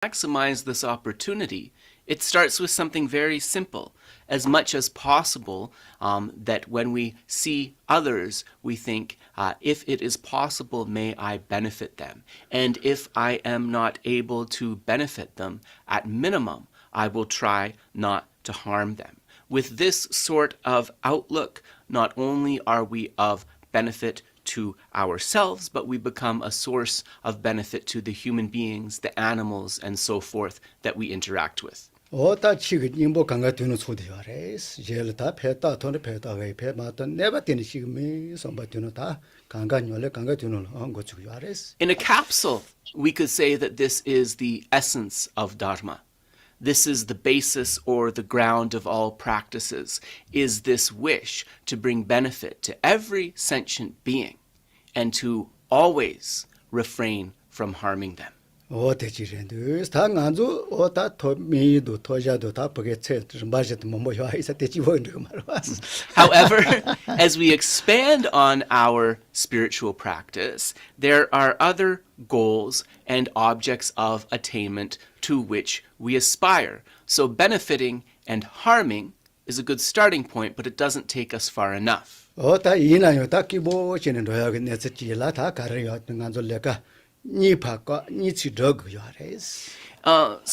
maximize this opportunity, it starts with something very simple. As much as possible, that when we see others, we think, if it is possible, may I benefit them. And if I am not able to benefit them, at minimum, I will try not to harm them. With this sort of outlook, not only are we of benefit to ourselves, but we become a source of benefit to the human beings, the animals, and so forth that we interact with. 오다 치기 인보 강가 되는 소디와레스 제르다 페타 돈에 페타가 페마도 네바 되는 시금이 som바 되는 다 강가 뇨레 강가 되는 거 주요레스. In a capsule, we could say that this is the essence of Dharma. This is the basis or the ground of all practices, is this wish to bring benefit to every sentient being and to always refrain from harming them. 오대지렌도 당안주 오다 토미도 토자도 다 버게 체 맞아도 뭐 요아이사 대지원도 말was. However, as we expand on our spiritual practice, there are other goals and objects of attainment to which we aspire. So benefiting and harming is a good starting point, but it doesn't take us far enough. 오다 이나요 다 기보 지는 도야겠네서 지라 다 가려요 등안주 내가 So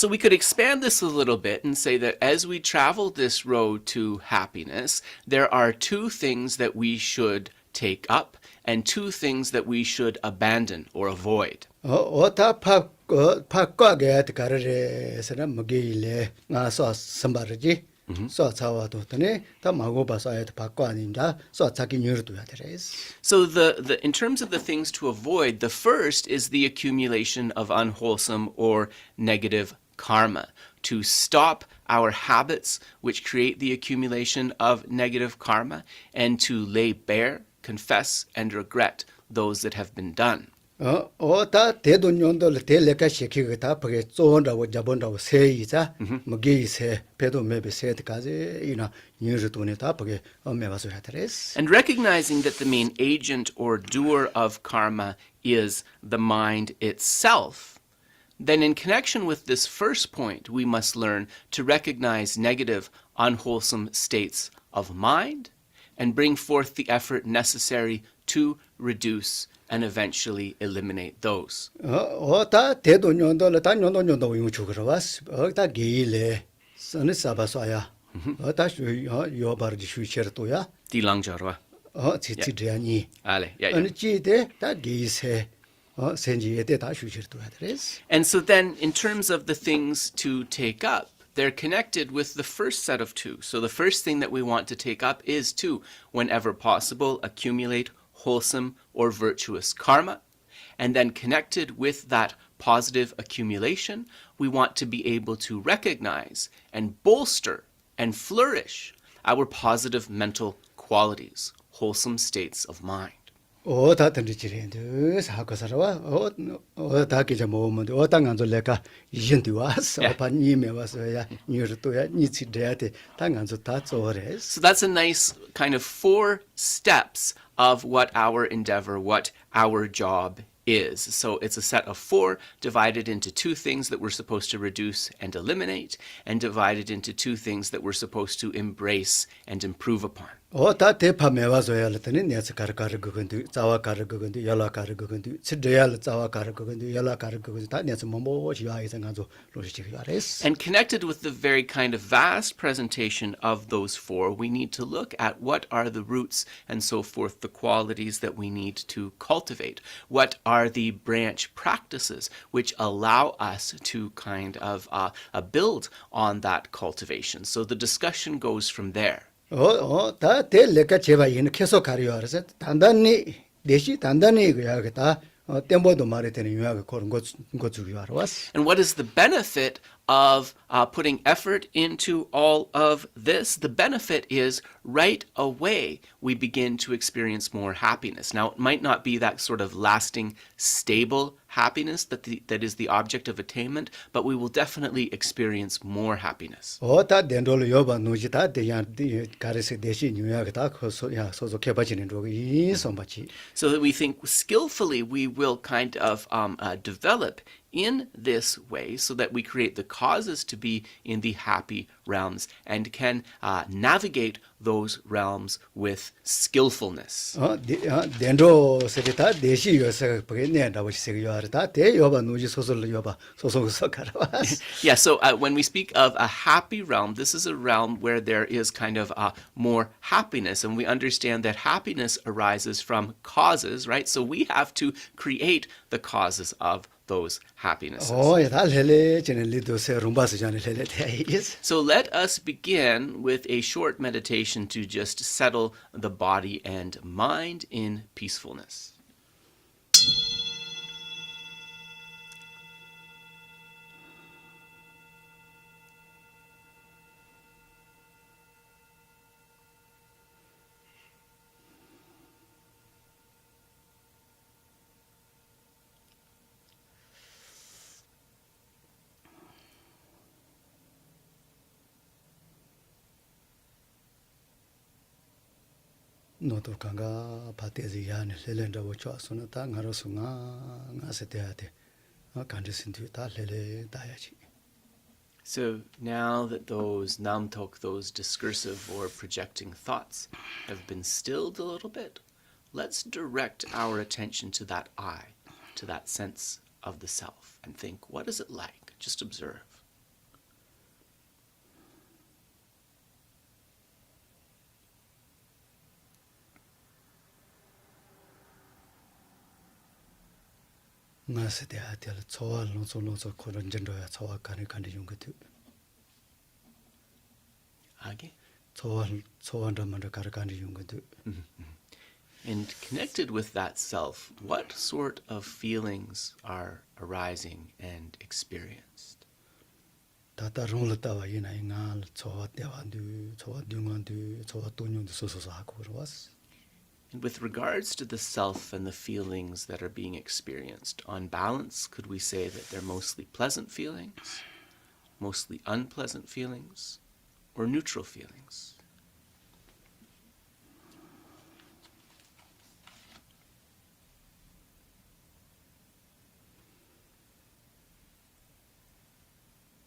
we could expand this a little bit and say that as we travel this road to happiness, there are two things that we should take up and two things that we should abandon or avoid. 오다 파과게 가르레서는 먹이래 나서 선바르지 So in terms of the things to avoid, the first is the accumulation of unwholesome or negative karma. To stop our habits which create the accumulation of negative karma and to lay bare, confess, and regret those that have been done. 오다 대돈년들 대레가 시키기다 버게 쪼온다고 잡은다고 세이자 먹이세 배도 매베 세트까지 이나 뉴르도네다 버게 엄매와서 하더레스. And recognizing that the main agent or doer of karma is the mind itself, then in connection with this first point, we must learn to recognize negative, unwholesome states of mind and bring forth the effort necessary to reduce and eventually eliminate those. 오다 대돈년들 단년돈년도 용축으로 왔어. 오다 게일레 선을 잡아서야. 오다 요바르지 슈체르토야. Dilangjarwa. 지지드야니. Ale, yeah. 아니 지데 다 게이세. 센지에데 다 슈체르토야 드레스. And so then, in terms of the things to take up, they're connected with the first set of two. So the first thing that we want to take up is to, whenever possible, accumulate wholesome or virtuous karma. And then connected with that positive accumulation, we want to be able to recognize and bolster and flourish our positive mental qualities, wholesome states of mind. 오다 던지지렌도 사고사라와 오다 기자 모험도 오다 간절래가 이전도 왔어 반님에 와서야 뉴르도야 니치데야데 당간조 다 쪼레스. So that's a nice kind of 4 steps of what our endeavor, what our job is. So it's a set of 4 divided into 2 things that we're supposed to reduce and eliminate, and divided into 2 things that we're supposed to embrace and improve upon. 오다 대파메 와서야 했더니 내서 가르가르 그건도 자와 가르 그건도 열라 가르 그건도 치드야를 자와 가르 그건도 열라 가르 그건도 다 내서 뭐뭐지야 이상가서 로시지가레스. And connected with the very kind of vast presentation of those 4, we need to look at what are the roots and so forth, the qualities that we need to cultivate. What are the branch practices which allow us to kind of build on that cultivation. So the discussion goes from there. 다 대레가 제바 이는 계속 가려 알아서 단단히 내시 단단히 그야겠다. tembo도 말에 되는 유학을 그런 거 주요 알아왔어. And what is the benefit of putting effort into all of this? The benefit is right away we begin to experience more happiness. Now, it might not be that sort of lasting, stable happiness that is the object of attainment, but we will definitely experience more happiness. 다 덴돌로 여바 누지다 대야 가르세 대시 뉴욕다 소소야 소소케 바지는 로기 선바치. So that we think skillfully we will kind of develop in this way so that we create the causes to be in the happy realms and can navigate those realms with skillfulness. 덴로 세리타 대시 요서 그게 내다고 시세요다 대요바 누지 소설 요바 소소서 가라와스. Yeah, so when we speak of a happy realm, this is a realm where there is kind of more happiness, and we understand that happiness arises from causes, right? So we have to create the causes of those happinesses. 다 렐레 제는 리도세 룸바스 전에 렐레 대이스. So let us begin with a short meditation to just settle the body and mind in peacefulness. 노도 강가 바테지 야네 렐렌다고 좋아서는 다 가로송아 나세대야데 간데신도 다 렐레 다야지. So now that those namtok, those discursive or projecting thoughts have been stilled a little bit, let's direct our attention to that I, to that sense of the self, and think, what is it like? Just observe. 나세대야데 초알 노소노소 그런 전도야 초와 간에 용거들. Age? 초안다만도 가르간에 용거들. And connected with that self, what sort of feelings are arising and experienced? 다다롱르다와 이나잉알 초와 대완두 초와 둥안두 초와 돈용도 소소소 하고 그러왔어. And with regards to the self and the feelings that are being experienced, on balance, could we say that they're mostly pleasant feelings, mostly unpleasant feelings, or neutral feelings?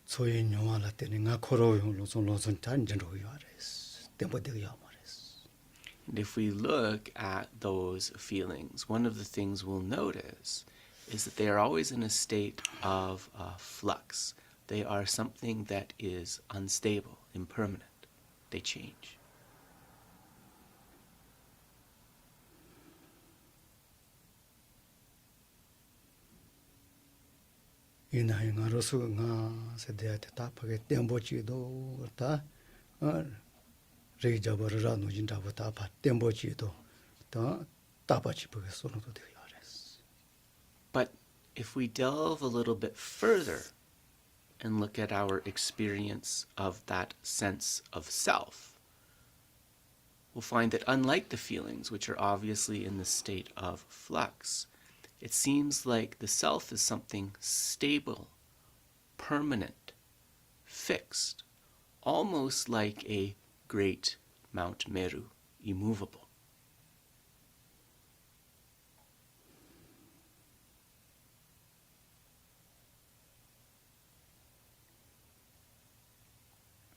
소인 영화라 때는 가 코로용 로손 단전로 요아레스 템포데가 요마레스. And if we look at those feelings, one of the things we'll notice is that they are always in a state of flux. They are something that is unstable, impermanent. They change. 이나잉아로서 가 세대한테 답하게 템보지도 다 레이저버라 노진다고 답하 템보지도 다 답하지 보게 손으로 되어 야레스. But if we delve a little bit further and look at our experience of that sense of self, we'll find that unlike the feelings, which are obviously in the state of flux, it seems like the self is something stable, permanent, fixed, almost like a great Mount Meru, immovable.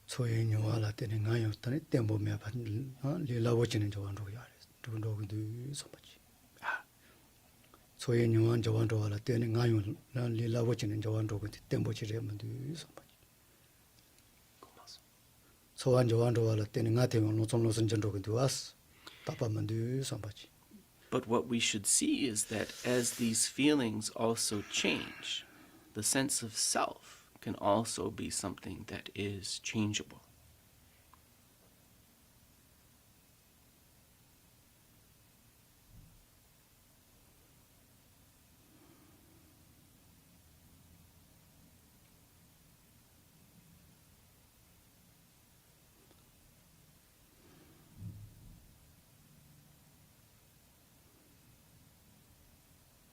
소인 영화라 때는 가요 때는 템보메 반 리라고치는 저완로 야레스. 두노도 소마지. 소인 영화 저완로라 때는 가요 리라고치는 저완로 그 템보치레면도 소마지. 소완 저완로라 때는 가테면 노손노선 전로도 왔어. 답하면도 소마지. But what we should see is that as these feelings also change, the sense of self can also be something that is changeable.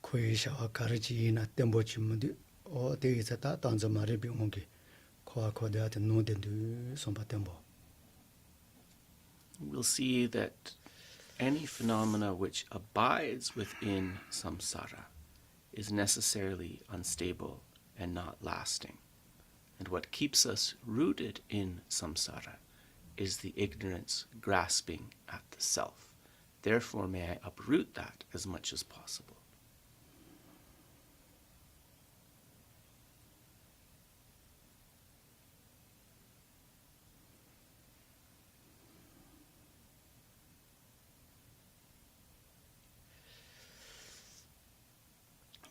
코이샤와 가르지나 템보치문디 대기사다 단자마리 병원기 코아코데한테 노덴도 손바템보. We'll see that any phenomena which abides within samsara is necessarily unstable and not lasting. And what keeps us rooted in samsara is the ignorance grasping at the self. Therefore, may I uproot that as much as possible.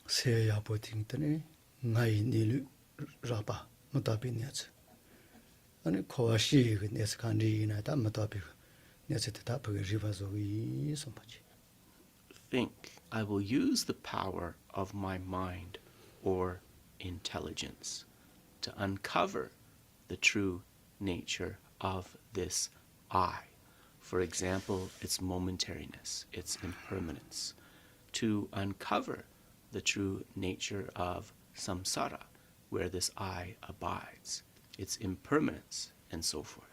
세야 보팅더니 나이 니루 라바 못다비냐츠 아니 코와시 그네스 간리나 다 못다비 네스다 다 버게 리바조이 somebody. Think, I will use the power of my mind or intelligence to uncover the true nature of this I. For example, its momentariness, its impermanence, to uncover the true nature of samsara, where this I abides, its impermanence, and so forth.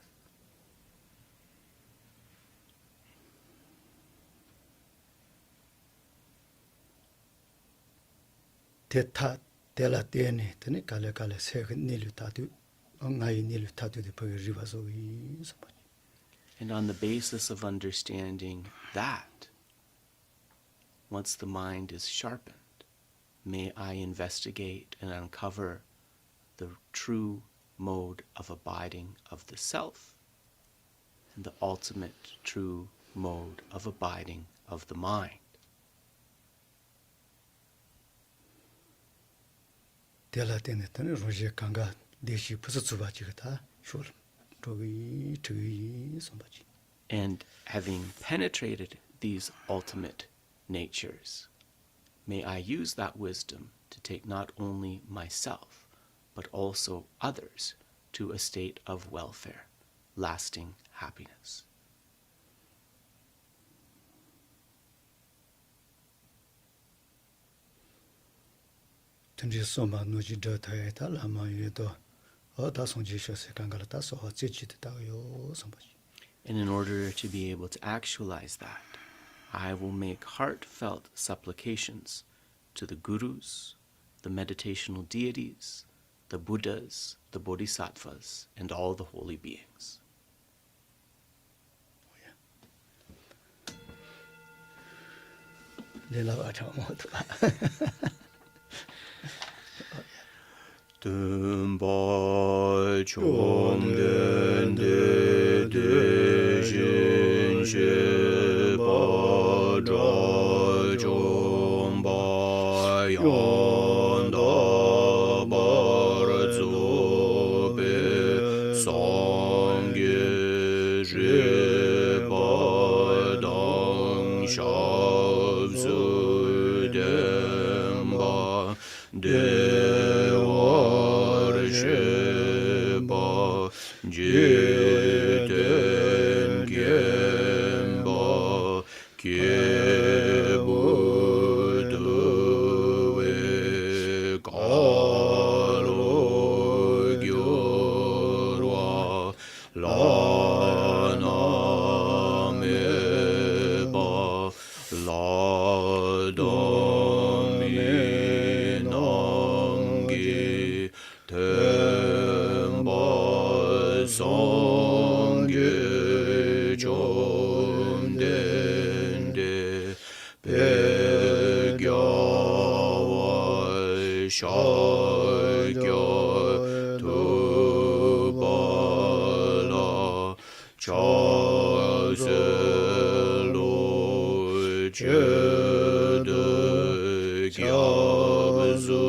데타 델라테네 드니 칼레칼레 세그 니루 타두 나이 니루 타두데 버게 리바조이 somebody. And on the basis of understanding that, once the mind is sharpened, may I investigate and uncover the true mode of abiding of the self and the ultimate true mode of abiding of the mind. 델라테네 드니 로제 강가 데시 부스 주바지가다 쇼르 저기 somebody. And having penetrated these ultimate natures, may I use that wisdom to take not only myself, but also others to a state of welfare, lasting happiness. tenji soma nuji datae ta lama yedo da songji shose kangala ta so chichi ta yo somebody. And in order to be able to actualize that, I will make heartfelt supplications to the gurus, the meditational deities, the Buddhas, the Bodhisattvas, and all the holy beings. Lela ata moto. Tumba chomden de jin she ba dra chomba yon da bar zu be song ge je ba dang sha zu dem ba de Jiten Gemba Kebuduwe Kalo Gyurwa Lana Meba Ladominangi Songye Chomdende Pegyawa Shagya Tubala Chazelo Chede Gyabzu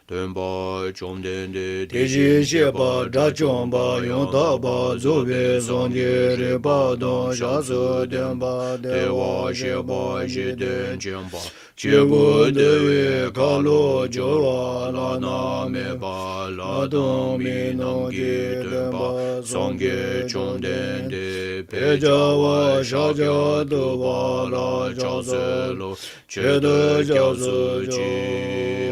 Tenpa chomdende teji sheba da chomba yontaba zobe songye reba don shasu tenpa dewa sheba shiden chempa chebu dewe kalo jorwa lana meba ladon minongi tenpa songye chomdende pejawa shaja duwa la chaselo chede jasu chi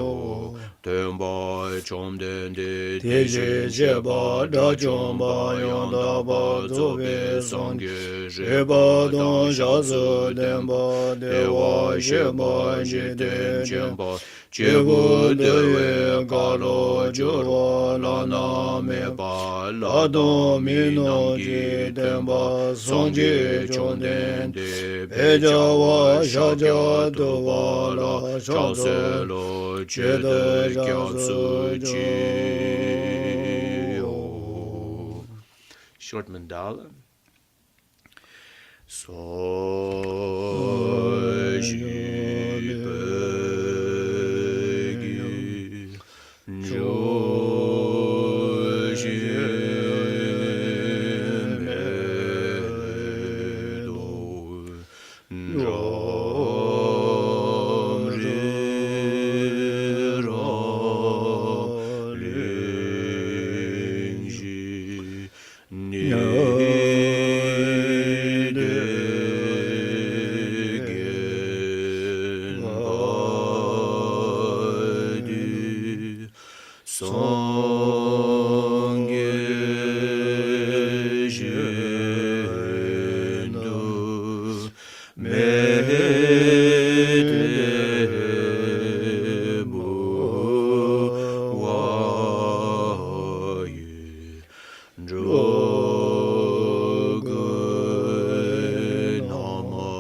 Tenpa chom den de Teje jeba da chomba yonda ba zobe sangye sheba don shazu denpa dewa sheba jiten chenpa chebu chebu dewe dewe kalo kalo jorwa jorwa la la na na me me pa la la don da mi mi no nam ji gi denpa tenpa songje sangye chom choden den de peja wa shakya shaja tu duwa pa la la cha se shonzo lo che chedo de kya shazu su chi jo. Short mandala. So ji pe gi jo ji me do ram ri ram ring ji ni de gen pa di song ge jin du me de mu wa ye Drog nama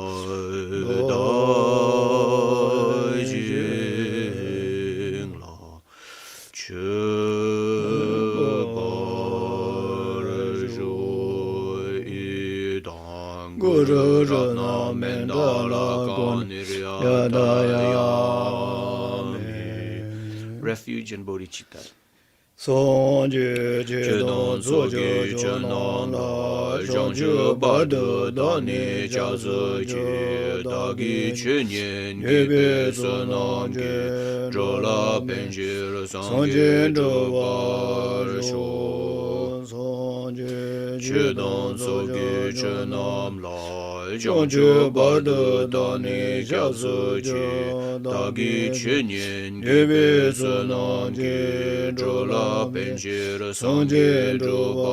jing la che bar jo i dang guru ratna mendala kanirya dayami. Refuge and bodhicitta. Son je je don Chedan zo je sogi jo non chenan la la zhang zhang ju zhe ba ba de de da da ni ni jia jia zi zi je ji da da gi gi chi nian ye gi be pe zo se non nam gi je zho do la la pen me ji re sang son je gi do zhe wa ba shu jo son je je che don dan zo so je gi che jo non nam la zhang zhang ju zhe ba ba de de da da ni ni jia jia zi zi ji je da da gi gi chi nian ye gi be pe zo se non nam je gi do zho la la pen me ji re son sang je gi do zhe wa ba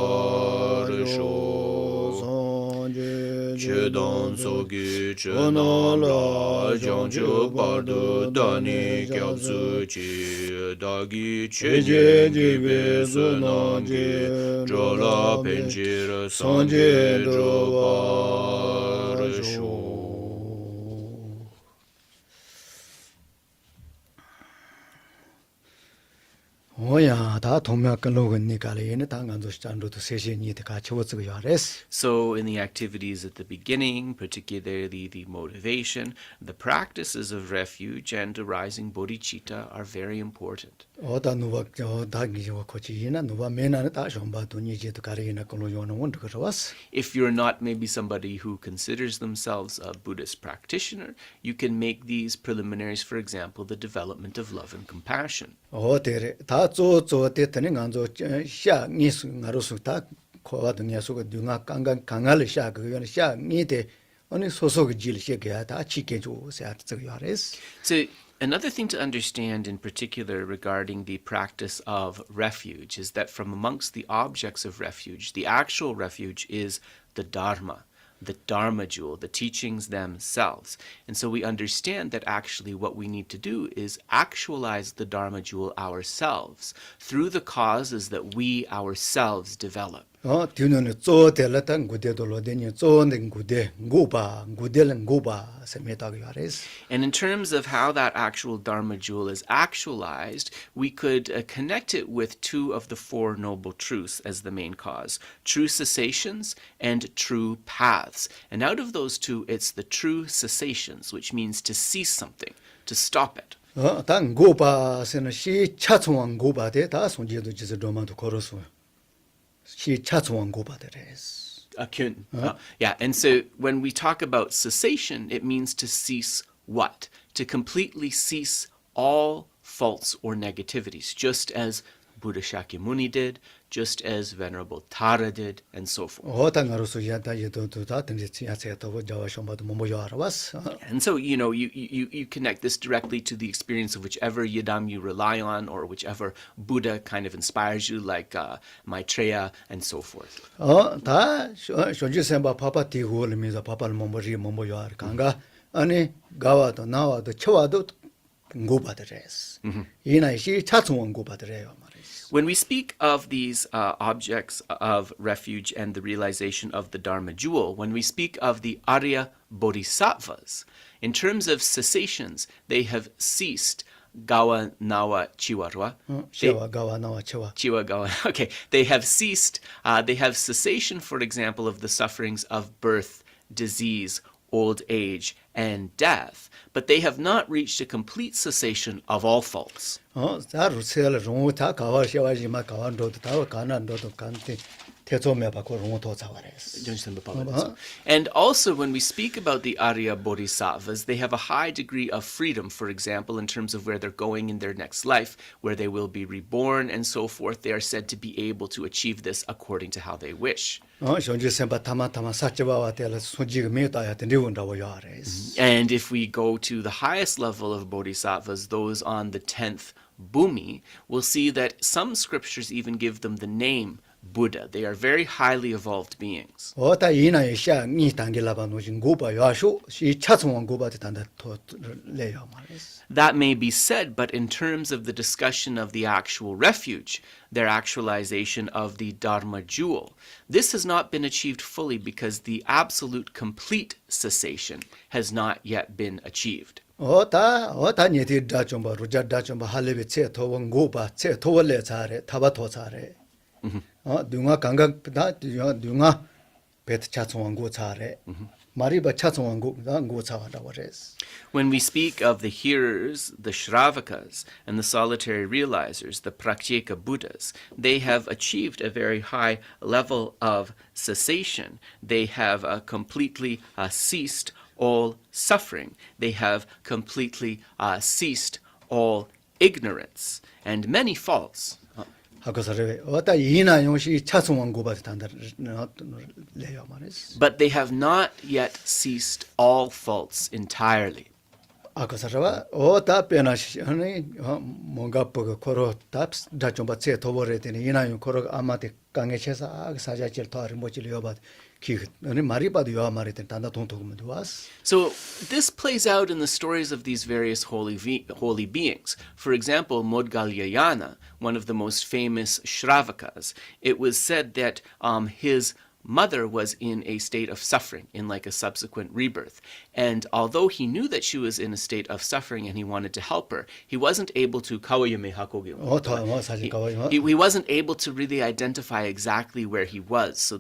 jo shu son je je che do dan so zo gi che so no nam la la zhang jiang ju che ba bar de de da da ne ni jia gyab zi zi chi da gi che ye je nian ji gi be be zu se no nam gi je do zho la la pen me chi re son sang je gi do zho wa ba shu. jo. 오야 다 동맥 근로근니까 얘네 당간도 시장로도 세신이 다 쳐쓰고 야레스. So, in the activities at the beginning, particularly the motivation, the practices of refuge and arising bodhicitta are very important. 어다 누가 다기 저 코치이나 누가 메나는 다 좀바도 니제도 가리나 걸로 요는 원도 그러왔어. If you're not maybe somebody who considers themselves a Buddhist practitioner, you can make these preliminaries, for example, the development of love and compassion. 어데레 다조조 때더니 간조 샤 니스 나로스 다 코와도 냐소가 누가 강강 강할 샤 그거는 샤 니데 어느 소속 질시게 다 지게 줘서 저거 야레스. So, another thing to understand in particular regarding the practice of refuge is that from amongst the objects of refuge, the actual refuge is the Dharma jewel, the teachings themselves. And so we understand that actually what we need to do is actualize the Dharma jewel ourselves through the causes that we ourselves develop. 뒤는 쪼텔라탄 구데돌로 되니 쪼는 구데 구델은 구바 세메다고 야레스. And in terms of how that actual Dharma jewel is actualized, we could connect it with two of the Four Noble Truths as the main cause: true cessations and true paths. And out of those two, it's the true cessations, which means to cease something, to stop it. 단 구바스는 시 차츠왕 구바데 다 손지도 지서 로마도 걸었어. 시 차츠왕 구바데레스. Yeah, and so when we talk about cessation, it means to cease what? To completely cease all faults or negativities, just as Buddha Shakyamuni did, just as Venerable Tara did, and so forth. 어당가로서 야다 예도도다 등지 야세도 자와 쇼마도 뭐요 알아봤어. And so, you connect this directly to the experience of whichever yidam you rely on, or whichever Buddha kind of inspires you, like Maitreya, and so forth. 다 쇼지셈바 파파 티고르면서 파파를 뭐요 알 강가 아니 가와도 나와도 쳐와도 고받으레스. 이나시 차츠원 고받으래요 말이지. When we speak of these objects of refuge and the realization of the Dharma jewel, when we speak of the Arya Bodhisattvas, in terms of cessations, they have ceased gawa, nawa, chiwarwa. 치와 가와 나와 치와. Chiwa, gawa. Okay, they have ceased, they have cessation, for example, of the sufferings of birth, disease, old age, and death, but they have not reached a complete cessation of all faults. 자루 셀 롱타 가와 샤와지마 가완도도 다 가난도도 간테 태조메 바고 롱토 자와레스. And also, when we speak about the Arya Bodhisattvas, they have a high degree of freedom, for example, in terms of where they're going in their next life, where they will be reborn, and so forth. They are said to be able to achieve this according to how they wish. 쇼지셈바 타마타마 사치바와 텔 소지가 메다야 데리운다고 야레스. And if we go to the highest level of bodhisattvas, those on the 10th bhumi, we'll see that some scriptures even give them the name Buddha. They are very highly evolved beings. 어다 이나에 샤니 단계라바 노진 고바 야쇼 시 차츠원 고바데 단다 토 레요 말레스. That may be said, but in terms of the discussion of the actual refuge, their actualization of the Dharma jewel, this has not been achieved fully because the absolute complete cessation has not yet been achieved. 어다 니디 다좀바 루자다 좀바 할레베 체 토원 고바 체 토월레 자레 타바 토 자레. 누가 감각다 누가 베트 차츠원 고 자레. 마리바 차츠원 고 자와라고 그랬어. When we speak of the hearers, the Shravakas, and the solitary realizers, the Pratyeka Buddhas, they have achieved a very high level of cessation. They have completely ceased all suffering. They have completely ceased all ignorance and many faults. 하고서래 어다 이나 용시 차츠원 고바데 단다 레요 말레스. But they have not yet ceased all faults entirely. 아고서라 어다 변하시 아니 뭔가 보고 코로 답스 다좀바 체 도버레 되니 이나 용 코로 아마데 강에 체사 사자질 토아리 모질려 봐. 아니 말이 봐도 요 말이 단다 동통면 왔어. So this plays out in the stories of these various holy beings. For example, Modgalyayana, one of the most famous Shravakas, it was said that his mother was in a state of suffering, in like a subsequent rebirth. And although he knew that she was in a state of suffering and he wanted to help her, he wasn't able to he wasn't able to really identify exactly where she was, so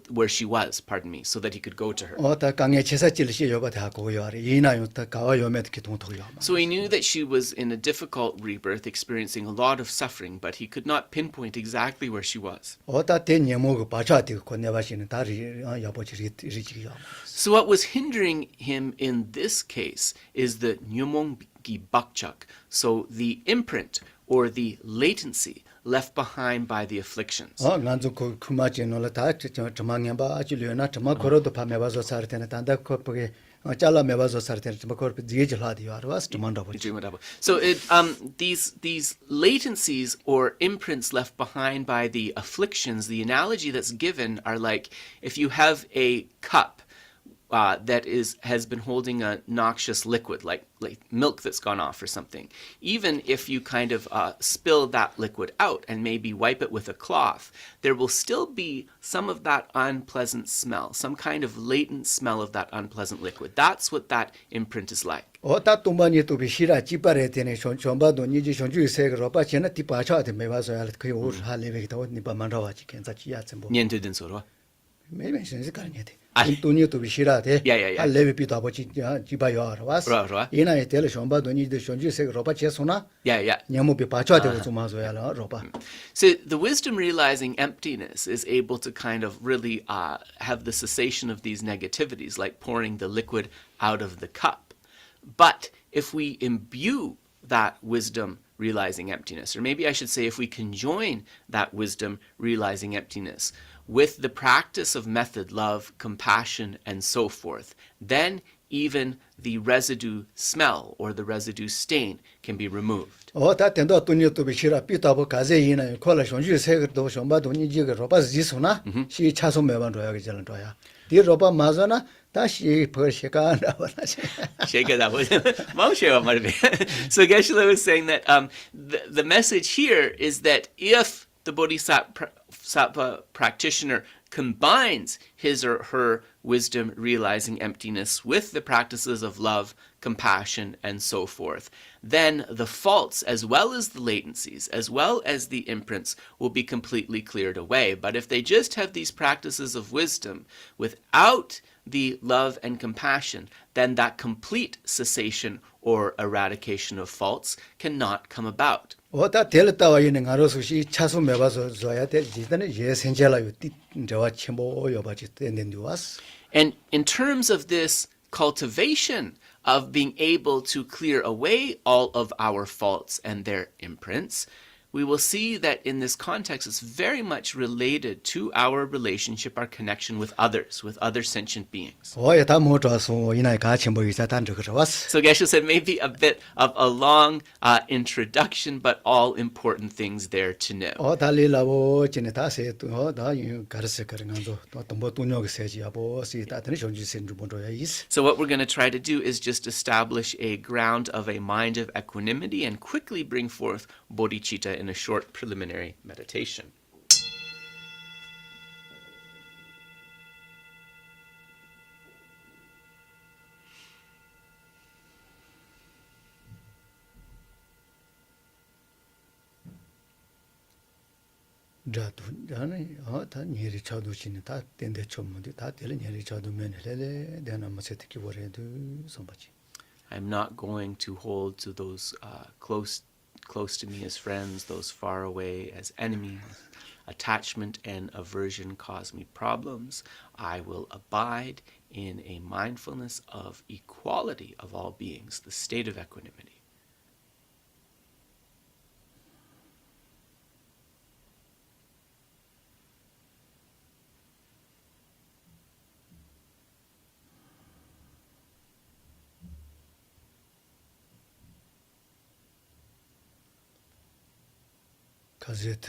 that he could go to her. 어다 강에 체사질시 요바데 하고 요아리 이나 용다 가와 요메드 기 동토요. So he knew that she was in a difficult rebirth, experiencing a lot of suffering, but he could not pinpoint exactly where she was. 어다 된 예모고 바차디 권내바시는 다리 여보지 리지요. So what was hindering him in this case is the nyumonggi bakchak, so the imprint or the latency left behind by the afflictions. 난좀 그 맞지는 다 저망해봐 아주려나 저마 걸어도 밤에 와서 살때는 단다 거기 잘라 매봐서 살때는 뭐 거기 뒤질하디요 알아서 저만다고. So these latencies or imprints left behind by the afflictions, the analogy that's given are like if you have a cup that has been holding a noxious liquid, like milk that's gone off or something. Even if you kind of spill that liquid out and maybe wipe it with a cloth, there will still be some of that unpleasant smell, some kind of latent smell of that unpleasant liquid. That's what that imprint is like. 어다 동반이 또 비시라 지바레 되네 존바도 니지 존주세 그러바 제나 디바차데 매봐서 그 오르 할레베기 더 니바만 라와지 괜찮지야 좀. Niente solo. 매매 sense 가능해대. 돈이 또 비시라데. 할레베 비도 아버지 지바요 알아봤어. 이나에 텔 존바도 니지 존주세 그러바 제소나. 냐모비 바차데 좀 마서야 로바. So the wisdom realizing emptiness is able to kind of really have the cessation of these negativities, like pouring the liquid out of the cup. But if we imbue that wisdom realizing emptiness. Or maybe I should say, if we can join that wisdom, realizing emptiness, with the practice of method, love, compassion, and so forth, then even the residue smell or the residue stain can be removed. 다 된다 돈이 또 비시라 삐다고 가제이나 콜라 손주 세거도 좀바 돈이 지가 로바 지소나 시 차소 매번 줘야 저는 줘야 디 로바 마잖아 다시 벌시가 나와나 So Geshe was saying that the message here is that if the Bodhisattva practitioner combines his or her wisdom realizing emptiness with the practices of love, compassion, and so forth, then the faults as well as the latencies, as well as the imprints, will be completely cleared away. But if they just have these practices of wisdom without the love and compassion, then that complete cessation or eradication of faults cannot come about. 다 될다와 있는 가로수시 차소 매봐서 줘야 될 지단에 예sen젤라요 저와 첨보 여바지 된는데 왔어. And in terms of this cultivation of being able to clear away all of our faults and their imprints, we will see that in this context it's very much related to our relationship, our connection with others, with other sentient beings. So Geshe said maybe a bit of a long introduction, but all important things there to know. So what we're going to try to do is just establish a ground of a mind of equanimity and quickly bring forth bodhicitta in a short preliminary meditation. I'm not going to hold to those close to me as friends, those far away as enemies. Attachment and aversion cause me problems. I will abide in a mindfulness of equality of all beings, the state of equanimity. If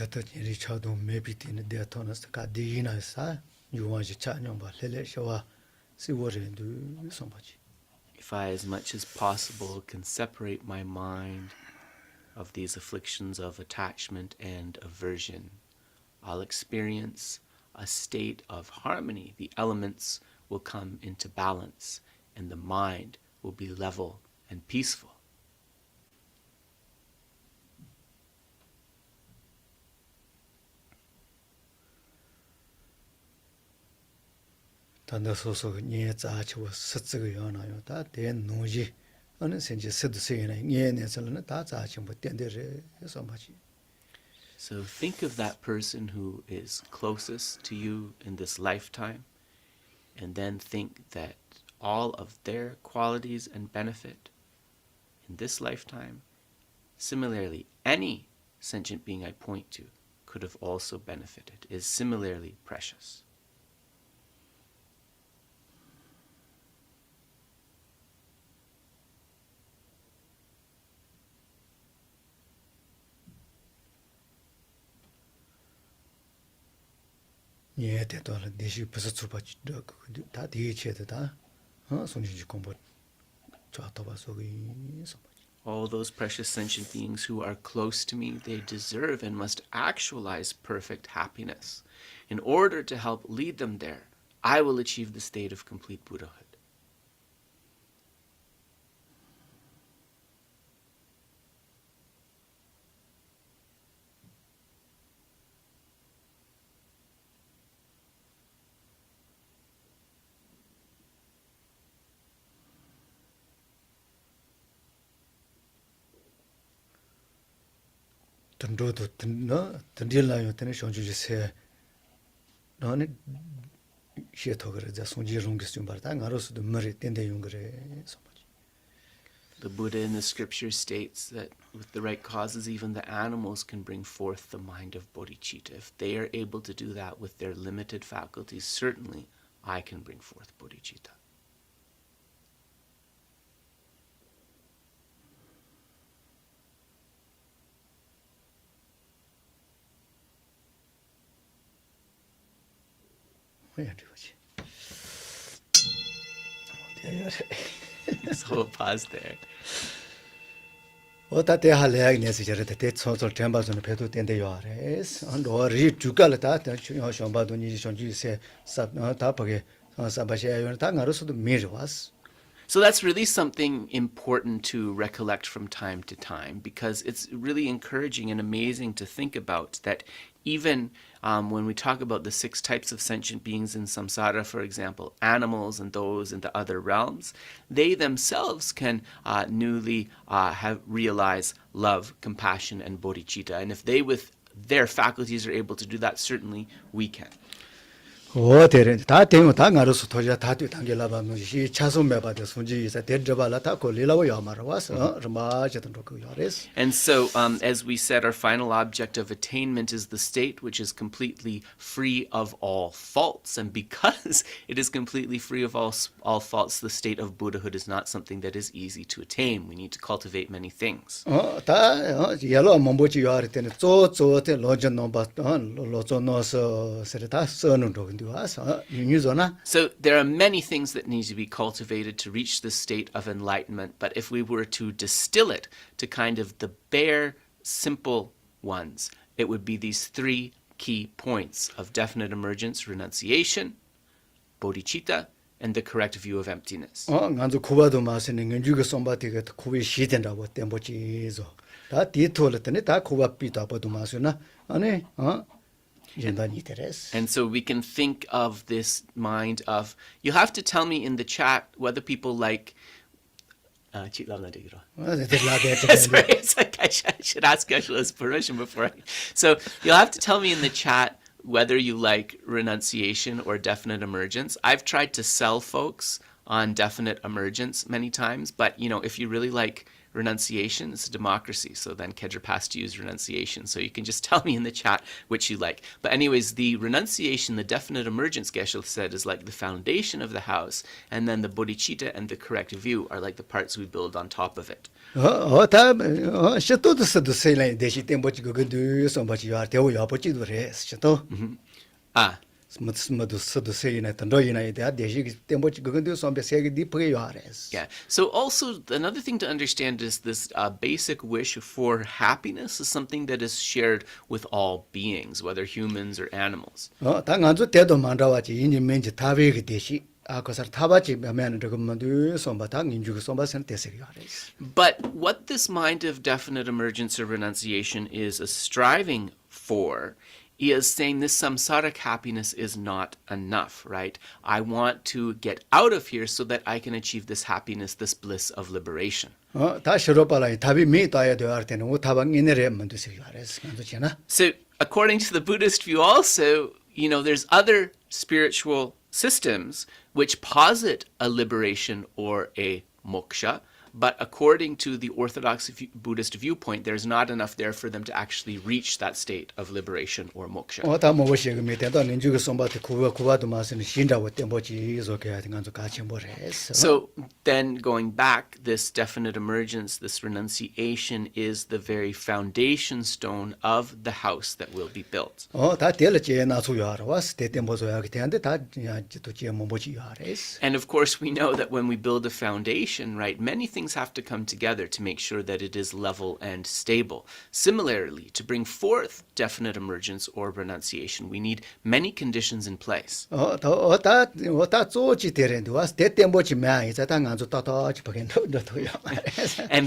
I as much as possible can separate my mind of these afflictions of attachment and aversion, I'll experience a state of harmony. The elements will come into balance and the mind will be level and peaceful. 단다 소소 nye za chiwa satsi ga yana yo da den noji ane senji siddhi se yana nye ne zalana da za chimbo dende re so machi. So think of that person who is closest to you in this lifetime, and then think that all of their qualities and benefit in this lifetime, similarly, any sentient being I point to could have also benefited, is similarly precious. nye de do la deshi pasa tsuba da de che da sonji ji kombo cha to ba so gi so. All those precious sentient beings who are close to me, they deserve and must actualize perfect happiness. In order to help lead them there, I will achieve the state of complete Buddhahood. Tendrodo tendila yo tene shonju ji se no ne she to gre ja sonji rong gis jumbar ta ngaro su de mari tende yung gre so. The Buddha in the scripture states that with the right causes, even the animals can bring forth the mind of bodhicitta. If they are able to do that with their limited faculties, certainly I can bring forth bodhicitta. So we'll pause there. 어따때 할래야 내서 저렇게 대초절 temba존 배도 된대 요아레스 너 리주갈다 쇼바도 니 쇼지세 다 버게 사바시아요 다 나로서도 미르와스. So that's really something important to recollect from time to time, because it's really encouraging and amazing to think about that even when we talk about the 6 types of sentient beings in samsara, for example, animals and those in the other realms, they themselves can newly have realize love, compassion, and bodhicitta. And if they with their faculties are able to do that, certainly we can. 어데레 다 되면 다 나로서 도자 다도 당겨라바면 이 차소매바데 손지에서 데드바라 다 걸리라고 야마라 와서 마저던 그 요레스. And so, as we said, our final object of attainment is the state which is completely free of all faults. And because it is completely free of all faults, the state of Buddhahood is not something that is easy to attain. We need to cultivate many things. 다 예로 몸보지 요아르 때는 쪼쪼테 로전 넘바 로존노서 세르다 써는 거. So there are many things that need to be cultivated to reach the state of enlightenment, but if we were to distill it to kind of the bare, simple ones, it would be these 3 key points of definite emergence, renunciation, bodhicitta, and the correct view of emptiness. 간주 쿠바도 마시는 연주가 somebody 쿠비 시된다고 땜보지죠. 다 디톨했더니 다 쿠바 비도 아버도 마시나 아니 And so we can think of this mind of, you have to tell me in the chat whether people like Sorry, it's like I should ask Geshe's permission before So you'll have to tell me in the chat whether you like renunciation or definite emergence. I've tried to sell folks on definite emergence many times, but if you really like renunciation, it's a democracy, so then Kedra has to use renunciation. So you can just tell me in the chat which you like. But anyways, the renunciation, the definite emergence, Geshe said, is like the foundation of the house, and then the bodhicitta and the correct view are like the parts we build on top of it. Yeah. So also another thing to understand is this basic wish for happiness is something that is shared with all beings, whether humans or animals. But what this mind of definite emergence or renunciation is striving for is saying this samsaric happiness is not enough, right? I want to get out of here so that I can achieve this happiness, this bliss of liberation. So according to the Buddhist view also, there's other spiritual systems which posit a liberation or a moksha, but according to the Orthodox Buddhist viewpoint, there's not enough there for them to actually reach that state of liberation or moksha. So then going back, this definite emergence, this renunciation is the very foundation stone of the house that will be built. And of course, we know that when we build a foundation, right, many things have to come together to make sure that it is level and stable. Similarly, to bring forth definite emergence or renunciation, we need many conditions in place. And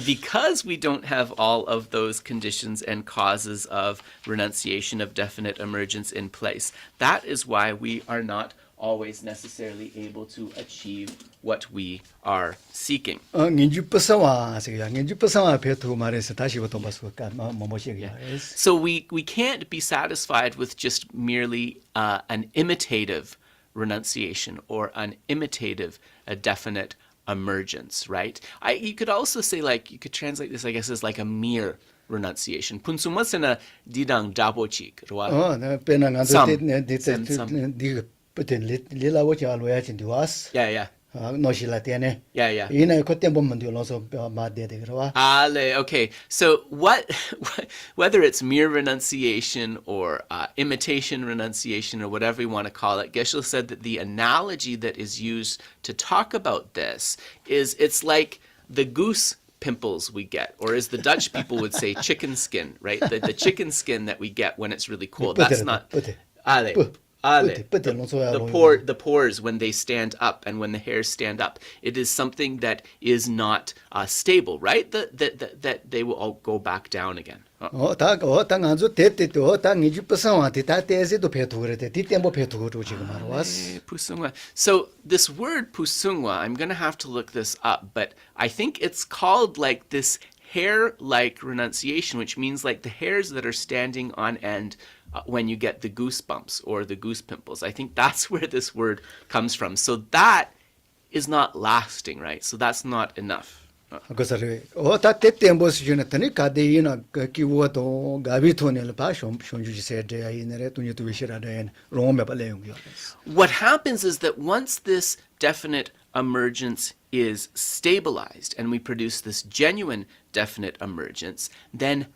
because we don't have all of those conditions and causes of renunciation, of definite emergence in place, that is why we are not always necessarily able to achieve what we are seeking. So we can't be satisfied with just merely an imitative renunciation or an imitative definite emergence, right? You could also say, like, you could translate this, I guess, as like a mere renunciation. Punsumwasana didang dabochik, 어, 나 배나 간도 Some. 때 네가 버튼 리라고 잘로야 진디와스. Yeah. 아, 노실라 때네. Yeah. 이나 그때 보면 되어서 마데 되더라. Okay. So whether it's mere renunciation or imitation renunciation or whatever you want to call it, Geshe said that the analogy that is used to talk about this is it's like the goose pimples we get, or as the Dutch people would say, chicken skin, right? The chicken skin that we get when it's really cold. That's not... The pores when they stand up and when the hairs stand up, it is something that is not stable, right? That they will all go back down again. 어당 안주 때때도 당 이집버상한테 다 때에도 배투 그랬대. 뒤때뭐 배투고 지금 말아 왔어. Pusungwa. So this word pusungwa, I'm going to have to look this up, but I think it's called like this hair-like renunciation, which means like the hairs that are standing on end when you get the goosebumps or the goose pimples. I think that's where this word comes from. So that is not lasting, right? So that's not enough. 그래서 다 때때 뭐 수준했더니 가데이나 기워도 가비토네를 봐 쇼주지 세데야 이네레 돈이도 위시라데 롬에 발레용이요. What happens is that once this definite emergence is stabilized and we produce this genuine definite emergence, then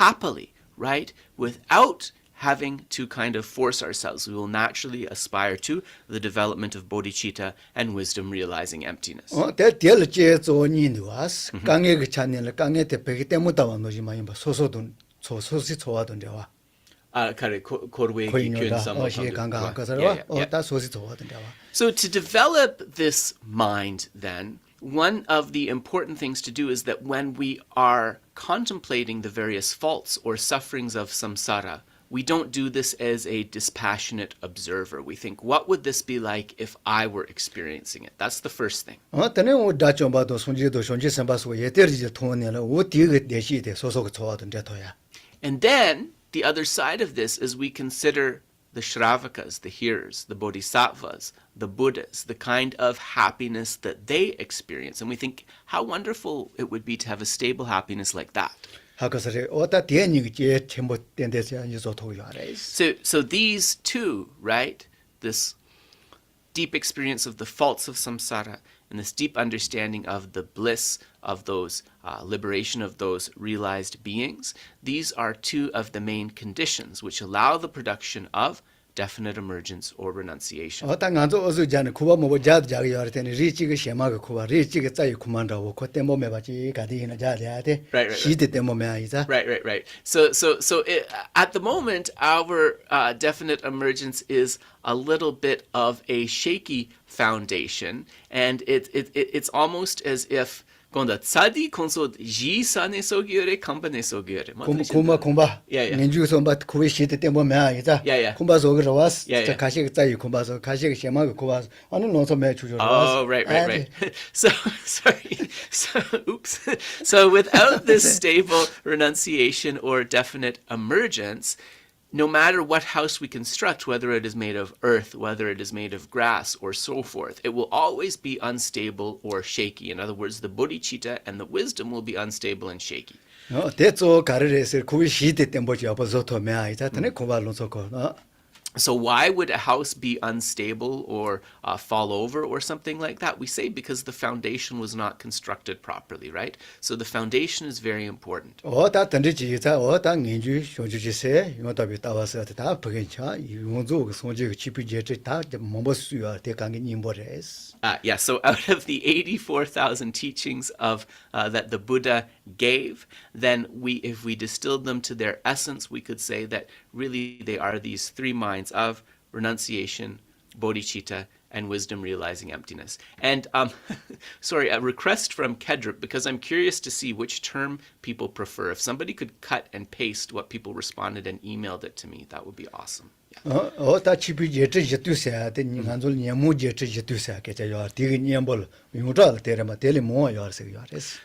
happily, right, without having to kind of force ourselves, we will naturally aspire to the development of bodhicitta and wisdom realizing emptiness. 대대를 제조니도 왔어. 강에 그 찬년을 강에 대배기 때문에 왔노지만 뭐 소소돈 소소시 좋아던 데와. So to develop this mind then, one of the important things to do is that when we are contemplating the various faults or sufferings of samsara, we don't do this as a dispassionate observer. We think, what would this be like if I were experiencing it? That's the first thing. And then the other side of this is we consider the Shravakas, the hearers, the Bodhisattvas, the Buddhas, the kind of happiness that they experience. And we think how wonderful it would be to have a stable happiness like that. So these two, right, this deep experience of the faults of samsara and this deep understanding of the bliss of those liberation of those realized beings, these are two of the main conditions which allow the production of definite emergence or renunciation. Right. So at the moment, our definite emergence is a little bit of a shaky foundation, and it's almost as if 건다 차디 콘소 지산에 소기열에 컴바네 소기열에 콤바 민주에서 막 코에 시대 때문에 아이자 콤바서 그러왔어 가시가 짜이 콤바서 가시가 셔마가 콤바서 어느 노서 매 주죠. Oh, right. So oops. So without this stable renunciation or definite emergence, no matter what house we construct, whether it is made of earth, whether it is made of grass, or so forth, it will always be unstable or shaky. In other words, the bodhicitta and the wisdom will be unstable and shaky. So why would a house be unstable or fall over or something like that? We say because the foundation was not constructed properly, right? So the foundation is very important. Yeah, so out of the 84,000 teachings of that the Buddha gave, then if we distilled them to their essence, we could say that really they are these three minds of renunciation, bodhicitta, and wisdom realizing emptiness. And sorry, a request from Kedrup, because I'm curious to see which term people prefer. If somebody could cut and paste what people responded and emailed it to me, that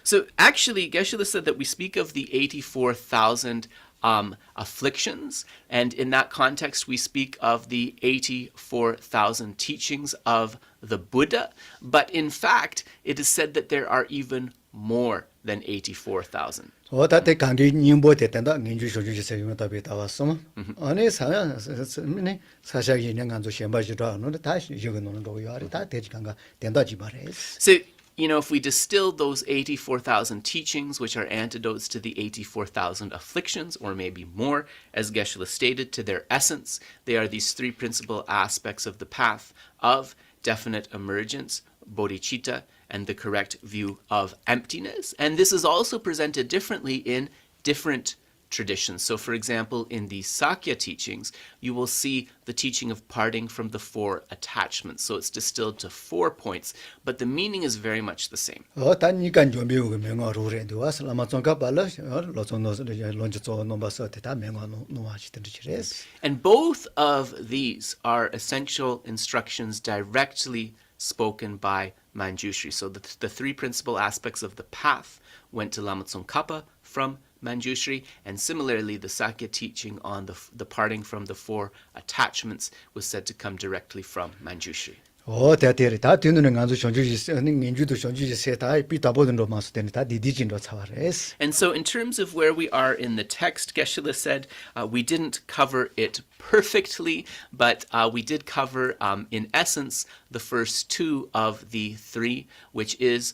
So actually, Geshe said that we speak of the 84,000 afflictions. And in that context, we speak of the 84,000 teachings of the Buddha. But in fact, it is said that there are even more than 84,000. 어다테 강기 님보 됐다 민주 조주지 세용 답이 나왔어. 아니 사네 사샤기 있는 간조 셴바지도 않는데 다시 이거 노는 거 요아리 다 대지간가 된다지 말해. So, if we distill those 84,000 teachings, which are antidotes to the 84,000 afflictions, or maybe more, as Geshe stated, to their essence, they are these three principal aspects of the path of definite emergence, bodhicitta, and the correct view of emptiness. And this is also presented differently in different traditions. So, for example, in the Sakya teachings, you will see the teaching of parting from the four attachments. So it's distilled to 4 points, but the meaning is very much the same. 단니간 좀 배우고 명어로래도 와서 아마 좀 가발로 로촌노스 론지조 nomba서 다 명어 노하시든지레스. And both of these are essential instructions directly spoken by Manjushri. So the three principal aspects of the path went to Lama Tsongkhapa from Manjushri, and similarly the Sakya teaching on the parting from the four attachments was said to come directly from Manjushri. 대대리 다 뒤는 간조 전주지 민주도 전주지 세다 비다보든로 마스데니 다 디디진로 차와레스. And so in terms of where we are in the text, Geshe said we didn't cover it perfectly, but we did cover in essence the first two of the three, which is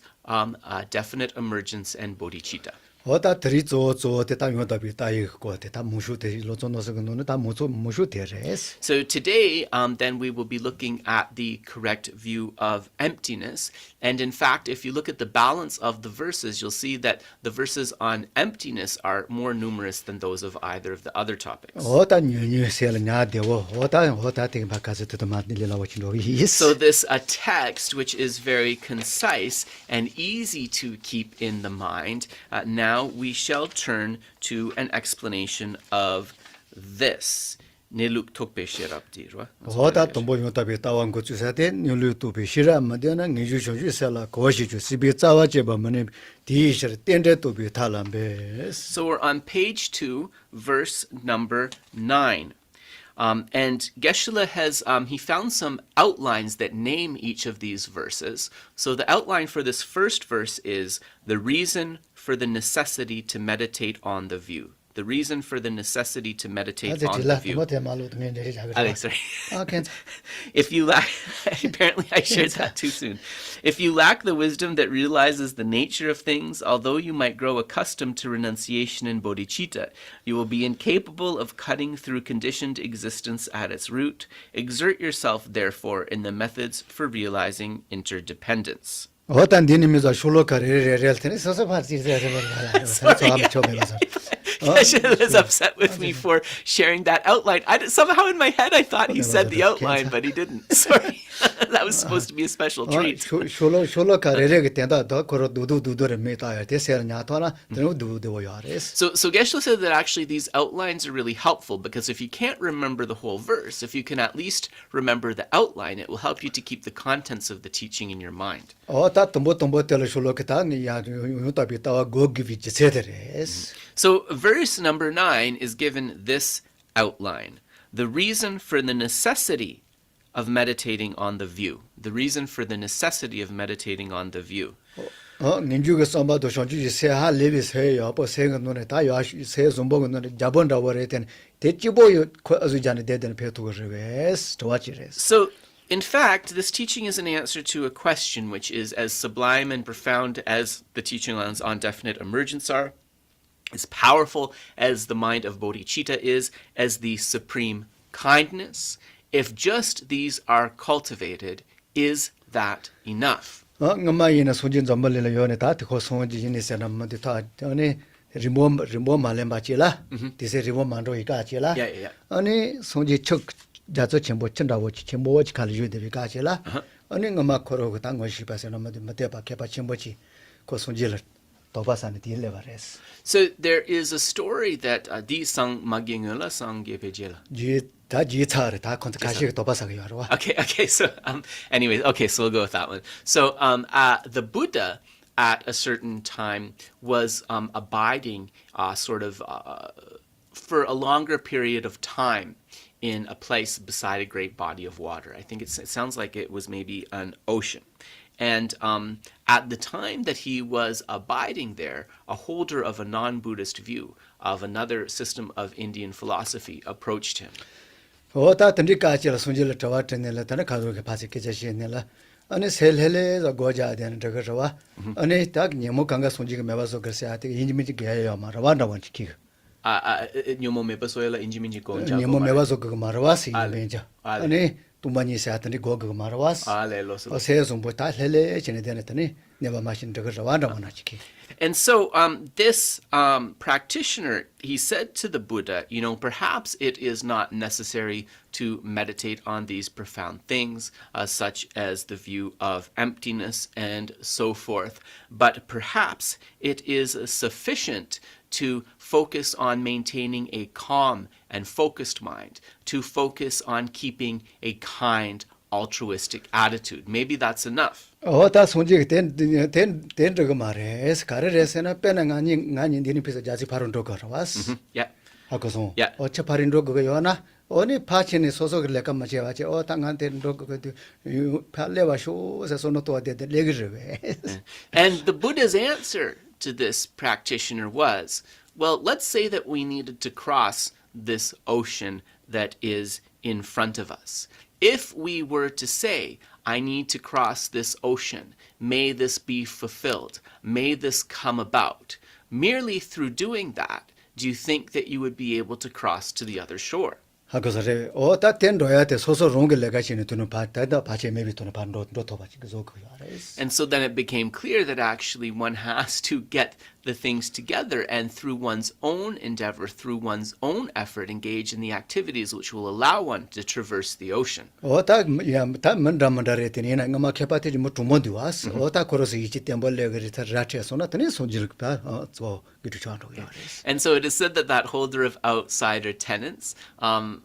definite emergence and bodhicitta. 어다 드리조 대다 용답이 다 이거 대다 무슈대 로촌노스 그노는 다 무슈대레스. So today, then we will be looking at the correct view of emptiness. And in fact, if you look at the balance of the verses, you'll see that the verses on emptiness are more numerous than those of either of the other topics. 어다 뉴뉴셀냐 되고 어다 되게 바카서 또 맞들려고 진로이. So this text, which is very concise and easy to keep in the mind, now we shall turn to an explanation of this. Niluk tokpe shirapti, 어다 동보 용답이 따wan 거 주사대 뉴루도 비시라 마디나 니주쇼주셀라 고시주 시비 짜와제 보면 디시르 땡데도 비탈람베스. So we're on page 2, verse number 9. And Geshe has, he found some outlines that name each of these verses. So the outline for this first verse is the reason for the necessity to meditate on the view. The reason for the necessity to meditate on the view. Alex, sorry. Okay. If you lack, apparently I shared that too soon. If you lack the wisdom that realizes the nature of things, although you might grow accustomed to renunciation and bodhicitta, you will be incapable of cutting through conditioned existence at its root. Exert yourself, therefore, in the methods for realizing interdependence. 어떤 디님이서 슐로카레레레ൽ테니 서서 파티세서 Geshe is upset with me for sharing that outline. Somehow in my head I thought he said the outline, but he didn't. Sorry. That was supposed to be a special treat. 슐로카레레게 된다 더 코로 두두두도레 메타야 데세냐 토나 두두도 요아레스. So Geshe said that actually these outlines are really helpful because if you can't remember the whole verse, if you can at least remember the outline, it will help you to keep the contents of the teaching in your mind. 어다 동보 텔 슐로케타 야 용답이 따와 고기비지 세데레스. So verse number 9 is given this outline. The reason for the necessity of meditating on the view. The reason for the necessity of meditating on the view. ninjuga samba do shonju se ha levi se yo po se none ta yo se zombo none jabon da wore ten techibo yo azu jane de den petu reves to watch it. So in fact, this teaching is an answer to a question which is as sublime and profound as the teaching on definite emergence are, as powerful as the mind of bodhicitta is, as the supreme kindness. If just these are cultivated, is that enough? ngamaina sojin zambalele yo ne ta ko sonji ni se nam de ta ne rimbo malemba chila dise rimbo mando ika chila ani sonji chok jazo chembo chinda wo chembo wo khali ju de ka chila ani ngama khoro ko tang wo shi pa se nam de mate pa ke pa chembo chi ko sonji la So there is a story that di sang magyengula sang gepejela. Okay, so anyways, okay, so we'll go with that one. So the Buddha at a certain time was abiding sort of for a longer period of time in a place beside a great body of water. I think it sounds like it was maybe an ocean. And at the time that he was abiding there, a holder of a non-Buddhist view of another system of Indian philosophy approached him. 오다 던디까지라 손질을 저와트네라 다나 가족에 파지게 제시네라 아니 셀헬레 고자 되는 저거와 아니 딱 니모 강가 손지가 매봐서 글쎄 하되 인지민지 게요 말아와나 원치키 Nyomo mepasoela injiminji gonja. 니모 매봐서 그거 말아와시 이벤자 아니 tumani se atani go go marwas Aleluya. o se so 다 헬레 지네 되는더니 내가 마신 저거와 나와나치키. And so this practitioner, he said to the Buddha, perhaps it is not necessary to meditate on these profound things, such as the view of emptiness and so forth, but perhaps it is sufficient to focus on maintaining a calm and focused mind, to focus on keeping a kind, altruistic attitude. Maybe that's enough. 다 손지 된 저거 말해. 가르레스나 빼는 아니 니니 피서 자지 바로 도 걸어왔어. Yeah. 하고서 Yeah. 어차 바린 도 그거 요나 어니 파치니 소속을 내가 맞지 와지 당한테 도 그거 팔레와쇼 세소노 또 어디 레그르베. And the Buddha's answer to this practitioner was, well, let's say that we needed to cross this ocean that is in front of us. If we were to say, I need to cross this ocean, may this be fulfilled, may this come about, merely through doing that, do you think that you would be able to cross to the other shore? 하고서래 다 된도야 돼 소소 롱을 내가 지는 돈은 받다 받지 매비 돈은 반도 더 받지 그거 알았어. And so then it became clear that actually one has to get the things together and through one's own endeavor, through one's own effort, engage in the activities which will allow one to traverse the ocean. 다 만다랬더니 나가 캐파티지 뭐 두번도 왔어. 다 걸어서 이지 템벌레 그리다 라체서나 더니 손질 저 그렇게 좋아하고 알았어. And so it is said that that holder of outsider tenants,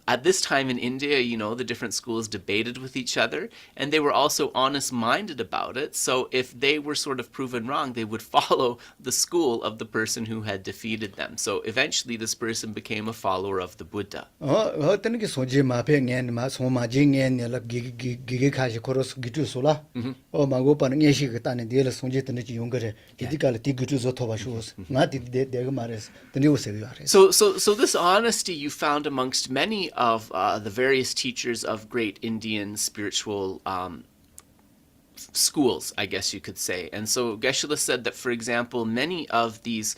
at this time in India, the different schools debated with each other, and they were also honest-minded about it. So if they were sort of proven wrong, they would follow the school of the person who had defeated them. So eventually this person became a follower of the Buddha. 어떤 게 손지 마페년 마 소마징엔 내가 기기 가시 걸어서 기주소라. 마고 빠는 예시 그다는 데를 손지 뜨는지 용거래. 디디갈 디기주소 토바쇼스. 나 내가 말했어. 드니 오세요 알았어. So this honesty you found amongst many of the various teachers of great Indian spiritual schools, I guess you could say. And so Geshe said that, for example, many of these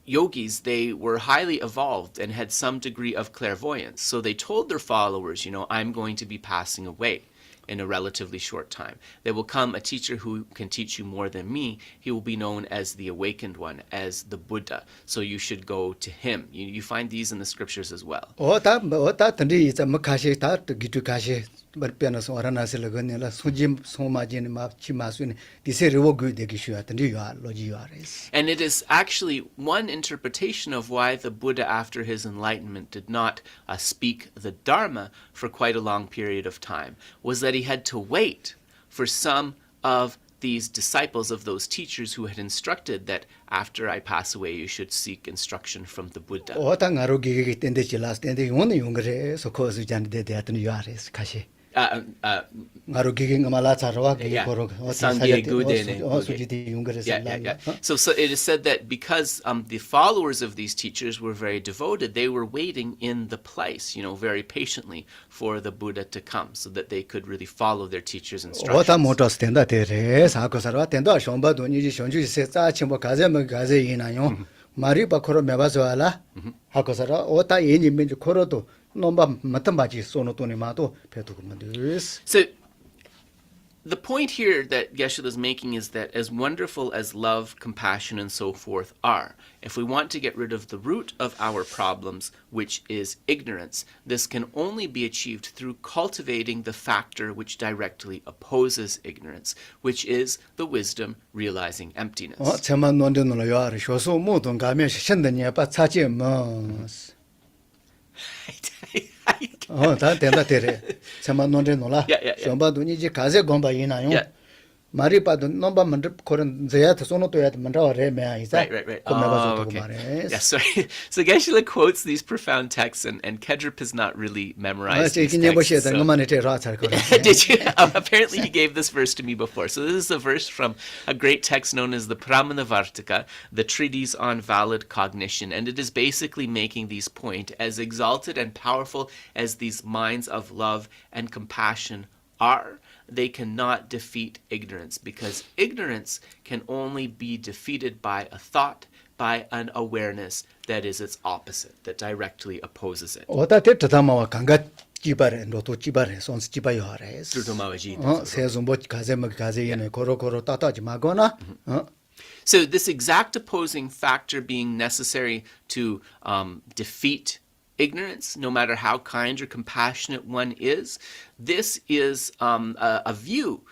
yogis, they were highly evolved and had some degree of clairvoyance. So they told their followers, I'm going to be passing away in a relatively short time. There will come a teacher who can teach you more than me. He will be known as the awakened one, as the Buddha. So you should go to him. You find these in the scriptures as well. 다 던디 이제 뭐 가시 다 기주 가시 버변어서 알아나실 거네라 소짐 소마진 마치 마수네 디세르고 되기 쉬어 던디 요 로지 요 알았어. And it is actually one interpretation of why the Buddha, after his enlightenment, did not speak the Dharma for quite a long period of time, was that he had to wait for some of these disciples of those teachers who had instructed that after I pass away, you should seek instruction from the Buddha. 당하로 기기 텐데 지라스 텐데 오늘 용거래 소코스 잔데 대하더니 요 알았어 가시. 나로 기기 말아 자러와 기기 걸어 Sangye Gudene. 수지디 용거래 Yeah. So it is said that because the followers of these teachers were very devoted, they were waiting in the place, very patiently for the Buddha to come so that they could really follow their teachers' instructions. 오다 모터스 텐다 데레 사코사라 텐다 쇼바도 니지 쇼주 세자 쳔보 가제면 가제 이나요 마리 바코로 메바서 알아 하코사라 오다 예님면 코로도 nomba matambaji sono toni mato petukumandes. So the point here that Geshe is making is that as wonderful as love, compassion, and so forth are, if we want to get rid of the root of our problems, which is ignorance, this can only be achieved through cultivating the factor which directly opposes ignorance, which is the wisdom realizing emptiness. 제만 논데노라 요아리 쇼소 모돈 가면 신데니야 빠 차지 뭐스. 다 된다 데레. 제만 논데노라. Yeah. 쇼바도 니지 가제 공바 이나요. 마리파도 넘바 만들 그런 제야트 소노토야 만다와 레메야 이자 Right. 콤나바서 Oh, 또 okay. 말해. Yeah, sorry. So Geshe quotes these profound texts, and Kedrup has not really memorized these 이긴 예보시에 texts. 된 So. 것만 해라 잘 거래. Did you? Apparently, he gave this verse to me before. So this is a verse from a great text known as the Pramanavartika, the Treatise on Valid Cognition, and it is basically making these point as exalted and powerful as these minds of love and compassion are. They cannot defeat ignorance, because ignorance can only be defeated by a thought, by an awareness that is its opposite, that directly opposes it. 오다테 드다마와 강가 지바레 노토 지바레 손스 지바요 하레. Trutomawaji. 세좀보 가제네 고로고로 따따지 마거나. So this exact opposing factor being necessary to defeat ignorance, no matter how kind or compassionate one is, this is a view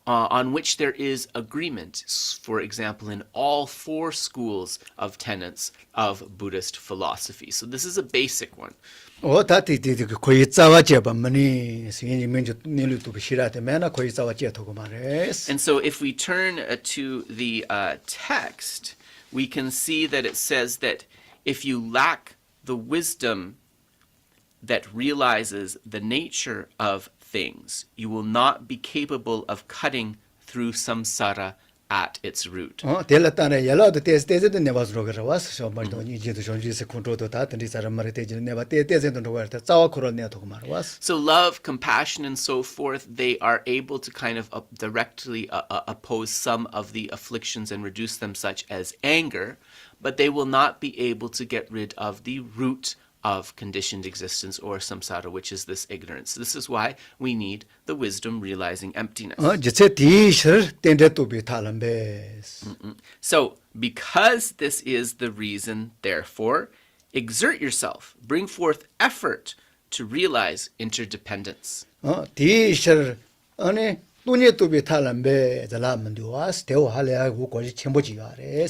on which there is agreement, for example, in all 4 schools of tenets of Buddhist philosophy. So this is a basic one. 오다티티 거의 짜와제 밤니 신이 민주 니루도 비시라데 메나 거의 짜와제 도고 말해. And so if we turn to the text, we can see that it says that if you lack the wisdom that realizes the nature of things, you will not be capable of cutting through samsara at its root. 델라타네 열라도 테스테도 네바스로 그러와서 말도 이제도 존지세 컨트롤도 다 던지 사람 말에 대지 네바 테테세도 노가르다 짜와 코로네 도고 말와스. So love, compassion, and so forth, they are able to kind of directly oppose some of the afflictions and reduce them, such as anger, but they will not be able to get rid of the root of conditioned existence or samsara, which is this ignorance. This is why we need the wisdom realizing emptiness. 지체 디셔 텐데도 비탈람베스. So, because this is the reason, therefore, exert yourself, bring forth effort to realize interdependence. 디셔 아니 눈에도 비탈람베 잘라면도와스 대화할래하고 거기 첨보지 아래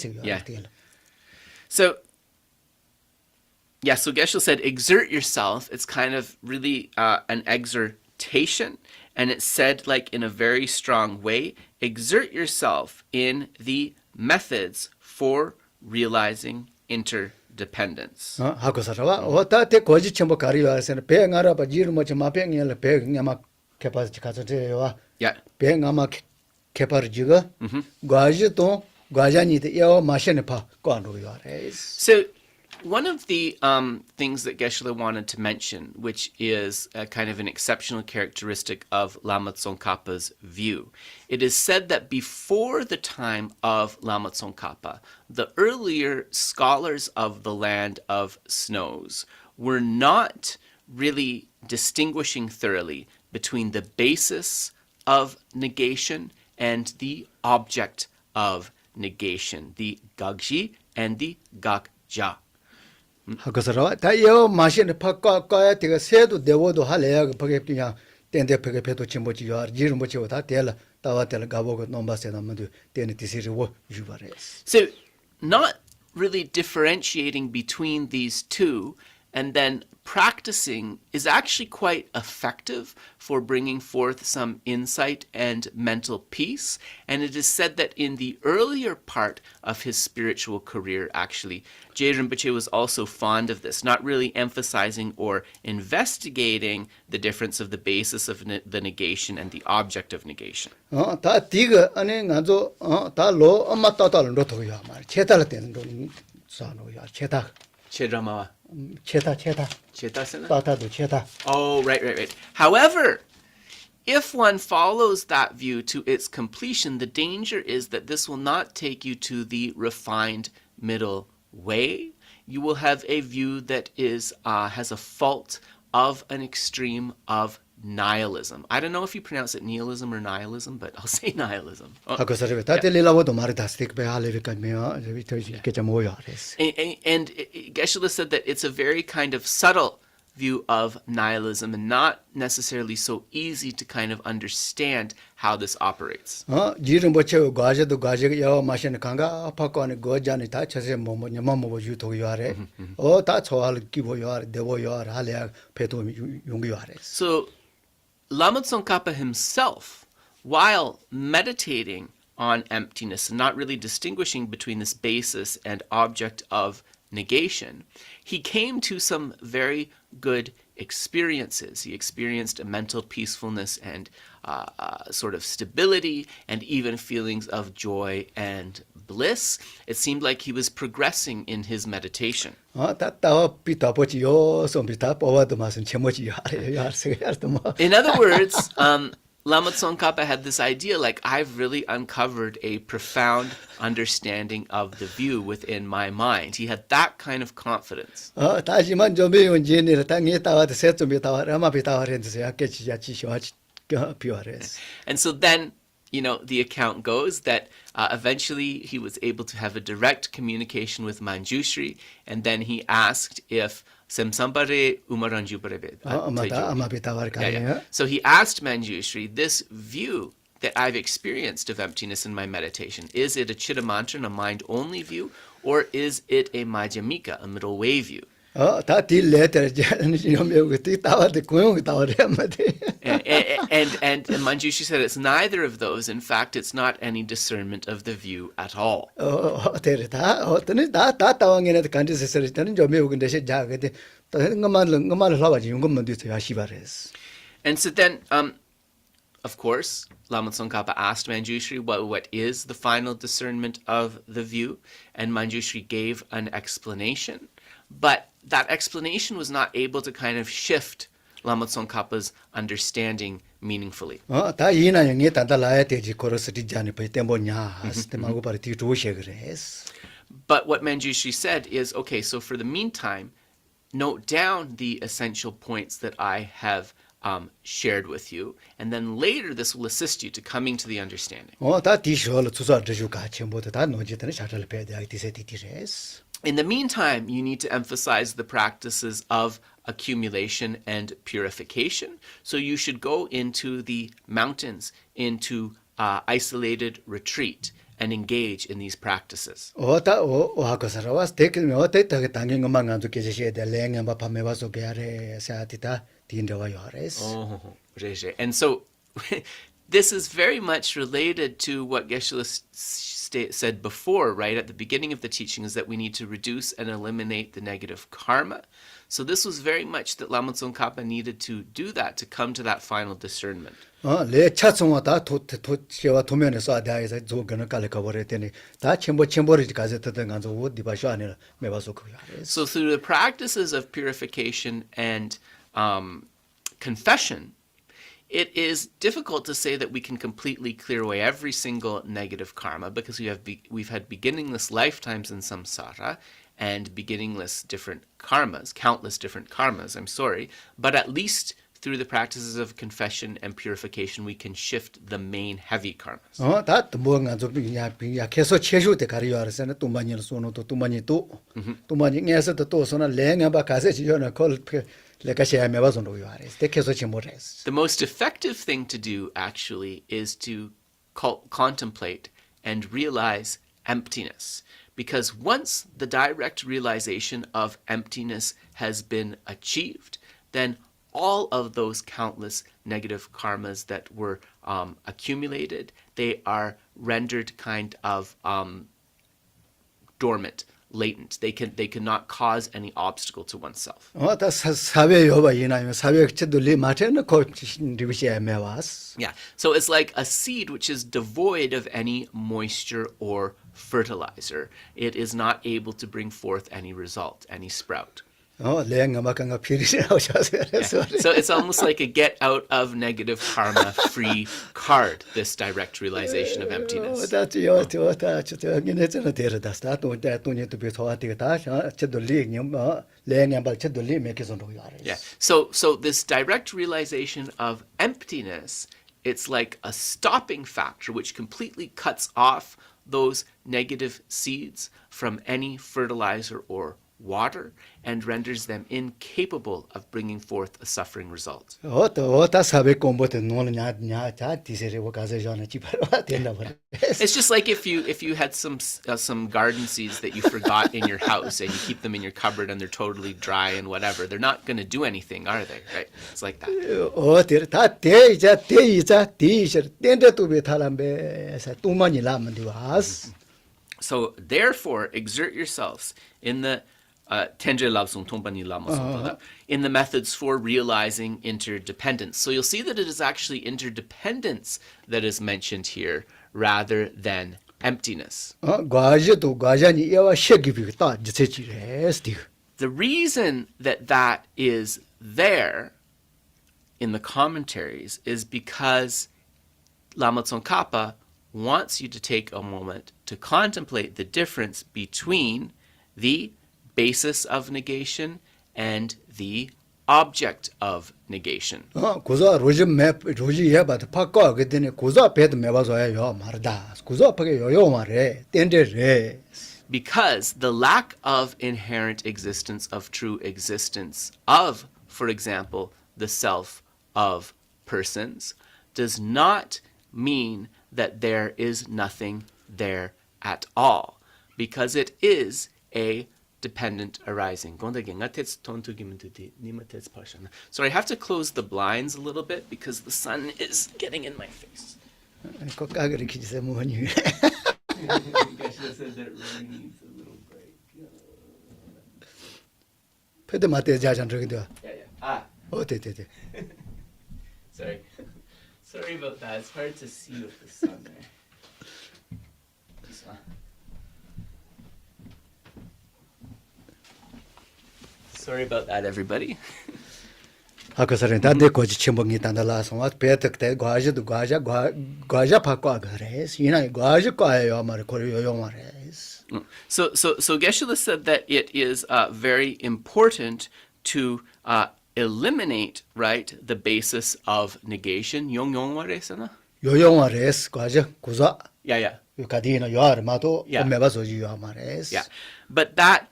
Yeah. So Geshe said, exert yourself. It's kind of really an exhortation. And it's said like in a very strong way, exert yourself in the methods for realizing interdependence. 하고 살아와 어따테 거지 첨보 가리와서는 배응하라바 지르모치 마병이라 배응야마 개파지 가서제와 Yeah. 배응아마 개파르지가 과지도 과자니데 여 마셔네 파ቋ노요아레. So one of the things that Geshe wanted to mention, which is kind of an exceptional characteristic of Lama Tsongkhapa's view, it is said that before the time of Lama Tsongkhapa, the earlier scholars of the land of snows were not really distinguishing thoroughly between the basis of negation and the object of negation, the gagji and the gakja. 하고서라 다여 마시네 파과과야 되가 새도 내워도 할래야 그게 그냥 땡데 벽에 배도 침보지 요 지르 뭐지고 다 될 따와텔 가보고 넘바세나면도 땡이 디시르고 유바레스. So not really differentiating between these two and then practicing is actually quite effective for bringing forth some insight and mental peace. And it is said that in the earlier part of his spiritual career, actually, Jay Rinpoche was also fond of this, not really emphasizing or investigating the difference of the basis of the negation and the object of negation. 다 디가 아니 가조 다로 엄마 따따로 놓도야 말 체달을 때는 돈 사노야 체다 Chedramawa. 체다 Chetasana? 따따도 체다. Oh, right. However, if one follows that view to its completion, the danger is that this will not take you to the refined middle way. You will have a view that is has a fault of an extreme of nihilism. I don't know if you pronounce it nihilism or nihilism, but I'll say nihilism. 하고서라 다텔리라고도 말이 다 스틱 배 할래니까 메야 저기 게자 모여레스. And Geshe said that it's a very kind of subtle view of nihilism and not necessarily so easy to kind of understand how this operates. 지름 버쳐 과제도 과제가 여 마시는 강가 아파고는 거자니 다 쳐서 뭐냐 뭐 유도 요아래. 다 좋아할 기보 요아래 대보 요아래 할래 배도 용기 요아래. So Lama Tsongkhapa himself while meditating on emptiness and not really distinguishing between this basis and object of negation, he came to some very good experiences. He experienced a mental peacefulness and sort of stability and even feelings of joy and bliss. It seemed like he was progressing in his meditation. 따따와 비타보지요 솜비타 뽑아도 마슨 제모지 야르세야르도 In other words, Lama Tsongkhapa had this idea, like, I've really uncovered a profound understanding of the view within my mind. He had that kind of confidence. 다시만 좀 배운 지니라 땅에 따와도 세좀 비타와 라마 비타와렌스 야케치야 지시와 비와레스 And so then, the account goes that eventually he was able to have a direct communication with Manjushri, and then he asked if Semsambare Umaranjuparebe. 아마 비타와 가네 So he asked Manjushri, this view that I've experienced of emptiness in my meditation, is it a Chittamantra, a mind-only view, or is it a Madhyamika, a middle way view? 다 딜레터 좀 따와도 고용 따와레마데 And Manjushri said it's neither of those. In fact, it's not any discernment of the view at all. 데르다 어떤 다 따와게네 간지세서는 좀 배우고 대신 자게데 응만 하와지 용금만 뒤서 야시바레스 And so then, of course, Lama Tsongkhapa asked Manjushri, what is the final discernment of the view? And Manjushri gave an explanation. But that explanation was not able to kind of shift Lama Tsongkhapa's understanding meaningfully. 다 이나영이 단달라야 되지 코러스디 자니 배 때문이야 스테마고 바리 뒤조셔 그래스 But what Manjushri said is, okay, so for the meantime, note down the essential points that I have shared with you, and then later this will assist you to coming to the understanding. 다 디쇼를 주서 주가 전부터 다 노지들은 샤를 배야 디세티티레스 In the meantime, you need to emphasize the practices of accumulation and purification. So you should go into the mountains, into isolated retreat, and engage in these practices. 오다 오하고서라와 스테크는 어때다 당긴 것만 가지고 계시셔야 돼 랭amba 밤에 와서 게아레 사티다 딘데와 요레스 Oh, Geshe. And so this is very much related to what Geshe said before, right? At the beginning of the teaching is that we need to reduce and eliminate the negative karma. So this was very much that Lama Tsongkhapa needed to do that, to come to that final discernment. 레 차송하다 도체와 도면에서 아다에서 조건을 깔고 버렸더니 다 첨보를 가서 듣던 간서 어디 봐서 아니라 매봐서 그 요레스 So through the practices of purification and confession, it is difficult to say that we can completely clear away every single negative karma, because we've had beginningless lifetimes in samsara and beginningless different karmas, countless different karmas, but at least through the practices of confession and purification we can shift the main heavy karmas. 다 뭐가 좀 계속 체슈때 가려 알았으나 또 많이 소노도 또 많이 또 많이 녀서도 또 소나 랭amba 가서 지요나 콜 The most effective thing to do, actually, is to contemplate and realize emptiness. Because once the direct realization of emptiness has been achieved, then all of those countless negative karmas that were accumulated, they are rendered kind of dormant, latent. They cannot cause any obstacle to oneself. Yeah. So it's like a seed which is devoid of any moisture or fertilizer. It is not able to bring forth any result, any sprout. Yeah. So it's almost like a get out of negative karma free card, this direct realization of emptiness. Yeah. So this direct realization of emptiness, it's like a stopping factor which completely cuts off those negative seeds from any fertilizer or water, and renders them incapable of bringing forth a suffering result. 어다 사베 공부때 노는 자 디세레고 가서 전에 집어와 된다 버려. It's just like if you had some garden seeds that you forgot in your house and you keep them in your cupboard and they're totally dry and whatever. They're not going to do anything, are they? Right? It's like that. 다 대이자 디셔 땡데도 베탈람베 사 뚜만이 라면 디와스. So therefore, exert yourselves in the in the methods for realizing interdependence. So you'll see that it is actually interdependence that is mentioned here rather than emptiness. 과제도 과자니 야와 셰기비다 지체지레스디. The reason that that is there in the commentaries is because Lama Tsongkhapa wants you to take a moment to contemplate the difference between the basis of negation and the object of negation. 고자 로지 예바도 파과 그때네 고자 배도 매봐서야 요 말다. 고자 파게 요요 말에 땡데레. Because the lack of inherent existence of true existence of, for example, the self of persons does not mean that there is nothing there at all, because it is a dependent arising. Sorry, I have to close the blinds a little bit because the sun is getting in my face. kokagri ki세 뭐니. Geshe said that it really needs a little break. 페드 마테 자잔 저기도. Ah, 어때때때. sorry. Sorry about that. It's hard to see with the sun there. Sorry about that, everybody. 아까서는 다데 거지 첨벙이 단달라서 와 배득대 과제도 과자 바꿔 그래스 이나 과제 과예요 말에 거요 말에스. So Geshe said that it is very important to eliminate, right, the basis of negation. 용용화래서나? 요용말에스 과제 구자. Yeah. 가디나 요아르마도 Yeah. 매바서지 요 말에스. Yeah. But that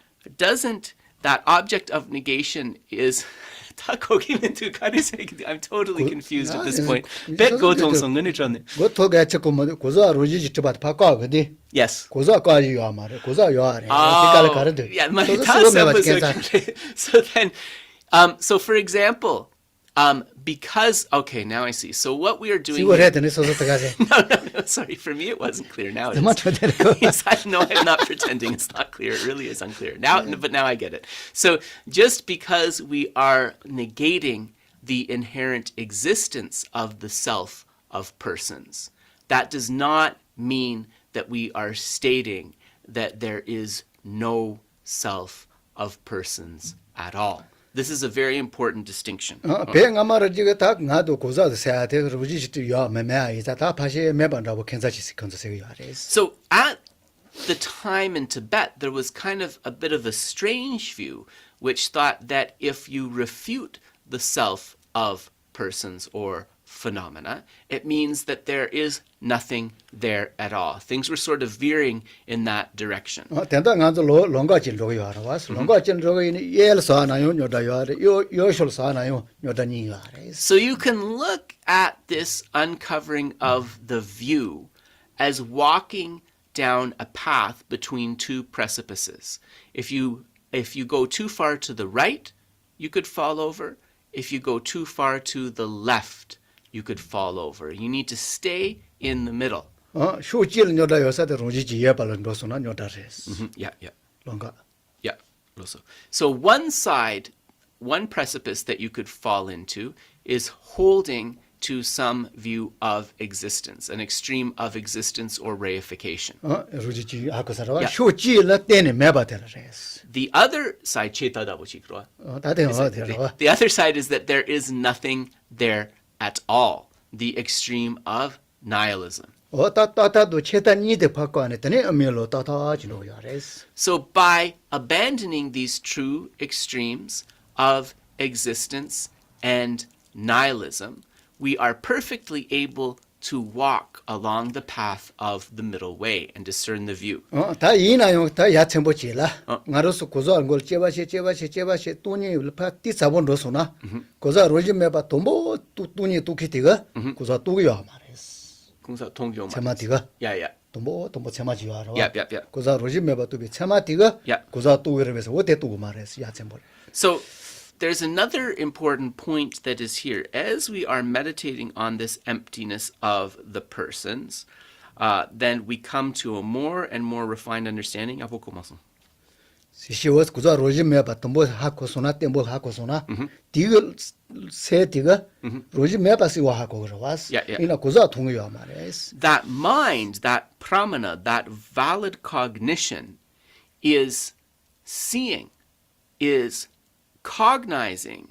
object of negation is I'm totally confused at this point. 고토가 찾고 뭐 고자 로지 지트바 바꿔 그디. Yes. 고자까지 요 말에 고자 요아래. Yeah, so then, so for example, because, okay, now I see. So what we are doing 시골 here, 해더니 소소도 가세. no, sorry, for me it wasn't clear. Now it is. Yes, I'm not pretending it's not clear. It really is unclear. But now I get it. So just because we are negating the inherent existence of the self of persons, that does not mean that we are stating that there is no self of persons at all. This is a very important distinction. 배가마를 지가 딱 나도 고자도 세아테 로지 지트 요 매매아이자 다 파시 매반다고 켄사치스 컨서세요 아레스. So at the time in Tibet, there was kind of a bit of a strange view, which thought that if you refute the self of persons or phenomena, it means that there is nothing there at all. Things were sort of veering in that direction. 된다 간도 롱가진 로요 알아와스. 롱가진 로요 예el서 하나요 뇨다요 아레 요쇼서 하나요 뇨다니 아레스. So you can look at this uncovering of the view as walking down a path between two precipices. If you go too far to the right, you could fall over. If you go too far to the left, you could fall over. You need to stay in the middle. 쇼질 뇨다요 사데 로지 지에 발은 로소나 뇨다레스. Yeah. 롱가. Yeah. So one side, one precipice that you could fall into is holding to some view of existence, an extreme of existence or reification. 로지 지 아고사라와 쇼질 때네 매바데레스. The other side, 다데 어디라와. the other side is that there is nothing there at all, the extreme of nihilism. 따따도 체단이데 바꿔 안 했더니 어미로 따따지노 야레스. So by abandoning these true extremes of existence and nihilism, we are perfectly able to walk along the path of the middle way and discern the view. 다 이나요 다 야첨보 지라 나로서 고조 걸 제바시 돈이 파티 잡은 로소나 고자 로지 메바 돈보 돈이 두키티가 고자 두기요 말했어 공사 통교 제마티가 Yeah. 돈보 제마지요 알아 Yeah. 고자 로지 메바 두비 제마티가 Yeah. 고자 두기르면서 어때 두고 말했어 야첨보 So there's another important point that is here. As we are meditating on this emptiness of the persons, then we come to a more and more refined understanding. 시시워스 고자 로지 메바 돈보 하고소나 템보 하고소나 디글 세티가 로지 메바시 와 하고 그러와스 Yeah. 이나 고자 통이요 말했어 That mind, that pramana, that valid cognition is seeing, is cognizing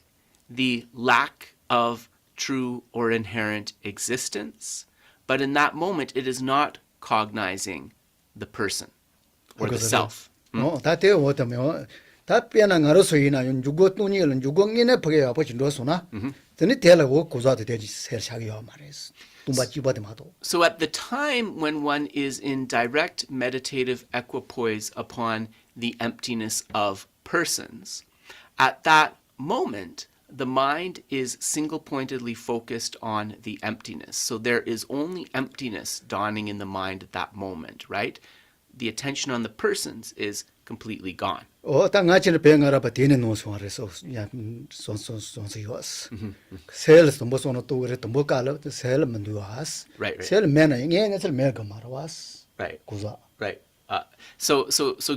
the lack of true or inherent existence, but in that moment it is not cognizing the person or the self. 다 되어 오다면 다 빼나 가로서이나 윤주고 돈이는 주공인에 버게 아버지 로소나 전에 대라고 고자도 되지 세샤기요 말했어 tumba 집어도 마도 So at the time when one is in direct meditative equipoise upon the emptiness of persons, at that moment, the mind is single-pointedly focused on the emptiness. So there is only emptiness dawning in the mind at that moment, right? The attention on the persons is completely gone. 땅아치를 배가라바 되는 노송하래서 야 손손손이었어 셀 돈보소노 또 그래 돈보 깔아 셀 만두와스 Right. 셀 매나 얘네들 매가 말아와스 Right. 고자 Right. So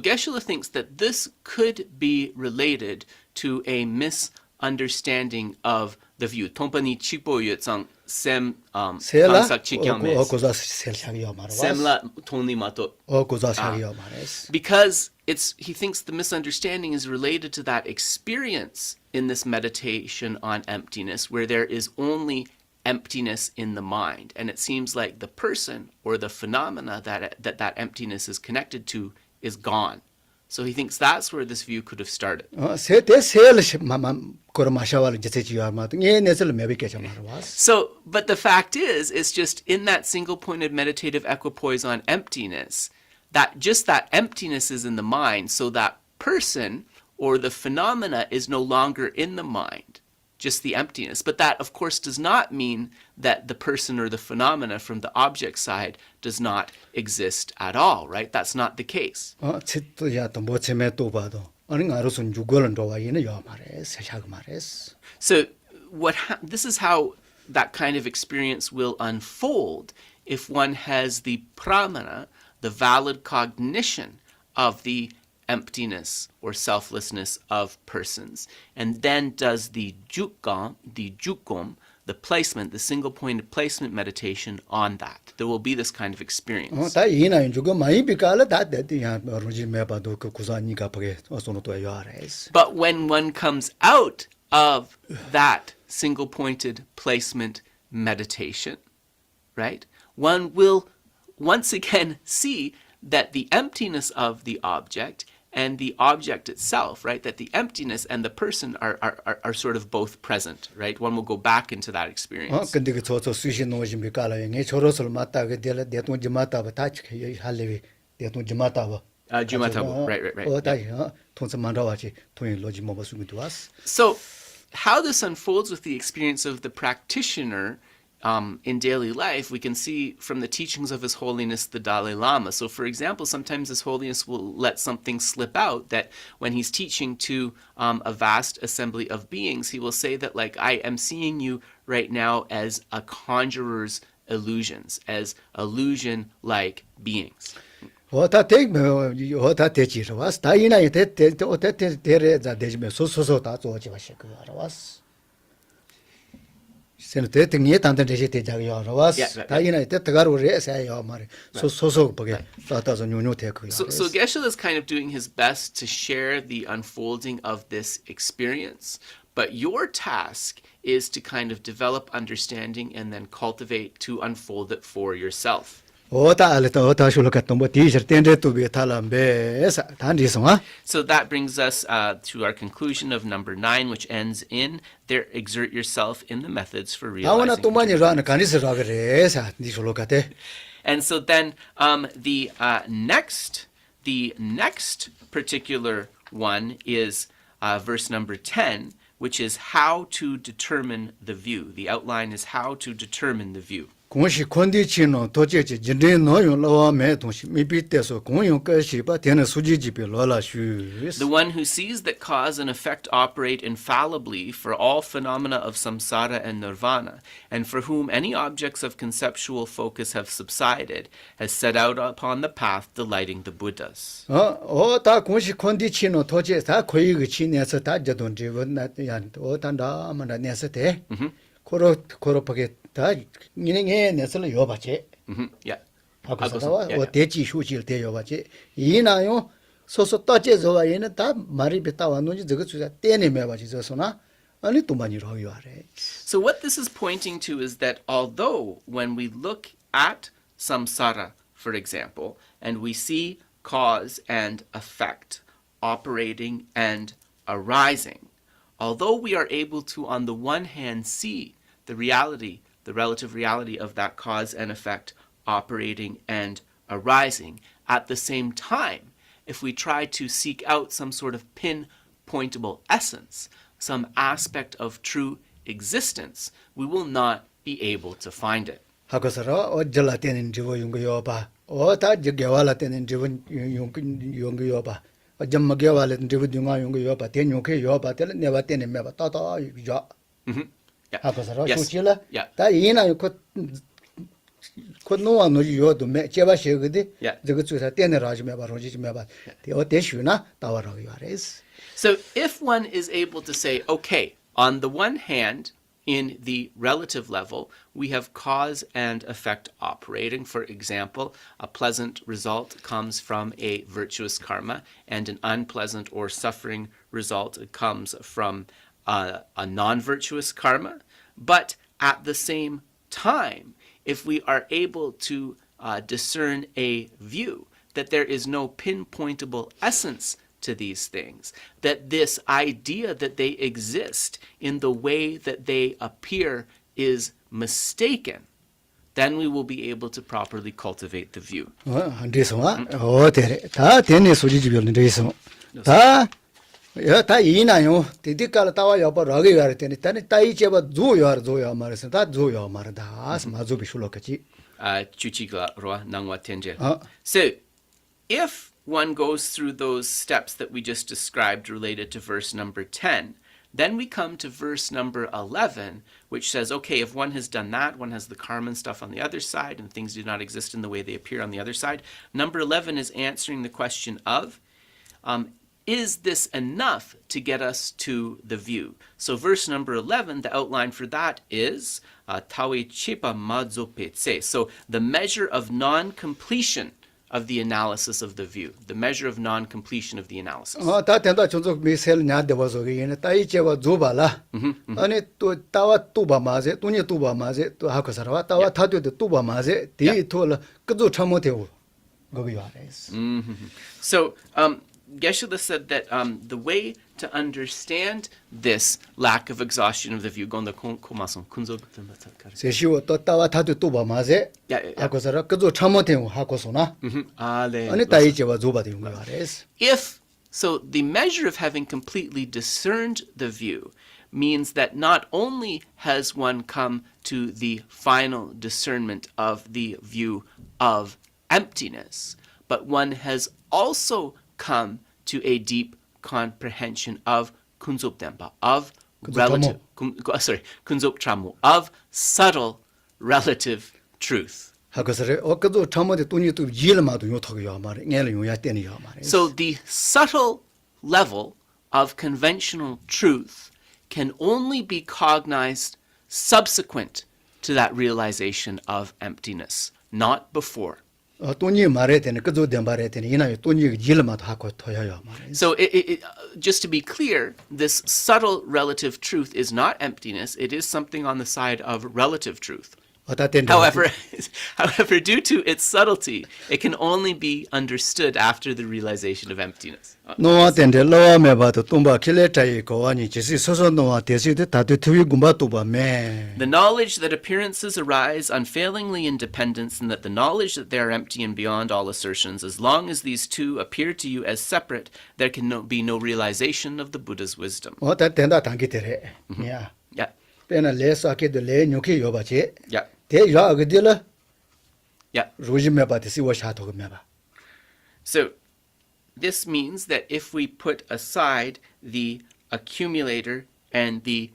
Geshe thinks that this could be related to a misunderstanding of the view. 통판이 치보유성 sem 셀라 강삭 치경매 고자 셀샤기요 말아와스 semla 통리마토. 고자 샤기요 말했어 Because he thinks the misunderstanding is related to that experience in this meditation on emptiness, where there is only emptiness in the mind, and it seems like the person or the phenomena that emptiness is connected to is gone. So he thinks that's where this view could have started. 세대 셀 마마 거마샤와를 제체지요 마도 얘네들 매비게 좀 말아와스 So, but the fact is, it's just in that single-pointed meditative equipoise on emptiness, that just that emptiness is in the mind, so that person or the phenomena is no longer in the mind, just the emptiness. But that, of course, does not mean that the person or the phenomena from the object side does not exist at all, right? That's not the case. 칫도야 또 뭐체메 또 봐도 아니 가로선 주거는 도와 얘네 요 말했어 샤그 말했어 So this is how that kind of experience will unfold if one has the pramana, the valid cognition of the emptiness or selflessness of persons, and then does the jukom, the placement, the single-pointed placement meditation on that. There will be this kind of experience. 다 이나 주거 많이 비깔아 다 대야 로지 메바도 그 구사니가 버게 어서노 또 요아레스 But when one comes out of that single-pointed placement meditation, right, one will once again see that the emptiness of the object and the object itself, right, that the emptiness and the person are sort of both present, right? One will go back into that experience. 근데 그 저저 수신 노지 비깔아 예 저로설 맞다 그 대통 지마다 다 할레비 대통 지마다 Jumatabu, right. 다 통서 만라와지 통이 로지 뭐버 수기도 왔어 So how this unfolds with the experience of the practitioner in daily life, we can see from the teachings of His Holiness the Dalai Lama. So, for example, sometimes His Holiness will let something slip out that when he's teaching to a vast assembly of beings, he will say that, like, I am seeing you right now as a conjurer's illusions, as illusion-like beings. 다 대지로 왔어 다 이나이 대자 대지면 소소소 다 조지 마시 그 알아왔어 세는 대등에 단단 대시 대자요 알아왔어 다 이나이 대가로 레세요 말이 소소 버게 따다서 뇨뇨 대그 So Geshe is kind of doing his best to share the unfolding of this experience, but your task is to kind of develop understanding and then cultivate to unfold it for yourself. 오다 알레다 오다 슐로카토 뭐 디저 텐데 투비 탈람베사 단디송아 So that brings us to our conclusion of number 9, which ends in there exert yourself in the methods for 아오나 realizing. 또마니 라나 가니스라 그래사 디슐로카테 And so then the next particular one is verse number 10, which is how to determine the view. The outline is how to determine the view. 공시 컨디치노 도제지 진데 노용 라와메 동시 미비테서 공용 것이바 되는 수지집에 로라슈 The one who sees that cause and effect operate infallibly for all phenomena of samsara and nirvana, and for whom any objects of conceptual focus have subsided, has set out upon the path delighting the Buddhas. 다 공시 컨디치노 도제 다 거의 그 치내서 다 저돈지 원나야 오단다 아마나 내서대 코로파게 다 니네게 내서를 요바체 Yeah. 하고서와 Yeah, yeah. 대지 휴질 대 요바체 이나요 소소 따제서와 얘는 다 말이 뱉다와 놓지 저거 주자 떼내 매바지 저소나 아니 또 많이 로요하래 So what this is pointing to is that although when we look at samsara, for example, and we see cause and effect operating and arising, although we are able to, on the one hand, see the reality, the relative reality of that cause and effect operating and arising, at the same time, if we try to seek out some sort of pinpointable essence, some aspect of true existence, we will not be able to find it. 하고서라 어절라 때는 지고 용거 요바 어다 저게와라 때는 지고 용거 요바 어점마 게와라 때는 지고 용가 용거 요바 대용케 요바 때는 내가 때는 매바 따다 요 Yeah. 하고서라 Yes. 수치라 Yeah. 다 이나 그 노아 노지 요도 매 제바 셔거디 Yeah. 저거 주사 때는 라지 매바 로지 매바 어때 슈나 따와라고 요아레스 So if one is able to say, okay, on the one hand, in the relative level, we have cause and effect operating. For example, a pleasant result comes from a virtuous karma, and an unpleasant or suffering result comes from a non-virtuous karma. But at the same time, if we are able to discern a view that there is no pinpointable essence to these things, that this idea that they exist in the way that they appear is mistaken, then we will be able to properly cultivate the view. 안데서와 어데레 다 되네 소지지별은 데서 다 이나요 디디깔 따와 여버 러게 가르 때니 따니 따이 제바 조요 말해서 다 조요 말다 마조비 슐로까지 Chuchigla roa nangwa tenje. Ah. So, if one goes through those steps that we just described related to verse number 10, then we come to verse number 11, which says, okay, if one has done that, one has the karma and stuff on the other side, and things do not exist in the way they appear on the other side. Number 11 is answering the question of, is this enough to get us to the view? So verse number 11, the outline for that is tawe chepa madzopetse. So the measure of non-completion of the analysis of the view, the measure of non-completion of the analysis. 다 된다 전적 미셀 냐데 와서 이네 따이 제바 조발라 아니 또 따와 뚜바 마제 또니 뚜바 마제 또 하고 살아와 따와 타도데 뚜바 마제 디 토라 그조 참모되고 거기 와레스 So Geshe said that the way to understand this lack of exhaustion of the view, gonda komason kunzo. 세시오 또 따와 타도 뚜바 마제 하고 살아 그조 참모되고 하고서나 아니 따이 제바 조바되고 와레스 If so, the measure of having completely discerned the view means that not only has one come to the final discernment of the view of emptiness, but one has also come to a deep comprehension of kunzop dempa, of relative, kunzop tramu, of subtle relative truth. 하고 살아 그조 참모데 또니 또 일마도 요토고 요 말에 녜를 요야 때니 요 말에 So the subtle level of conventional truth can only be cognized subsequent to that realization of emptiness, not before. 또니 말에 되는 그조 덴바레 되는 이나요 또니 일마도 하고 토야요 말에 So just to be clear, this subtle relative truth is not emptiness, it is something on the side of relative truth. 어다 텐데. However, however, due to its subtlety, it can only be understood after the realization of emptiness. 노아 텐데 로아메 바도 톰바 킬레타이 고아니 지시 소소 노아 대시데 다데 투위 군바 또바메. The knowledge that appearances arise unfailingly in dependence, and that the knowledge that they are empty and beyond all assertions, as long as these two appear to you as separate, there can be no realization of the Buddha's wisdom. 어다 텐다 당기테레. 야. Yeah, 페나 레스 아케도 레 뇨케 요바체. yeah, 대 요아게딜라. yeah. 로지메 바데시 워샤토게메바. So this means that if we put aside the accumulator and the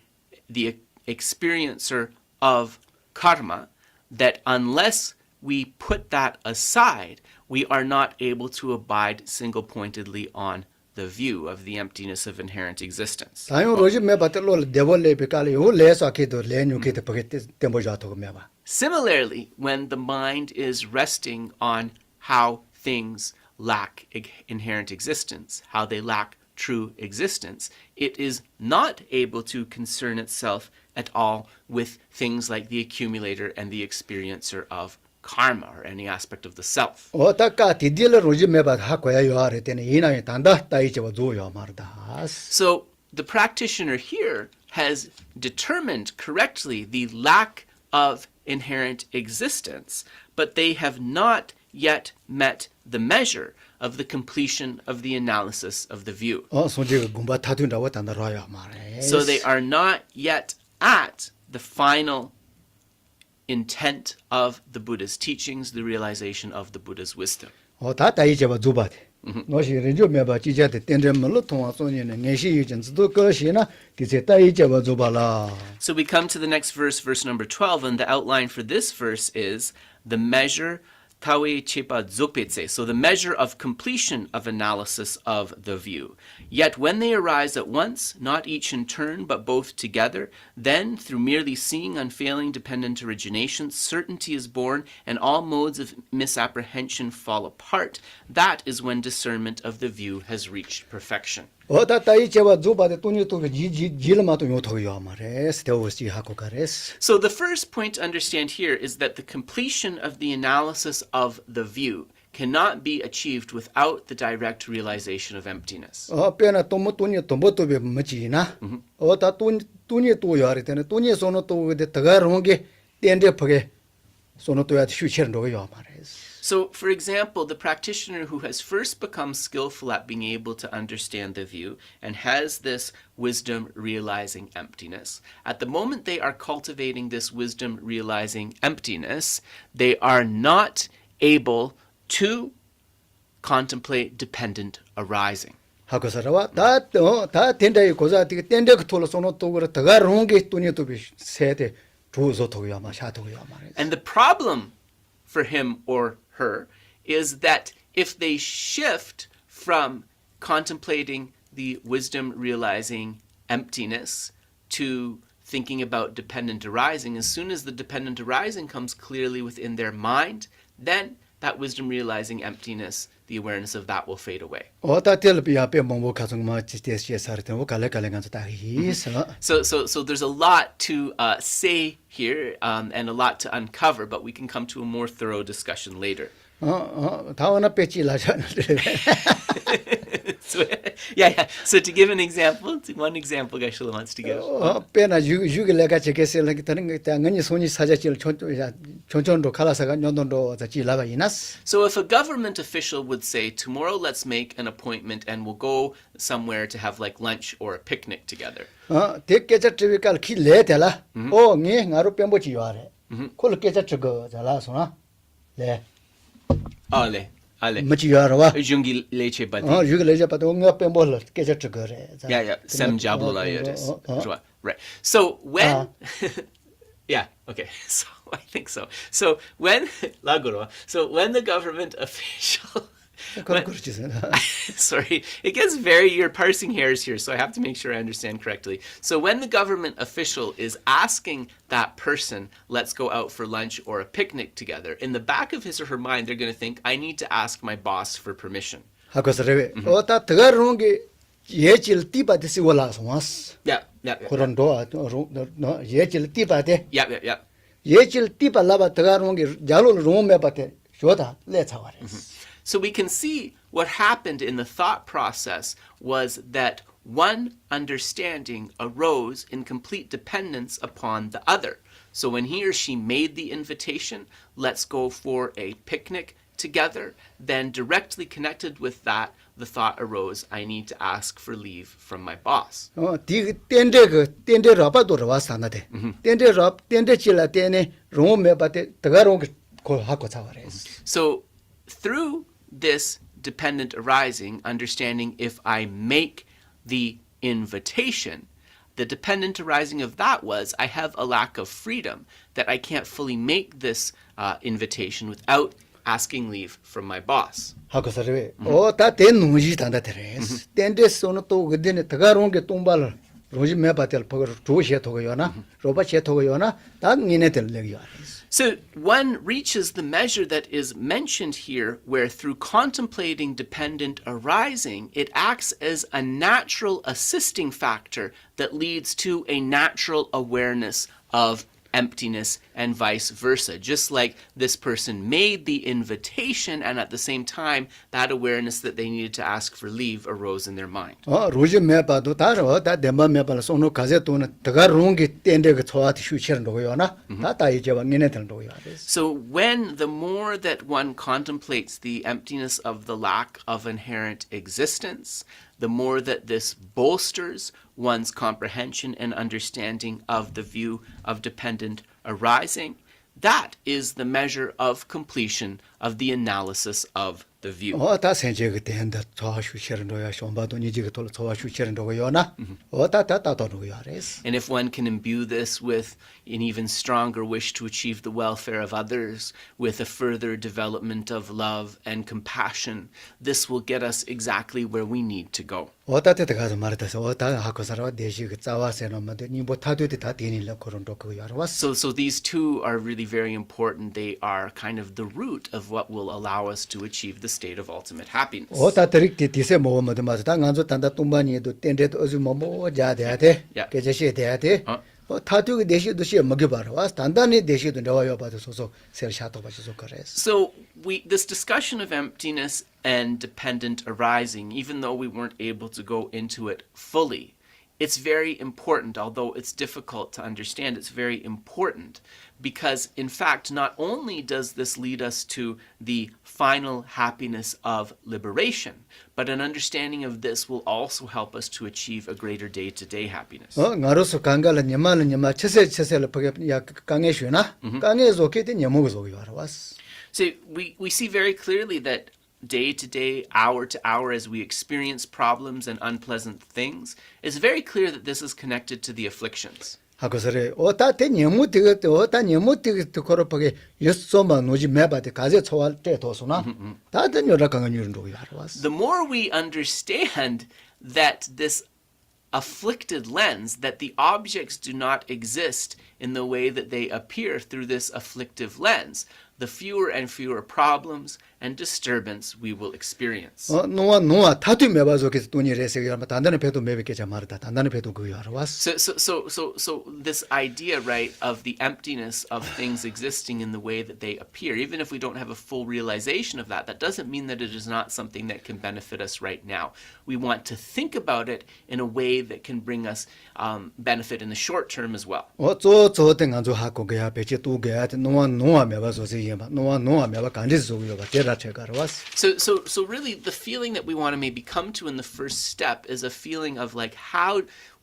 experiencer of karma, that unless we put that aside, we are not able to abide single-pointedly on the view of the emptiness of inherent existence. 다요 로지메 바텔로 데볼레 베칼레 요 레스 아케도 레 뇨케 바게테 템보자토게메바. Similarly, when the mind is resting on how things lack inherent existence, how they lack true existence, it is not able to concern itself at all with things like the accumulator and the experiencer of karma or any aspect of the self. 어다까 디딜 로지메 바 하고야 요아레 테네 이나에 단다 따이제와 조요 마르다스. So the practitioner here has determined correctly the lack of inherent existence, but they have not yet met the measure of the completion of the analysis of the view. 소지가 군바 타둔다고 단다라야 말해. So they are not yet at the final intent of the Buddha's teachings, the realization of the Buddha's wisdom. 다 따이제와 주바데. 노시 렌조메바 지자데 텐데물로 통화 소니네 녜시 유전스도 거시나 디제 따이제와 주발라. So we come to the next verse, verse number 12, and the outline for this verse is the measure tawe chepa zopetse, so the measure of completion of analysis of the view. Yet when they arise at once, not each in turn, but both together, then through merely seeing unfailing dependent origination, certainty is born, and all modes of misapprehension fall apart. That is when discernment of the view has reached perfection. 어다 따이제와 주바데 또니토게 지질마도 요토요 말해. 스테오시 하고 가레스. So the first point to understand here is that the completion of the analysis of the view cannot be achieved without the direct realization of emptiness. 페나 또모 또니 또모토베 뭐지나. 어다 또니 또 요아레 테네 또니 소노 또데 다가롱게 텐데퍼게 소노 또야 슈체르노 요 말해. So, for example, the practitioner who has first become skillful at being able to understand the view and has this wisdom realizing emptiness, at the moment they are cultivating this wisdom realizing emptiness, they are not able to contemplate dependent arising. 하고서라와 다 텐데이 고자티 텐데 그토로 소노 또그라 다가롱게 또니 또비 세데 주소 토요 마 샤토요 말해. And the problem for him or her is that if they shift from contemplating the wisdom realizing emptiness to thinking about dependent arising, as soon as the dependent arising comes clearly within their mind, then that wisdom realizing emptiness, the awareness of that will fade away. 어다텔 비아페 몽보 가정마 지테시에 사르테고 갈레갈레간서 다히서. So there's a lot to say here and a lot to uncover, but we can come to a more thorough discussion later. 다원아 빼지라잖아. So, yeah. So to give an example, one example Geshe wants to give. 페나 유글레가 제게셀라기 다른 거 당연히 손이 사자질 촌촌도 갈아서가 년돈도 자지라바 이나스. So if a government official would say, tomorrow let's make an appointment and we'll go somewhere to have like lunch or a picnic together. 대께자 트비칼 키레텔라. 니 나로 뺨보지 요아래. 콜 깨자 저거 잘라서나. 네. Ale. 뭐지 요아라와. Jungi leche badi. 유글레자 바도 응가 뺨볼 깨자 저거래. Yeah. Sem jabla iris. Right. So when yeah, okay. So I think so. So when the government official sorry, it gets you're parsing hairs here, so I have to make sure I understand correctly. So when the government official is asking that person, let's go out for lunch or a picnic together, in the back of his or her mind, they're going to think, I need to ask my boss for permission. 하고서래. 어다 더가롱게 예질 띠바데시 올라서 왔어. Yeah. 그런도 예질 띠바데. Yeah. 예질 띠발라바 들어가는 게 자로 롬메바테 쇼다 레차와레스. So we can see what happened in the thought process was that one understanding arose in complete dependence upon the other. So when he or she made the invitation, let's go for a picnic together, then directly connected with that, the thought arose, I need to ask for leave from my boss. 디 땡데 라바도 와사나데. 땡데 칠라 땡네 롬메바테 들어가는 거 하고 자와레스. So through this dependent arising, understanding if I make the invitation, the dependent arising of that was I have a lack of freedom, that I can't fully make this invitation without asking leave from my boss. 하고 서래. 다된 누지 단다 테레스. 땡데 소노 또 그데네 들어가는 게 똥발 로지 메바텔 퍼 조시에 토고요나. 로바시에 토고요나. 다 니네들 레기요. So one reaches the measure that is mentioned here, where through contemplating dependent arising, it acts as a natural assisting factor that leads to a natural awareness of emptiness and vice versa. Just like this person made the invitation, and at the same time, that awareness that they needed to ask for leave arose in their mind. 로지 메바도 다로 다 데마 메발 소노 가제 돈은 들어가는 게 땡데 그 초아티 슈치는 거요나. 다다 이제 니네들 거요. So when the more that one contemplates the emptiness of the lack of inherent existence, the more that this bolsters one's comprehension and understanding of the view of dependent arising, that is the measure of completion of the analysis of the view. 다 생제 그 땡데 초아 슈치는 거야. 쇼바도 니지 그 돌 초아 슈치는 거요나. 다다다도 거요레스. And if one can imbue this with an even stronger wish to achieve the welfare of others, with a further development of love and compassion, this will get us exactly where we need to go. 어따때 가서 말했다서 어따 하고 살아 대시 그 짜와세는 뭐데 니뭐 타도데 다 되니라 그런 거 그거 알아왔어. So these two are really very important. They are kind of the root of what will allow us to achieve the state of ultimate happiness. 어따 드릭티 디세 뭐뭐도 맞아. 다 간조 단다 똥바니에도 땡데도 어즈 뭐뭐 자돼야 돼. 계제시 돼야 돼. 타도게 대시도 시 먹여 봐라. 와 단단히 대시도 나와요 봐도 소소 셀샤도 봐서 그래서. So this discussion of emptiness and dependent arising, even though we weren't able to go into it fully, it's very important. Although it's difficult to understand, it's very important because, in fact, not only does this lead us to the final happiness of liberation, but an understanding of this will also help us to achieve a greater day-to-day happiness. 나로서 간갈은 녀마 체세를 보게 야 강에 쉬나? 강에서 게데 녀모고 알아왔어. So we see very clearly that day to day, hour to hour, as we experience problems and unpleasant things, it's very clear that this is connected to the afflictions. 하고서래 어따때 녀무뜨 거럽하게 여소만 노지 매바데 가제 초할 때 도서나 다든 여러 강은 이런 거 알아왔어. The more we understand that this afflicted lens, that the objects do not exist in the way that they appear through this afflictive lens, the fewer and fewer problems and disturbance we will experience. 노아 타투 매바서 그 돈이 레세가 단단히 배도 매베게 자마르다 단단히 배도 그 알아왔어. So this idea, right, of the emptiness of things existing in the way that they appear, even if we don't have a full realization of that, that doesn't mean that it is not something that can benefit us right now. We want to think about it in a way that can bring us benefit in the short term as well. 저땡 안조 하고 그야 배치 두게 노아 매바서 노아 매바 간지서 요가 제라체가 알아왔어. So really the feeling that we want to maybe come to in the first step is a feeling of like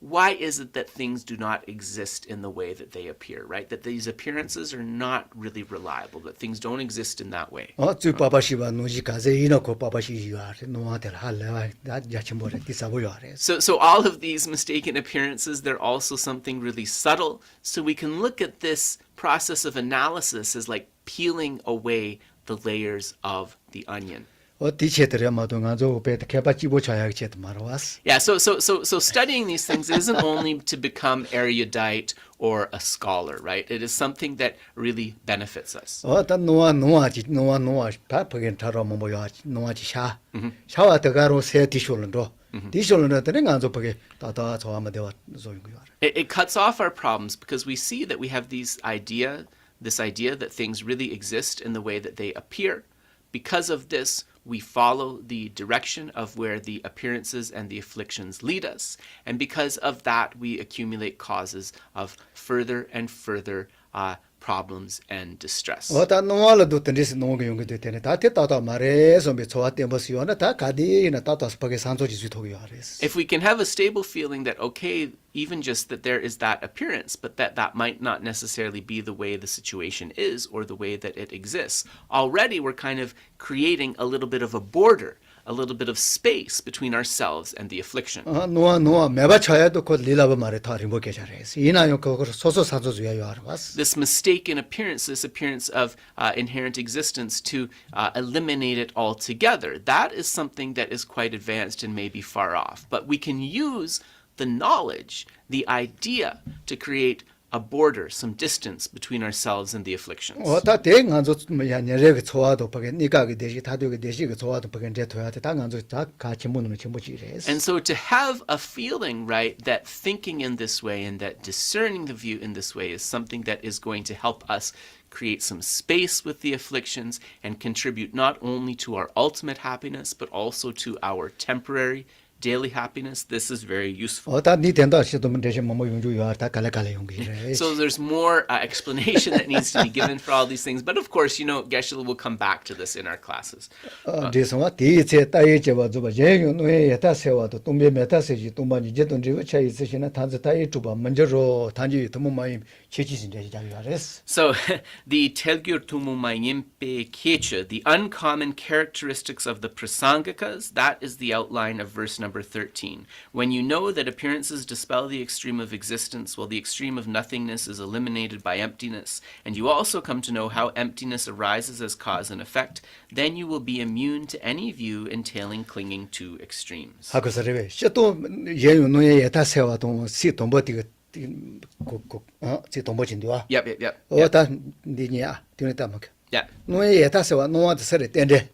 why is it that things do not exist in the way that they appear, right? That these appearances are not really reliable, that things don't exist in that way. 주 바바시바 노지 가제 이노코 바바시 요아레 노아들 할래 다 야침보레 디사보요 아레. So all of these mistaken appearances, they're also something really subtle. So we can look at this process of analysis as like peeling away the layers of the onion. 디체들이 아마도 가서 배트 개바치보 자야겠지 말아왔어. Yeah, so studying these things isn't only to become erudite or a scholar, right? It is something that really benefits us. 다 노아지 다 버겐 타로 뭐야 노아지 샤와 더가로 세 디쇼런도 디쇼런도 가서 버게 다다 저하면 되와 소용이요. It cuts off our problems because we see that we have these this idea that things really exist in the way that they appear. Because of this, we follow the direction of where the appearances and the afflictions lead us. And because of that, we accumulate causes of further and further problems and distress. 어다 노알도 던지스 농게 용게 되네. 다테 따다 말에 좀비 좋았대 버시오나 다 가디나 따다 스파게 산조지 주토기 하레스. If we can have a stable feeling that, okay, even just that there is that appearance, but that might not necessarily be the way the situation is or the way that it exists, already we're kind of creating a little bit of a border, a little bit of space between ourselves and the affliction. 노아 매바 차야도 곧 리라바 말에 다 리모게 잘해서 이나요 그거 소소 산조주야요 하르바스. This mistaken appearance, this appearance of inherent existence to eliminate it altogether, that is something that is quite advanced and may be far off. But we can use the knowledge, the idea, to create a border, some distance between ourselves and the afflictions. 어다 대간조 뭐야 내려게 좋아도 버게 니가게 되시 다도게 되시게 좋아도 버게 제토야테 당간조 다 같이 문으로 전부지레스. And so to have a feeling, right, that thinking in this way and that discerning the view in this way is something that is going to help us create some space with the afflictions and contribute not only to our ultimate happiness, but also to our temporary daily happiness, this is very useful. 어다 니 된다 시도면 대신 뭐 용주요 다 갈래갈래 용기래. So there's more explanation that needs to be given for all these things. But of course, Geshe will come back to this in our classes. 디송아 디체 따이 제바 주바 제요 노에 야타 세와도 동베 메타세지 동반이 제돈 지고 차이 있으시나 단지 따이 주바 먼저로 단지 너무 많이 chechisin데 자유하레스. So the Telgyur Tumumayimpe Kecha, the uncommon characteristics of the Prasangakas, that is the outline of verse number 13. When you know that appearances dispel the extreme of existence, while the extreme of nothingness is eliminated by emptiness, and you also come to know how emptiness arises as cause and effect, then you will be immune to any view entailing clinging to extremes. 하고서레베 셔또 예요 노에 야타 세와도 시 동버디가 지 동버진디와. Yep. 어다 니냐 되는다 막. Yeah. 노에 야타 세와 노아도 서레 땡데.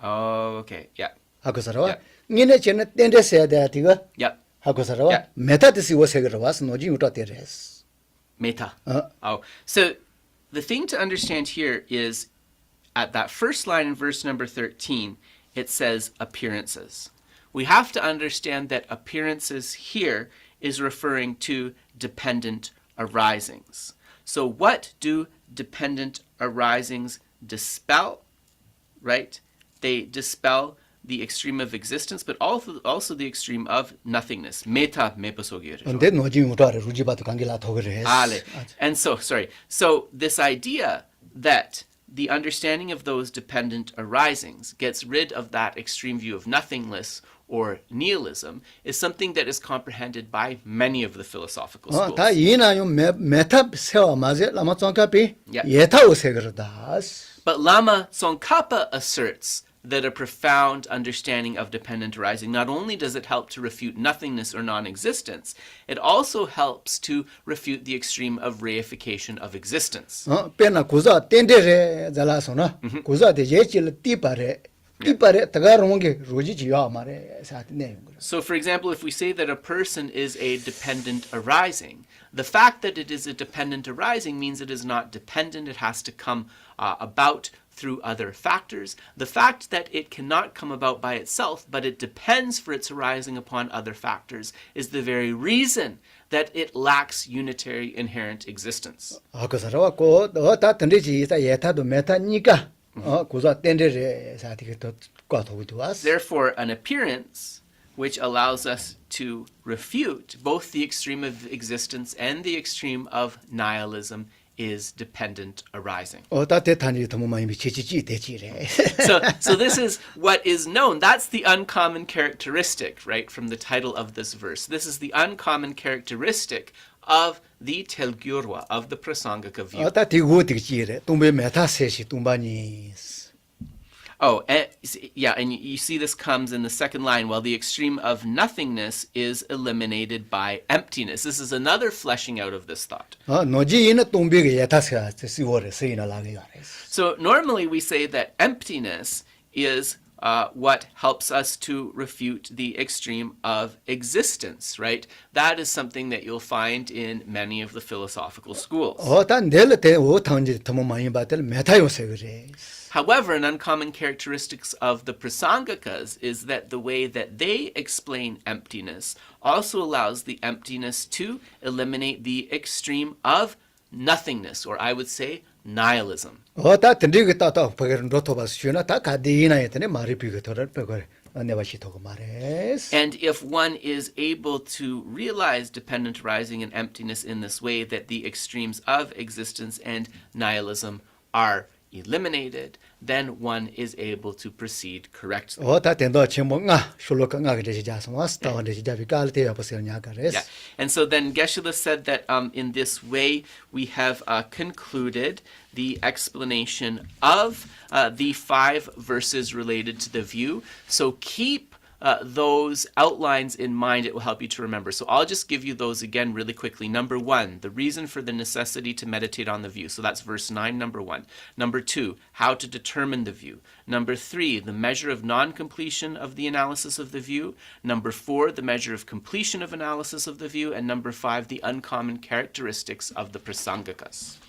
Oh, okay. Yeah. 하고서라 니네 전에 땡데 세야 돼 디가. Yep. 하고서라 메타디스 워세거라 와서 노지 우다 데레스. Meta. Oh. So the thing to understand here is at that first line in verse number 13, it says appearances. We have to understand that appearances here is referring to dependent arisings. So what do dependent arisings dispel? Right? They dispel the extreme of existence, but also the extreme of nothingness. Meta mepasogyur. 근데 노지 우다레 루지바도 관계라 도그레스. And so this idea that the understanding of those dependent arisings gets rid of that extreme view of nothingness or nihilism is something that is comprehended by many of the philosophical schools. 다 이나요 메타 세와 맞에 라마 쫑카피 Yeah. 예타 오세거다스. But Lama Tsongkhapa asserts that a profound understanding of dependent arising, not only does it help to refute nothingness or non-existence, it also helps to refute the extreme of reification of existence. 페나 구자 땡데레 잘라서나 구자 데 예질 띠바레 타가롱게 로지지야 말에 사트네. So, for example, if we say that a person is a dependent arising, the fact that it is a dependent arising means it is not dependent. It has to come about through other factors. The fact that it cannot come about by itself, but it depends for its arising upon other factors, is the very reason that it lacks unitary inherent existence. 아그서와 고다 던데지 다 예타도 메타니까 구자 땡데레 사티게 더 과도도와스. Therefore, an appearance which allows us to refute both the extreme of existence and the extreme of nihilism is dependent arising. 어다 대탄이 더 많이 미치지 대지레. So this is what is known. That's the uncommon characteristic, right, from the title of this verse. This is the uncommon characteristic of the Telgyurwa, of the Prasangika view. 어다 디고 디지레 동베 메타세시 동바니. Oh, and you see this comes in the second line, while the extreme of nothingness is eliminated by emptiness. This is another fleshing out of this thought. 노지이는 동베게 예타세야 시월에 세이나 라게 가레스. So normally we say that emptiness is what helps us to refute the extreme of existence, right? That is something that you'll find in many of the philosophical schools. 단 내일 때 오탕지 더 많이 받을 메타요세 그래. However, an uncommon characteristic of the Prasangakas is that the way that they explain emptiness also allows the emptiness to eliminate the extreme of nothingness, or I would say nihilism. 다 던지고 따따 버거는 로토바스 주나 다 가디나 했더니 말이 비거더를 버거 내가시 도고 말해. And if one is able to realize dependent arising and emptiness in this way, that the extremes of existence and nihilism are eliminated, then one is able to proceed correctly. 다 된다 치모가 술로가가 그래지 자서 왔다 그래지 자비 깔때 보세요 냐가레스. Yeah. And so then Geshe said that in this way we have concluded the explanation of the 5 verses related to the view. So keep those outlines in mind. It will help you to remember. So I'll just give you those again really quickly. Number 1, the reason for the necessity to meditate on the view. So that's verse 9, number 1. Number 2, how to determine the view. Number 3, the measure of non-completion of the analysis of the view. Number 4, the measure of completion of analysis of the view. And number 5, the uncommon characteristics of the Prasangakas.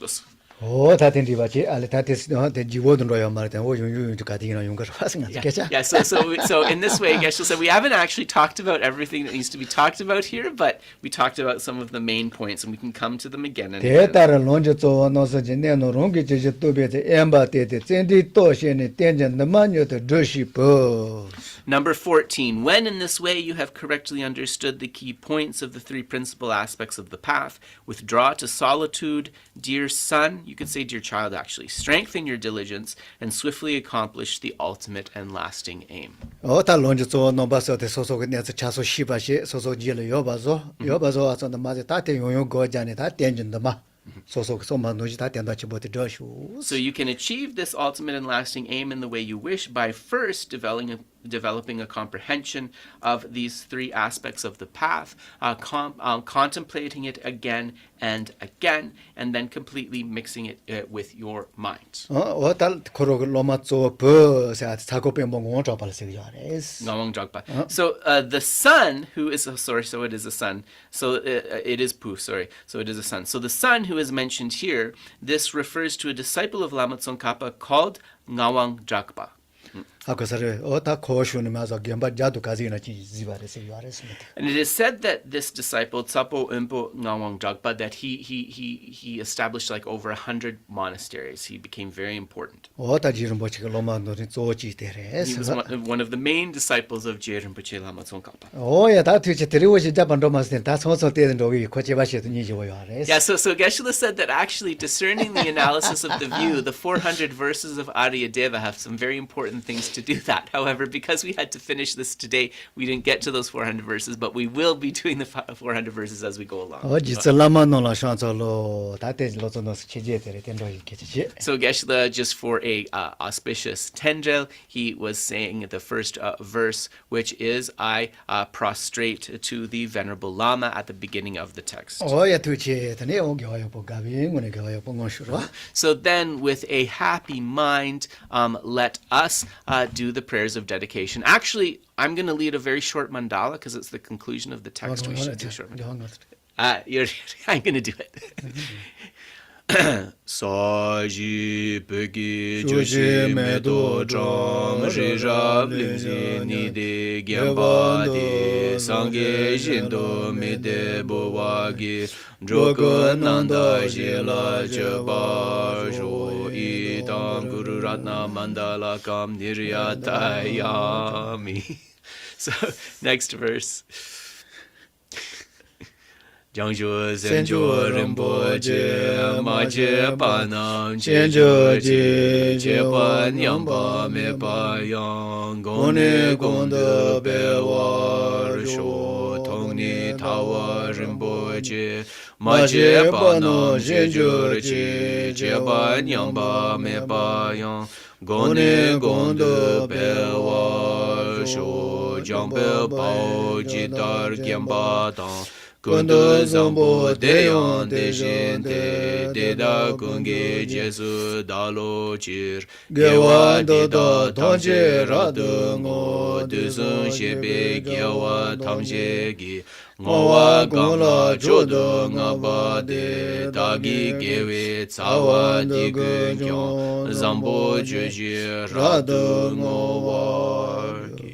다 된디 바지 알레 다테스 데 지고든 로야 말때 오용용 가디나 용거 하승아 되겠자. Yeah, so in this way, Geshe said we haven't actually talked about everything that needs to be talked about here, but we talked about some of the main points, and we can come to them again and again. 대다를 lonje 조 노서 진내 노롱게 제제 또베제 엠바테데 젠디 또시네 텐전데 만요데 드시보. Number 14, when in this way you have correctly understood the key points of the 3 principal aspects of the path, withdraw to solitude, dear son, you could say dear child actually, strengthen your diligence and swiftly accomplish the ultimate and lasting aim. 다 lonje 조 노바서데 소소게 내서 차소 시바시 소소 지를 여바조 와서 마제 다테 용용 거자네 다 텐전데 마. So you can achieve this ultimate and lasting aim in the way you wish by first developing a comprehension of these 3 aspects of the path, contemplating it again and again, and then completely mixing it with your mind. So the sun, who is so it is a sun. So it is pu. Sorry. So it is a sun. So the sun who is mentioned here, this refers to a disciple of Lama Tsongkhapa called Ngawang Jakpa. And it is said that this disciple, Tsapo Umpo Ngawang Jakpa, that he established like over 100 monasteries. He became very important. He was one of the main disciples of Je Rinpoche Lama Tsongkhapa. Yeah, so Geshe said that actually discerning the analysis of the view, the 400 verses of Aryadeva have some very important things to do that. However, because we had to finish this today, we didn't get to those 400 verses, but we will be doing the 400 verses as we go along. So Geshe, just for a auspicious tendril, he was saying the first verse, which is, I prostrate to the Venerable Lama at the beginning of the text. So then, with a happy mind, let us do the prayers of dedication. Actually, I'm going to lead a very short mandala because it's the conclusion of the text. We should do short mandala. I'm going to do it. Saji peki joshi medo jam rija blinzi nide gyamba de sangye jindo mede bowagi joko nanda jela jaba jo idam guru ratna mandala kam niryatayami. So, next verse. Jiangzhu Zhenzhu Rinpoche Ma Che Pa Nam Zhenzhu Ji Che Pa Nyam Pa Me Pa Yang Gong Ne Gong De Be Wa Risho Tong Ni Ta Wa Rinpoche Ma Che Pa Nam Zhenzhu Ji Che Pa Nyam Pa Me Pa Yang Gong Ne Gong De Be Wa Risho Jiang Be Pao Ji Dar Gyam Pa Tang Kundu zambu deyon deshin te deda kungi jesu dalo chir gewa deda tangche radu ngo dusun shebe gewa tangche gi ngowa gongla chodo ngaba de dagi gewe tsawa digun kyon zambu jeji radu ngowa gi.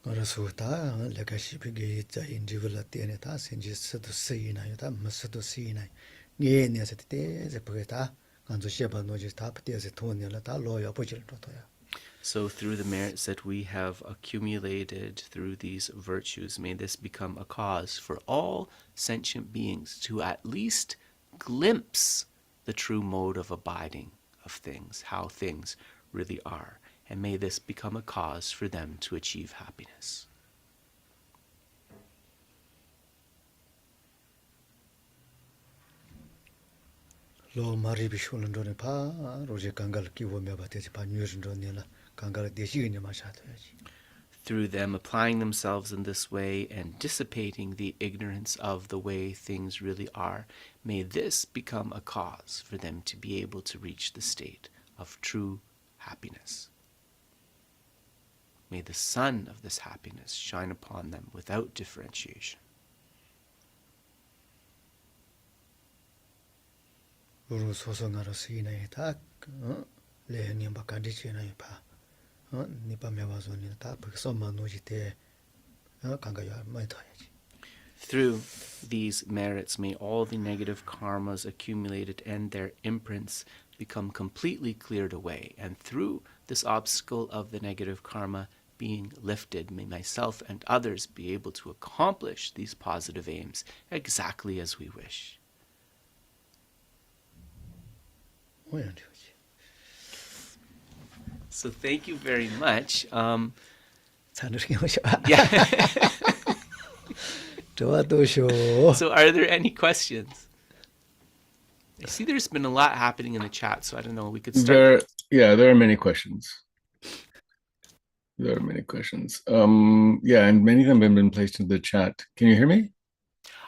그래서 다 내가 시비게 자 인지불라 때에 다 생지 스도 쓰이나요 다 무스도 쓰이나요 니에네서 때에 보겠다 간주 시바 노지 다 때에서 돈이라 다 로야 보질도야. So through the merits that we have accumulated through these virtues, may this become a cause for all sentient beings to at least glimpse the true mode of abiding of things, how things really are. And may this become a cause for them to achieve happiness. 로 마리 비쇼는 전에 파 로제 강갈 끼고며 바테지 파 뉴스 전에라 강갈 대시기냐 마샤도야지. Through them applying themselves in this way and dissipating the ignorance of the way things really are, may this become a cause for them to be able to reach the state of true happiness. May the sun of this happiness shine upon them without differentiation. 우루 소송하러 쓰이나이 다 레님 바칸디치나이 파 니밤에 와서니 다 백선만 노지테 강가야 많이 타야지. Through these merits, may all the negative karmas accumulated and their imprints become completely cleared away. And through this obstacle of the negative karma being lifted, may myself and others be able to accomplish these positive aims exactly as we wish. So thank you very much. Yeah. So are there any questions? I see there's been a lot happening in the chat, so I don't know, we could start. There are many questions. There are many questions. And many of them have been placed in the chat. Can you hear me?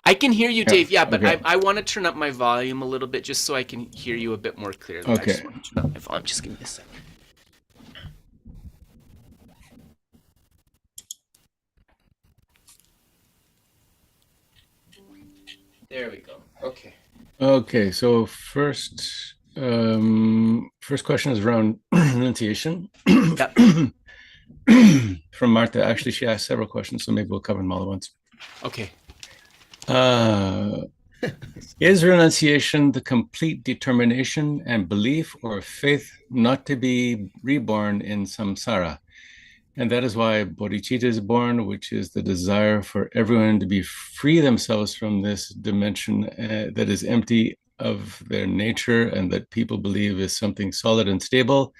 I can hear you, Dave. Yeah, but okay. I want to turn up my volume a little bit just so I can hear you a bit more clearly. Okay. I just want to turn up my volume. Just give me a second. There we go. Okay. Okay. So first question is around renunciation. From Martha. Actually, she asked several questions, so maybe we'll cover them all at once. Okay. Is renunciation the complete determination and belief or faith not to be reborn in samsara? And that is why bodhicitta is born, which is the desire for everyone to be free themselves from this dimension that is empty of their nature and that people believe is something solid and stable,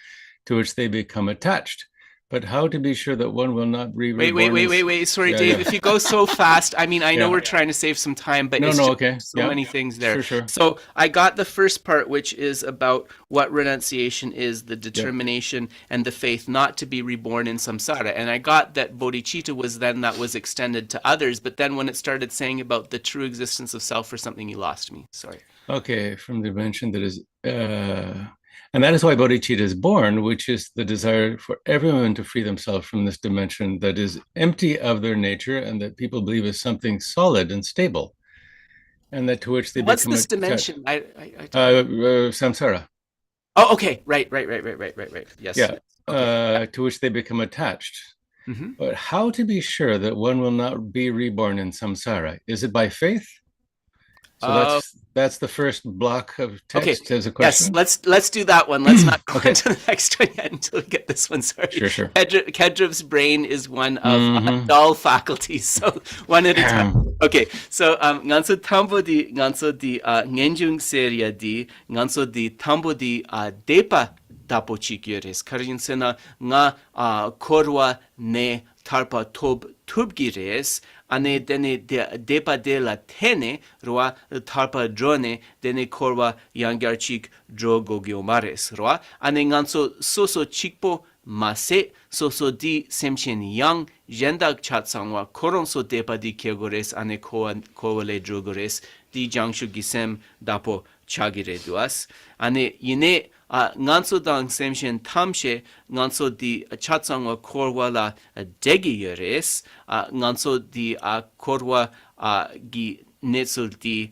to which they become attached. But how to be sure that one will not be reborn? Wait. Sorry, Dave. If you go so fast, I mean, I know we're trying to save some time, but so many things there. Sure. So I got the first part, which is about what renunciation is, the determination and the faith not to be reborn in samsara. And I got that bodhicitta was then that was extended to others, but then when it started saying about the true existence of self or something, you lost me. Sorry. Okay, from the dimension that is... And that is why bodhicitta is born, which is the desire for everyone to free themselves from this dimension that is empty of their nature and that people believe is something solid and stable. And that to which they What's become... this dimension? Samsara. Oh, okay. Right. Yes. Yeah. Okay. To which they become attached. Mm-hmm. But how to be sure that one will not be reborn in samsara? Is it by faith? So that's the first block of text as a question. Yes, let's do that one. Let's not go into the next one yet until we get this one. Sorry. Sure. Kedrov's brain is one of dull faculties, so one at a time. Okay, so nganso tambo di ngenjung seria di nganso di tambo di depa tapo chikyeres karin sena nga korwa ne tarpa tubgires ane dene depa de la tene roa tarpa drone dene korwa yangarchik drogogiomares roa ane nganso soso chikpo mase soso di semchen yang jendak chatsangwa koronso depa di kyogores ane kowale drogores di jangshu gisem dapo chagire duas ane yine nganso dang semchen tamshe nganso di chatsangwa korwa la degi yores nganso di korwa gi netsul di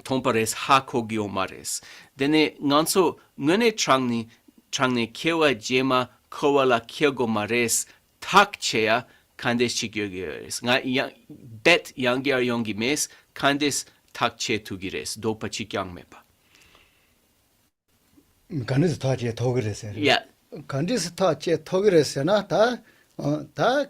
tompares hakogiomares dene nganso ngene trangni kewa jema kowala kyogomares takchea kandes chigyogires nga bet yangyar yongi mes kandes takche tugires dopa chikyang mepa. 간디스 타지에 토그레세. Yeah. 간디스 타지에 토그레세나 다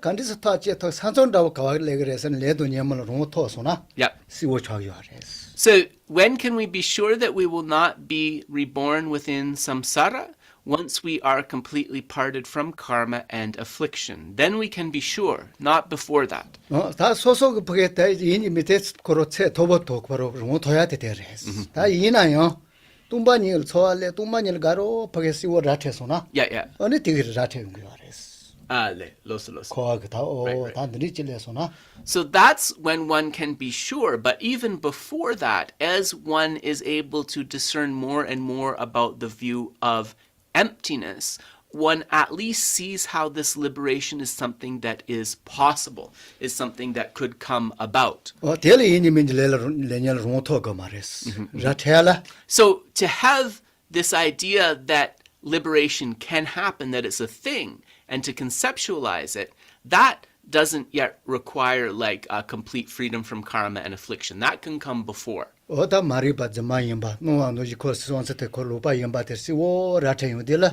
간디스 타지에 토 산존다고 가와레 그래서는 레도 녀물 로토소나. Yeah. 시워 차기와레스. So when can we be sure that we will not be reborn within samsara? Once we are completely parted from karma and affliction. Then we can be sure, not before that. 다 소속 보겠다. 이니 밑에 코로체 도보토 바로 로토야 되레스. 다 이나요. 뚱바니를 소알레 뚱바니를 가로 보겠시워 라테소나. Yeah. 어느 되게 라테인 거라레스. Le, loso. 코아가 Right. 다 느리질레소나. So that's when one can be sure. But even before that, as one is able to discern more and more about the view of emptiness, one at least sees how this liberation is something that is possible, is something that could come about. 델이 이니면 레냐를 로토가 말레스. 라테알라. So to have this idea that liberation can happen, that it's a thing, and to conceptualize it, that doesn't yet require like a complete freedom from karma and affliction. That can come before. 어다 말이 받자마 임바 노아 노지 코스 원세테 콜로바 임바테시 오 라테요딜라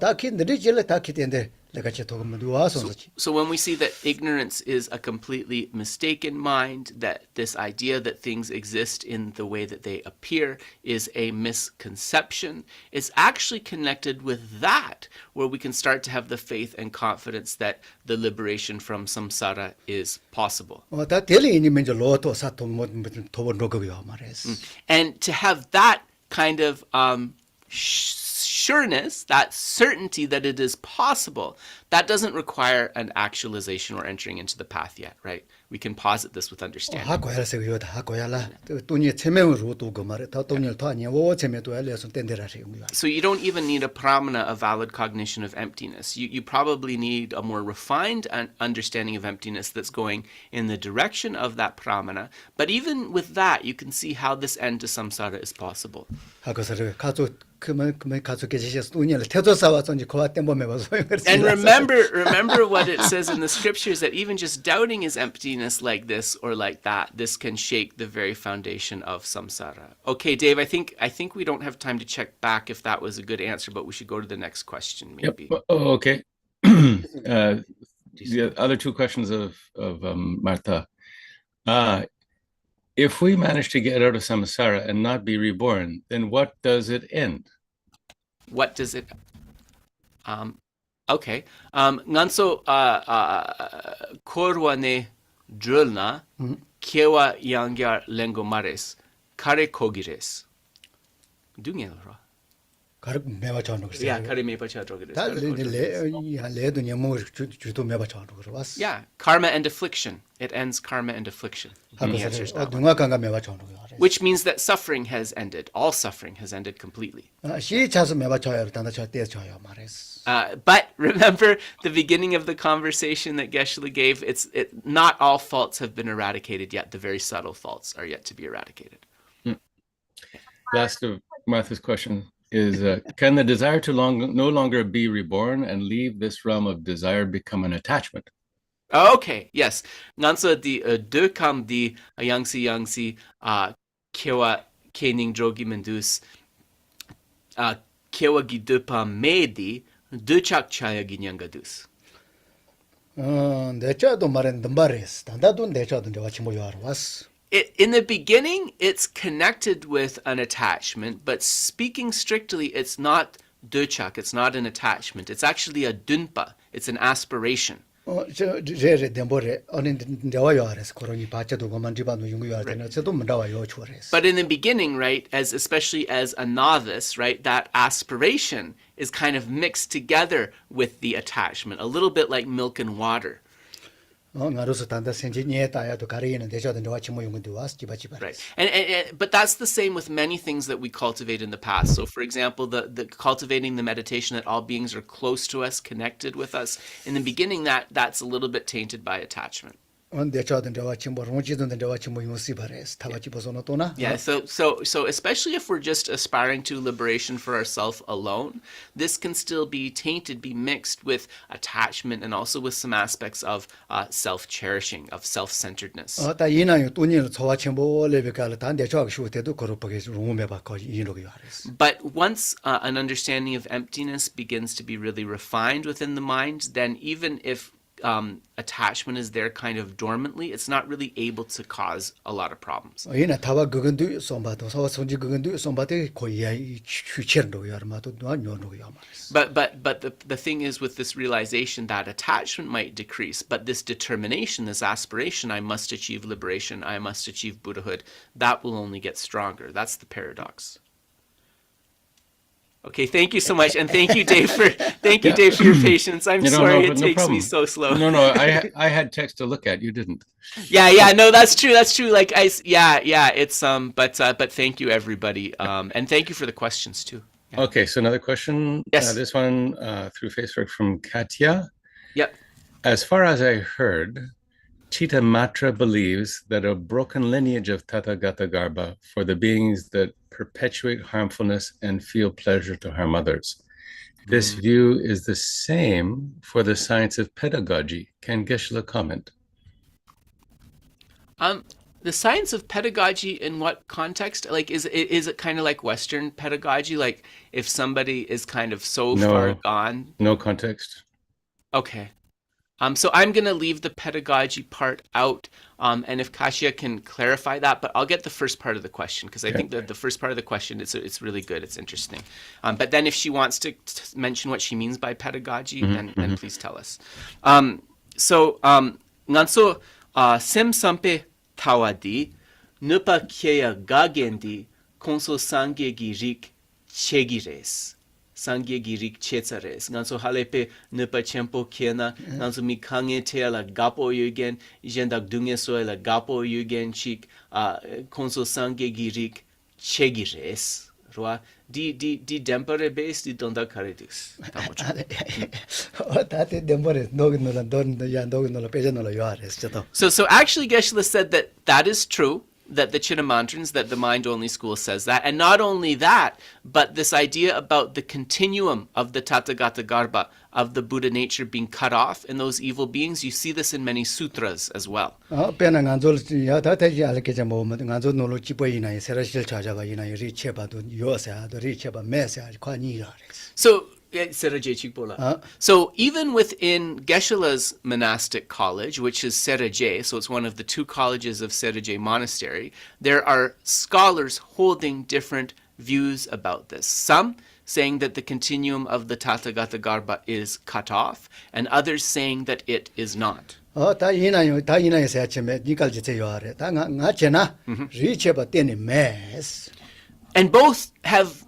다키 느리질레 다키 텐데 내가 제토금 누아서지. So when we see that ignorance is a completely mistaken mind, that this idea that things exist in the way that they appear is a misconception, it's actually connected with that, where we can start to have the faith and confidence that the liberation from samsara is possible. 다 델이 이니면 로토 사토 뭐 도본 로그요 말레스. And to have that kind of sureness, that certainty that it is possible, that doesn't require an actualization or entering into the path yet, right? We can posit this with understanding. 하고야라서 요다 하고야라 돈이 체면으로 도고 말에 더 돈을 더 아니야 오 체면도 알려서 땡데라시 용이야. So you don't even need a pramana, a valid cognition of emptiness. You probably need a more refined understanding of emptiness that's going in the direction of that pramana. But even with that, you can see how this end to samsara is possible. 하고서 가족 그만 가족 계시셔서 돈을 태도사와 전지 고아 땡범에 봐서 And remember what it says in the scriptures, that even just doubting his emptiness like this or like that, this can shake the very foundation of samsara. Okay, Dave, I think we don't have time to check back if that was a good answer, but we should go to the next question maybe. Yep. Oh, okay. The other two questions of Martha. If we manage to get out of samsara and not be reborn, then what does it end? What does it okay. Nganso korwa ne drulna kewa yangyar lengomares kare kogires. Dungelra. 가르 매바 자는 거지. Yeah, kare mepa chadrogires. 레도 녀모 주도 매바 자는 거 왔어. Yeah, karma and affliction. It ends karma and affliction. He answers that one. 동화강가 매바 자는 거. Which means that suffering has ended. All suffering has ended completely. 시 차서 매바 자요. 단다 저때 자요 말했어. But remember the beginning of the conversation that Geshe gave. Not all faults have been eradicated yet. The very subtle faults are yet to be eradicated. Last of Martha's question is, can the desire to no longer be reborn and leave this realm of desire become an attachment? Okay, yes. Nganso di dekam di yangsi kewa kening drogi mendus kewa gi depa medi dechak chaya ginyangadus. 내자도 말은 덤바레스. 단다도 내자도 내가 지금 요하러 왔어. In the beginning, it's connected with an attachment, but speaking strictly, it's not dechak, it's not an attachment. It's actually a dunpa, it's an aspiration. 저 제레 덴보레 아니 데와요 아레스 코로니 바체도 고만지바노 용요 알테나 저도 문다와요 추어레스. But in the beginning, right, as especially as a novice, right, that aspiration is kind of mixed together with the attachment, a little bit like milk and water. 나로서 단다 생진이에 따야도 가리는 대저든 데와 치모 용도 와스 지바지바. Right. But that's the same with many things that we cultivate in the past. So for example, the cultivating the meditation that all beings are close to us, connected with us. In the beginning that's a little bit tainted by attachment. 대저든 데와 치모 롱지든 데와 치모 용시 바레스 타바지 보소노 또나. Yeah, so especially if we're just aspiring to liberation for ourselves alone, this can still be tainted, be mixed with attachment and also with some aspects of self-cherishing, of self-centeredness. 다 이나요 또니는 저와 치모 레베칼 단데 저학 슈테도 거룩하게 롱메 바커 이노요 아레스. But once an understanding of emptiness begins to be really refined within the mind, then even if attachment is there kind of dormantly, it's not really able to cause a lot of problems. 이나 타바 그건도 som바도 서 손지 그건도 som바데 거의 추천도 여마도 노노요 마레스. But the thing is with this realization that attachment might decrease, but this determination, this aspiration, I must achieve liberation, I must achieve Buddhahood, that will only get stronger. That's the paradox. Okay, thank you so much, and thank you, Dave, for your patience. I'm sorry it takes me so slow. No, I had text to look at. You didn't. Yeah, no, that's true. Like it's but thank you everybody, and thank you for the questions too. Yeah. Okay, so another question. Yes. This one through Facebook from Katya. Yep. As far as I heard, Chitta Matra believes that a broken lineage of Tathagata Garbha for the beings that perpetuate harmfulness and feel pleasure to harm others. This view is the same for the science of pedagogy. Can Geshe comment? The science of pedagogy in what context? Like, is it kind of like Western pedagogy? Like, if somebody is kind of so far gone? No context. Okay. So I'm going to leave the pedagogy part out, and if Kasia can clarify that, but I'll get the first part of the question, because I think that the first part of the question, it's really good, it's interesting. But then if she wants to mention what she means by pedagogy, then please tell us. So, nganso sem sampe tawadi, nupa kyeya gagendi, konso sangye girik chegires. Sangye girik chetsares. Nganso halepe nupa chempo kena, nganso mi kange te la gapo yugen, jendak dunge so la gapo yugen chik, konso sangye girik chegires. Roa, di dempere base di donda karedis. 다때 덴보레 노긴노라 돈야 노긴노라 빼져노라 요 아레스 저도. So actually Geshe said that is true. That the Chittamantrans, that the mind-only school says that. And not only that, but this idea about the continuum of the Tathagata Garbha, of the Buddha nature being cut off in those evil beings, you see this in many sutras as well. 빼나 간졸 야 다태지 알게자 뭐면 간졸 노로 집어이나 세라실 찾아가 이나 리체바도 요사도 리체바 메사 관이라 아레스. So even within Geshe-la's monastic college, which is Seraje, so it's one of the two colleges of Seraje Monastery, there are scholars holding different views about this. Some saying that the continuum of the Tathagata Garbha is cut off, and others saying that it is not. 다 이나요 세아체메 니깔지체 요아레 다가 제나 리체바 때니 메스. And both have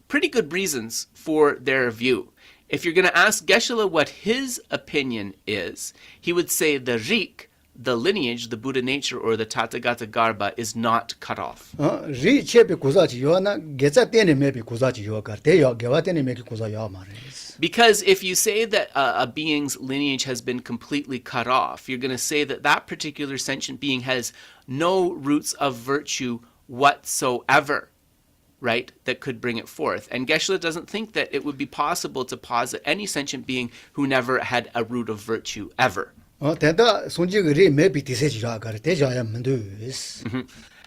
pretty good reasons for their view. If you're going to ask Geshe-la what his opinion is, he would say the rik, the lineage, the Buddha nature, or the Tathagata Garbha is not cut off. 리체비 구자지 요나 게자 때니 메비 구자지 요가 대요 게와 때니 메기 구자 요 말레스. Because if you say that a being's lineage has been completely cut off, you're going to say that that particular sentient being has no roots of virtue whatsoever. Right, that could bring it forth. And Geshe-la doesn't think that it would be possible to posit any sentient being who never had a root of virtue ever.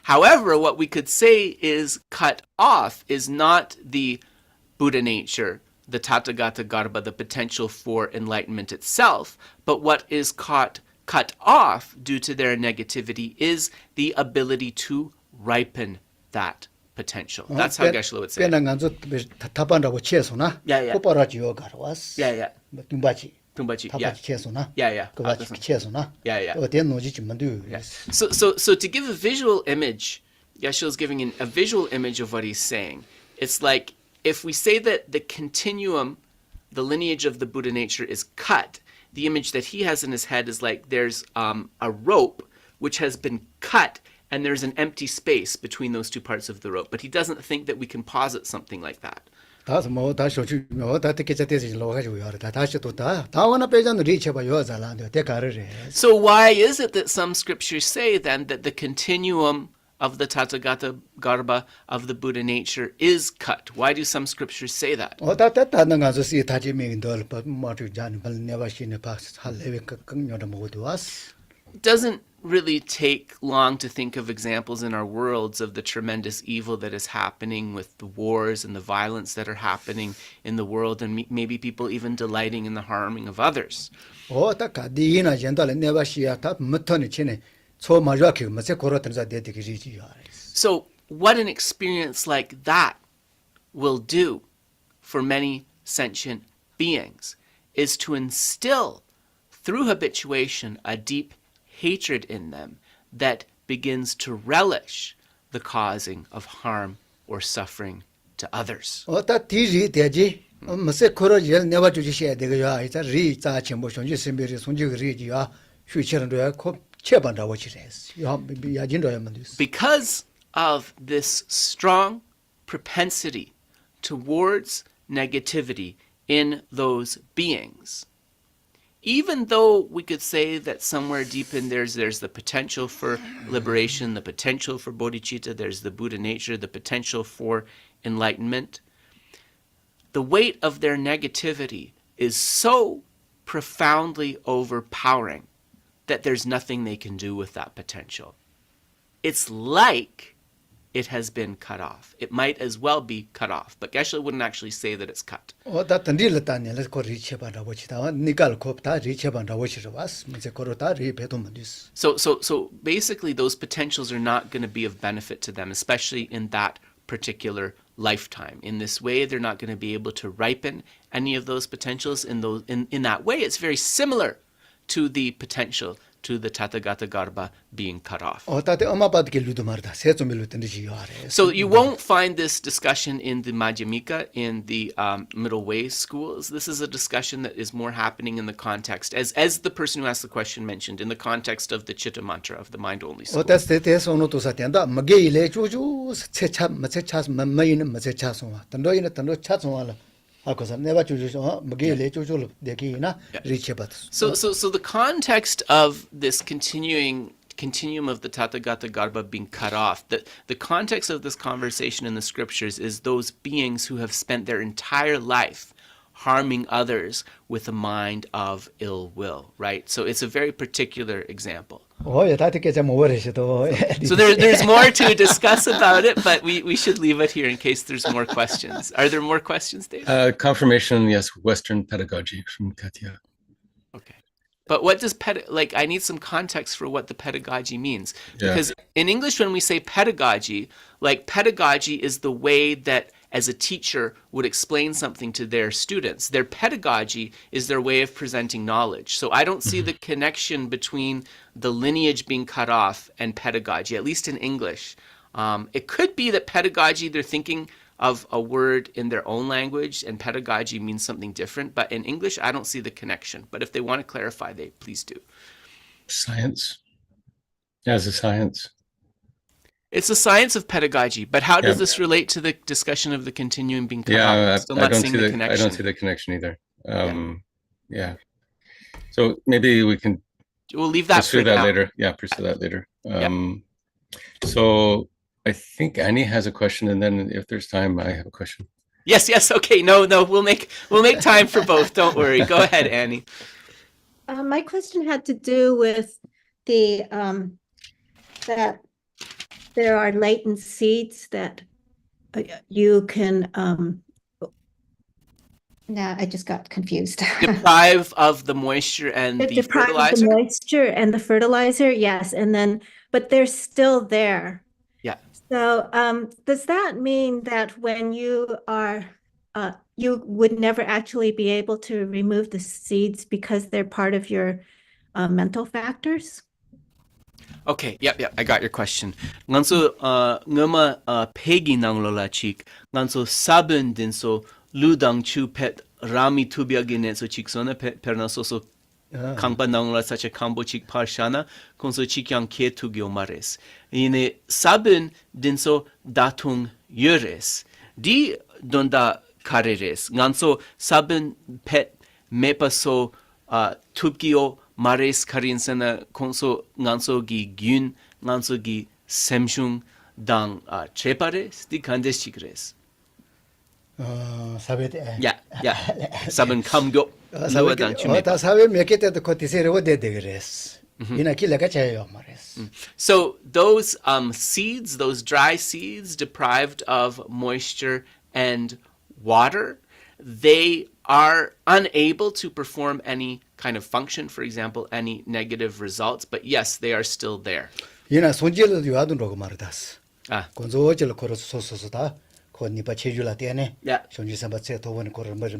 However, what we could say is cut off is not the Buddha nature, the Tathagata Garbha, the potential for enlightenment itself, but what is cut off due to their negativity is the ability to ripen that potential. That's how Geshe-la would say it. Yeah. Tumbachi, 타바치 yeah. 체소나 Yeah. 그바치 체소나 Yeah. 어디 노지 좀 만두 Yeah. So to give a visual image, Geshe is giving a visual image of what he's saying. It's like if we say that the continuum, the lineage of the Buddha nature is cut, the image that he has in his head is like there's a rope which has been cut and there's an empty space between those two parts of the rope. But he doesn't think that we can posit something like that. 다서 뭐 다시 다 듣게 자대지 로 가지고 요다 다시 또다 다원아 빼자는 리체 봐 요자라는데 대가를 So why is it that some scriptures say then that the continuum of the Tathagata Garbha of the Buddha nature is cut? Why do some scriptures say that? 다는 가서 시 다지미 덜 뭐도 잔 발네바시네 박 할레베 강요다 모두 왔어 It doesn't really take long to think of examples in our worlds of the tremendous evil that is happening with the wars and the violence that are happening in the world, and maybe people even delighting in the harming of others. 다가디나 젠달레 네바시야 다 못터니 치네 초 마주아키 뭐세 고로던자 데디기 리지요 So what an experience like that will do for many sentient beings is to instill through habituation a deep hatred in them that begins to relish the causing of harm or suffering to others. 다 디리 되지 뭐세 고로젤 네바주지셔야 되고요 이자 리자 전부 손지 심비리 손지 리지야 휘처럼도야 코 체반다고 치레스 야진도야만 됐어 Because of this strong propensity towards negativity in those beings, even though we could say that somewhere deep in there's the potential for liberation, the potential for bodhicitta, there's the Buddha nature, the potential for enlightenment, the weight of their negativity is so profoundly overpowering that there's nothing they can do with that potential. It's like it has been cut off. It might as well be cut off, but Geshe wouldn't actually say that it's cut. 다 던딜었다니 코 리체반다고 치다 니갈 콥다 리체반다고 치러왔어 뭐세 고로다 리베도만 됐어 So basically those potentials are not going to be of benefit to them, especially in that particular lifetime. In this way, they're not going to be able to ripen any of those potentials. In that way, it's very similar to the potential to the Tathagata Garbha being cut off. 다데 엄마빠도 길루도 말다 세좀 밀루 던지지요 아래 So you won't find this discussion in the Madhyamika, in the middle way schools. This is a discussion that is more happening in the context, as the person who asked the question mentioned, in the context of the Chitta Mantra of the mind-only school. 어때서 오늘 도사 된다 먹게일에 주주 세차 뭐세차 뭐이는 뭐세차 송아 던도이는 던도 차송아라 하고서 내가 주주 먹게일에 주주 내기나 리체바트 So the context of this continuum of the Tathagata Garbha being cut off, the context of this conversation in the scriptures is those beings who have spent their entire life harming others with a mind of ill will, right? So it's a very particular example. 다들 좀 오래시도 So there's more to discuss about it, but we should leave it here in case there's more questions. Are there more questions, Dave? Confirmation, yes, Western pedagogy from Katya. Okay. But what does I need some context for what the pedagogy means. Yeah. Because in English, when we say pedagogy is the way that as a teacher would explain something to their students. Their pedagogy is their way of presenting knowledge. So I don't see the connection between the lineage being cut off and pedagogy, at least in English. It could be that pedagogy, they're thinking of a word in their own language and pedagogy means something different. But in English, I don't see the connection. But if they want to clarify, they please do. Science. As a science. It's a science of pedagogy, but how does this relate to the discussion of the continuum being cut off? I don't see the connection either. Yeah. So maybe we'll leave that pursue for that now. later. Yeah, pursue that later. So I think Annie has a question, and then if there's time, I have a question. Yes. Okay. No. We'll make time for both. Don't worry. Go ahead, Annie. My question had to do with the that there are latent seeds that you can. Now I just got confused. Deprive of the moisture and the fertilizer. The moisture and the fertilizer, yes, and then but they're still there. Yeah. So does that mean that when you are you would never actually be able to remove the seeds because they're part of your mental factors? Okay, yep, I got your question. Nganso ngama pegi nang lola chik. Nganso sabun din so ludang chu pet rami tubiagin so chik sona pet perna so kangpa nang lola such a kambo chik parshana konso chik yang ke tugyo mares. Ine sabun din so datung yures. Di donda kareres. Nganso sabun pet mepa so tubgyo mares karinsana konso nganso gi gyun nganso gi semshung dang trepares di kandes chikres. 사베데. Yeah. Sabun kamgyo luwa dang chumepa. 다 사베 몇개 때도 그 디세르고 되데 그랬어. 이나 길래가 제요 말했어. So those seeds, those dry seeds deprived of moisture and water, they are unable to perform any kind of function, for example, any negative results, but yes, they are still there. 이나 손질도 요하던라고 말했다스. Ah. 건조질 거로서 소소소다. 그 니바 체줄라 때네. Yeah. 손질 삼바체 도원 거를 뭐를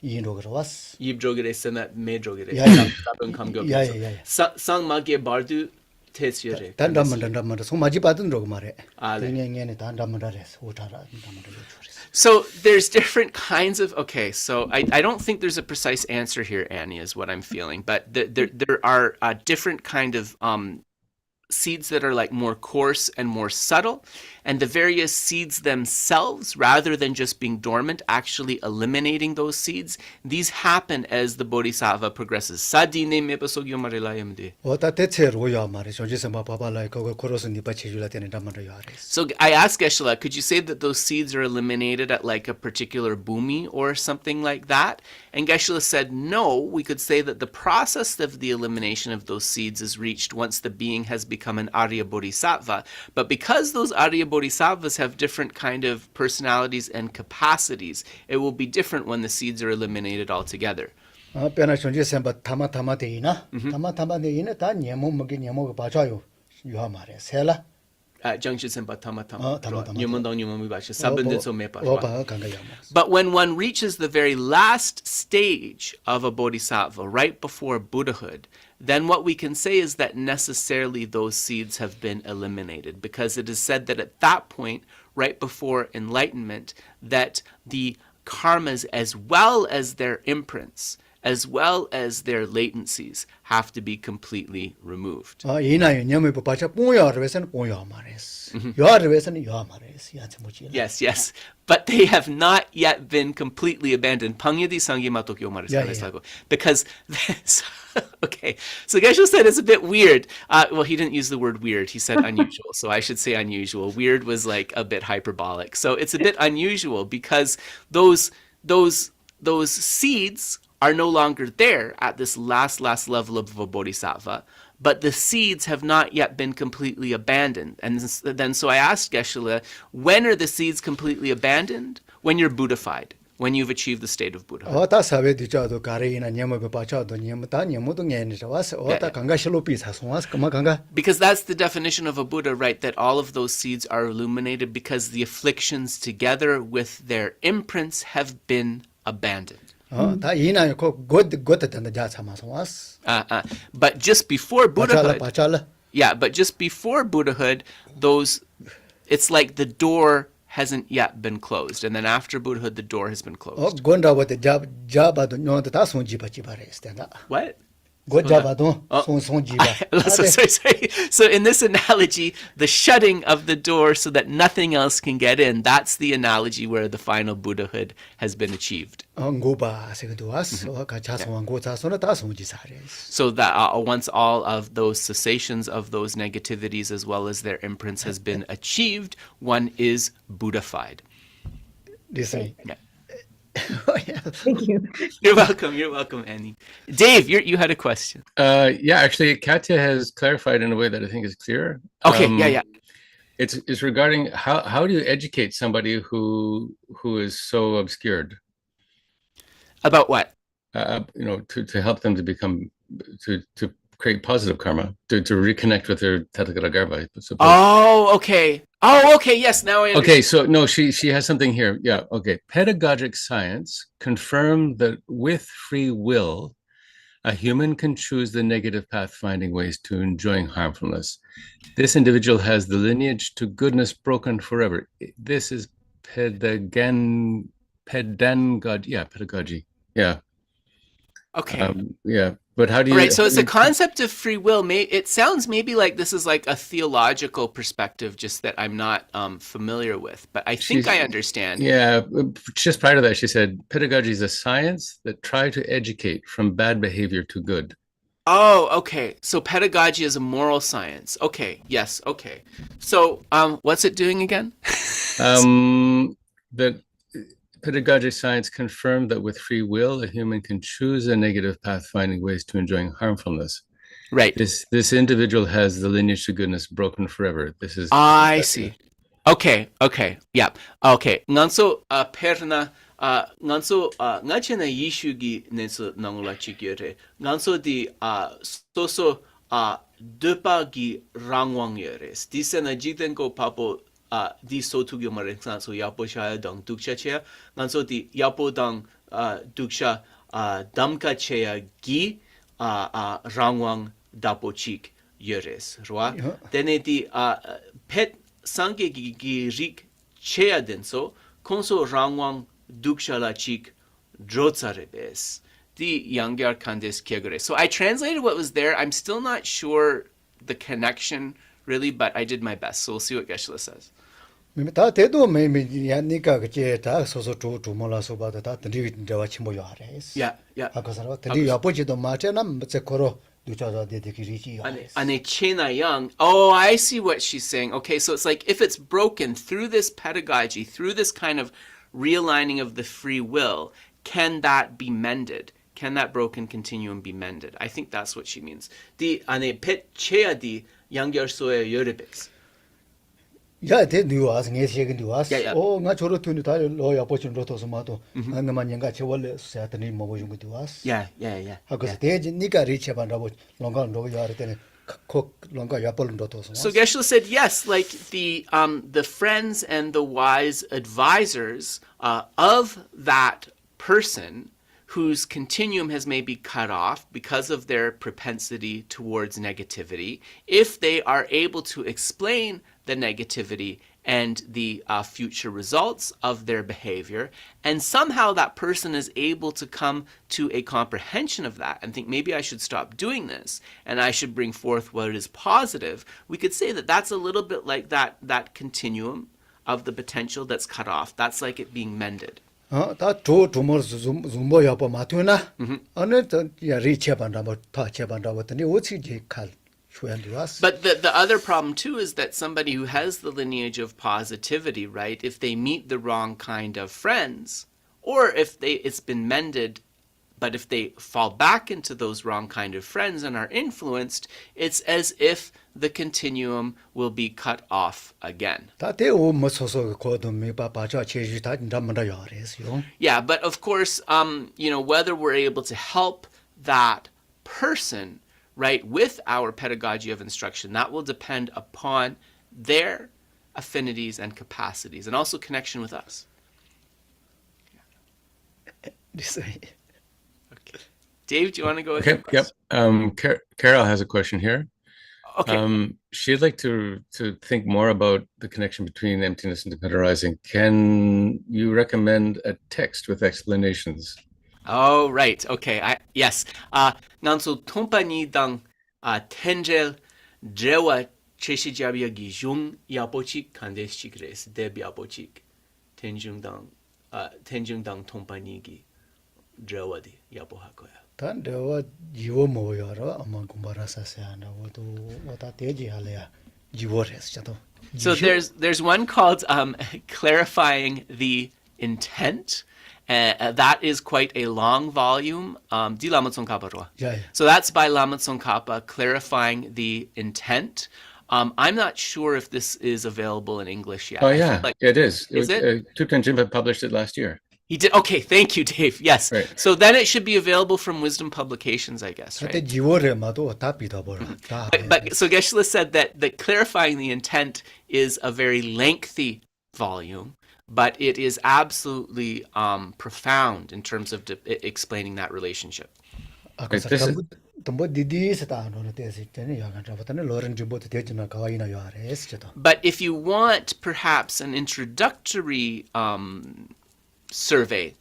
이노 그러왔어. Yibdrogere sena medrogere. Yeah, yeah. Sabun kamgyo. Yeah. Sang magye bardu tesure. 단담만 소마지 받은라고 말해. 아, 네. 땡땡땡에 단담만다래서 오타라 단담만다 요출했어. So there's different kinds of, okay, so I don't think there's a precise answer here, Annie, is what I'm feeling, but there are different kind of seeds that are like more coarse and more subtle, and the various seeds themselves, rather than just being dormant, actually eliminating those seeds, these happen as the bodhisattva progresses. Sadine mepasogyo marilayamde. 오타 대체로야 말해. 손질 삼바 바발라 그거 거로서 니바 체줄라 때네 담만다 요아레스. So I asked Geshe, could you say that those seeds are eliminated at like a particular bhumi or something like that? And Geshe said, no, we could say that the process of the elimination of those seeds is reached once the being has become an Arya Bodhisattva. But because those Arya Bodhisattvas have different kind of personalities and capacities, it will be different when the seeds are eliminated altogether. 변화 손질 삼바 타마 되이나? 타마 되이나 다 녀모 먹기 녀모가 봐줘요. 요하 말해. 셀라. Junction Senpa Tama tama. Nyumandong Nyumami Basha, Sabundin So Mepa. 오바 강가야. But when one reaches the very last stage of a bodhisattva, right before Buddhahood, then what we can say is that necessarily those seeds have been eliminated, because it is said that at that point, right before enlightenment, that the karmas as well as their imprints, as well as their latencies, have to be completely removed. 이나요 녀모 봐줘. 뽕야르에서는 뽕야 말했어. 요아르에서는 요아 말했어. 야채 뭐지? Yes. But they have not yet been completely abandoned. Pangyadi Sangima Tokyo Marisago. Because, okay. So Geshe said it's a bit weird. Well, he didn't use the word weird. He said unusual. So I should say unusual. Weird was like a bit hyperbolic. So it's a bit unusual because those seeds are no longer there at this last level of a bodhisattva, but the seeds have not yet been completely abandoned. And then so I asked Geshe, when are the seeds completely abandoned? When you're Buddhified, when you've achieved the state of Buddhahood. 오타 사베디 저도 가레이나 녀모 봐줘도 녀모다 녀모도 녀니서 와서 오타 강가 실로피 사송와서 그만 강가. Because that's the definition of a Buddha, right? That all of those seeds are illuminated because the afflictions together with their imprints have been abandoned. 다 이나요 곧 된다 자차마서 왔어. But just before Buddhahood, 봐줘라. yeah, but just before Buddhahood, it's like the door hasn't yet been closed, and then after Buddhahood, the door has been closed. gond아버데 잡아도 너도 다 손지바지바레스 된다. What? 잡아도 손지바. Sorry. So in this analogy, the shutting of the door so that nothing else can get in, that's the analogy where the final Buddhahood has been achieved. 고바 세도 왔어. 가자송한 고자손은 다 손지사레스. So that once all of those cessations of those negativities as well as their imprints has been achieved, one is Buddhified. Listen. Yeah. Thank you. You're welcome, Annie. Dave, you had a question. Yeah, actually, Katya has clarified in a way that I think is clear. Okay, yeah. It's regarding how do you educate somebody who is so obscured? About what? To help them to become to create positive karma, to reconnect with their Tathagata Garba. Oh, okay. Oh, okay. Yes, now I understand. Okay, so no, she has something here. Yeah, okay. Pedagogic science confirmed that with free will, a human can choose the negative path, finding ways to enjoying harmfulness. This individual has the lineage to goodness broken forever. This is pedagogy. Yeah, pedagogy. Yeah. Okay. Yeah. But how do All right, you, so it's a concept of free will. It sounds maybe like this is like a theological perspective, just that I'm not familiar with. But I think I she's, understand. yeah, just prior to that, she said pedagogy is a science that try to educate from bad behavior to good. Oh, okay. So pedagogy is a moral science. Okay. Yes. Okay. So, what's it doing again? That pedagogic science confirmed that with free will, a human can choose a negative path, finding ways to enjoying harmfulness. Right. This individual has the lineage to goodness broken forever. This is I see. Okay. Okay. Yeah. Okay. Nganso perna nganso ngachena yishu gi nenso nangula chikyore. Nganso di soso depa gi rangwang yores. Disena jiten ko papo di sotugyo mareksan so yapo shaya dang duksha chea. Nganso di yapo dang duksha damka chea gi rangwang dapo chik yores. Rwa. Yeah. Dene di pet sange gi rik chea denso konso rangwang duksha la chik drotsarebes. The yangyar kandes kiagore. So I translated what was there. I'm still not sure the connection really, but I did my best. So we'll see what Geshe says. 다 대도 야니까 그게 다 소소 주모라서 봐도 다 드리 저와 침보요 하래스. Yeah, yeah. 아까서 드리 아버지도 마찬가지 뭐 제거로 두자자 되기리지. Ane chena yang. Oh, I see what she's saying. Okay, so it's like if it's broken through this pedagogy, through this kind of realigning of the free will, can that be mended? Can that broken continuum be mended? I think that's what she means. Di ane pet chea di yangyar soe yorebes. 야, 대 뉴아스 녜시게 뉴아스. 야, 야. 나 저로 튜니 다 로야 보친 로토스 마도. 나만 연가 제월레 세아더니 뭐 좀 뉴아스. Yeah, yeah, yeah. 하고서 대지 니가 리체 반다고 롱가 로고 야르 때는 코 롱가 야벌 로토스. So Geshe said yes, like the friends and the wise advisors of that person whose continuum has maybe cut off because of their propensity towards negativity, if they are able to explain the negativity and the future results of their behavior, and somehow that person is able to come to a comprehension of that and think maybe I should stop doing this and I should bring forth what is positive, we could say that that's a little bit like that continuum of the potential that's cut off. That's like it being mended. 다 조모르 좀보 야보 마투나. 어느 야 리체 반다고 타 체반다고 했더니 어찌지 칼. But the other problem too is that somebody who has the lineage of positivity, right, if they meet the wrong kind of friends, or if it's been mended, but if they fall back into those wrong kind of friends and are influenced, it's as if the continuum will be cut off again. Yeah, but of course, whether we're able to help that person, right, with our pedagogy of instruction, that will depend upon their affinities and capacities, and also connection with us. Okay. Dave, do you want to go ahead? Okay, yep. Carol has a question here. Okay. She'd like to think more about the connection between emptiness and dependent arising. Can you recommend a text with explanations? Oh, right. Okay. Yes. Nanso tompani dang tenjel drewa cheshijabia gijung yapochik kandeshik res deb yapochik tenjung dang tompani gi drewa di yapohakoya. 단데와 지워 모여라 아마 kumbarasasana wato wata teji halaya jiworeschato. So there's one called clarifying the intent. That is quite a long volume. Di Lama Tsongkhapa roa. Yeah. So that's by Lama Tsongkhapa, clarifying the intent. I'm not sure if this is available in English yet. Oh yeah, it is. Is it? Thupten Jinpa published it last year. He did. Okay, thank you, Dave. Yes. Right. So then it should be available from Wisdom Publications, I guess, 그때 right? 지월에마도 다 비다버려. 다. But so Geshe said that clarifying the intent is a very lengthy volume, but it is absolutely profound in terms of explaining that relationship. 아까서 This is- 뭐 디디스다 노는 데서 있잖아요. 야간 잡았다는 로렌 좀부터 되지만 가와이나 요아레스죠. But if you want perhaps an introductory survey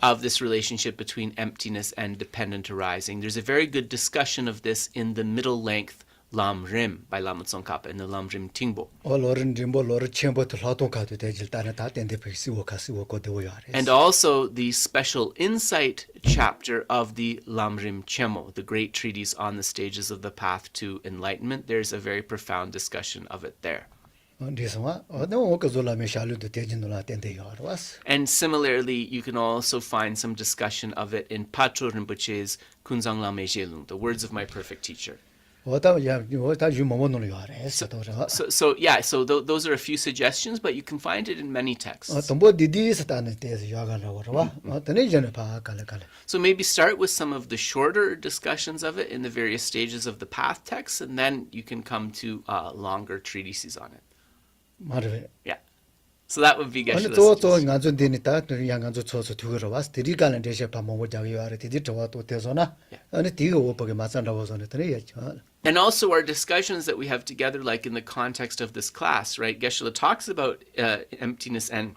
of this relationship between emptiness and dependent arising, there's a very good discussion of this in the middle length Lam Rim by Lama Tsongkhapa in the Lam Rim Tingbo. 로렌 좀보 로렌 쳔부터 라동카도 되질 따라 다 땡데 백시고 가시고 고대고 요아레스. And also the special insight chapter of the Lam Rim Chemo, the great treatise on the stages of the path to enlightenment. There's a very profound discussion of it there. 디스마 너무 오케졸라메 샬루도 되진노라 땡데 요아레스. And similarly, you can also find some discussion of it in Patrul Rinpoche's Kunzang Lame Jelung, the words of my perfect teacher. 어다 야 어다 유모모노 요아레스. So yeah, so those are a few suggestions, but you can find it in many texts. 뭐 디디스다는 데서 요아가라고 그러와. 어떤 전에 봐 갈래. So maybe start with some of the shorter discussions of it in the various stages of the path texts, and then you can come to longer treatises on it. 말해. Yeah. So that would be 아니 Geshe. 또 간주 되니까 양간주 쳐서 두고로 왔어. 드리가는 데서 밥 먹고 자기 요아레 디디 저와도 되서나. 아니 디가 오버게 맞산다고 전에 들이었죠. And also our discussions that we have together, like in the context of this class, right? Geshe talks about emptiness and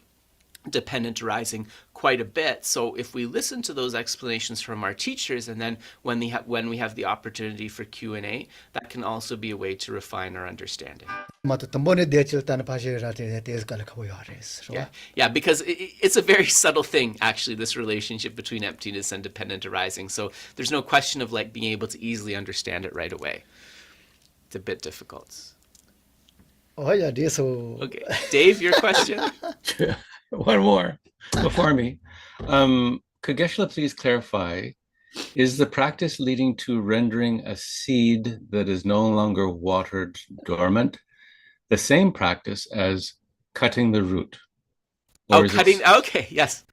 dependent arising quite a bit. So if we listen to those explanations from our teachers, and then when we have the opportunity for Q&A, that can also be a way to refine our understanding. 맞다. 돈번에 대칠다는 바시라데 데스 갈고 요아레스. Yeah, because it's a very subtle thing, actually, this relationship between emptiness and dependent arising. So there's no question of like being able to easily understand it right away. It's a bit difficult. 어야 데서 Okay, Dave, your question? One more before me. Could Geshe please clarify, is the practice leading to rendering a seed that is no longer watered dormant the same practice as cutting the root? Or is it- Cutting. Okay, yes.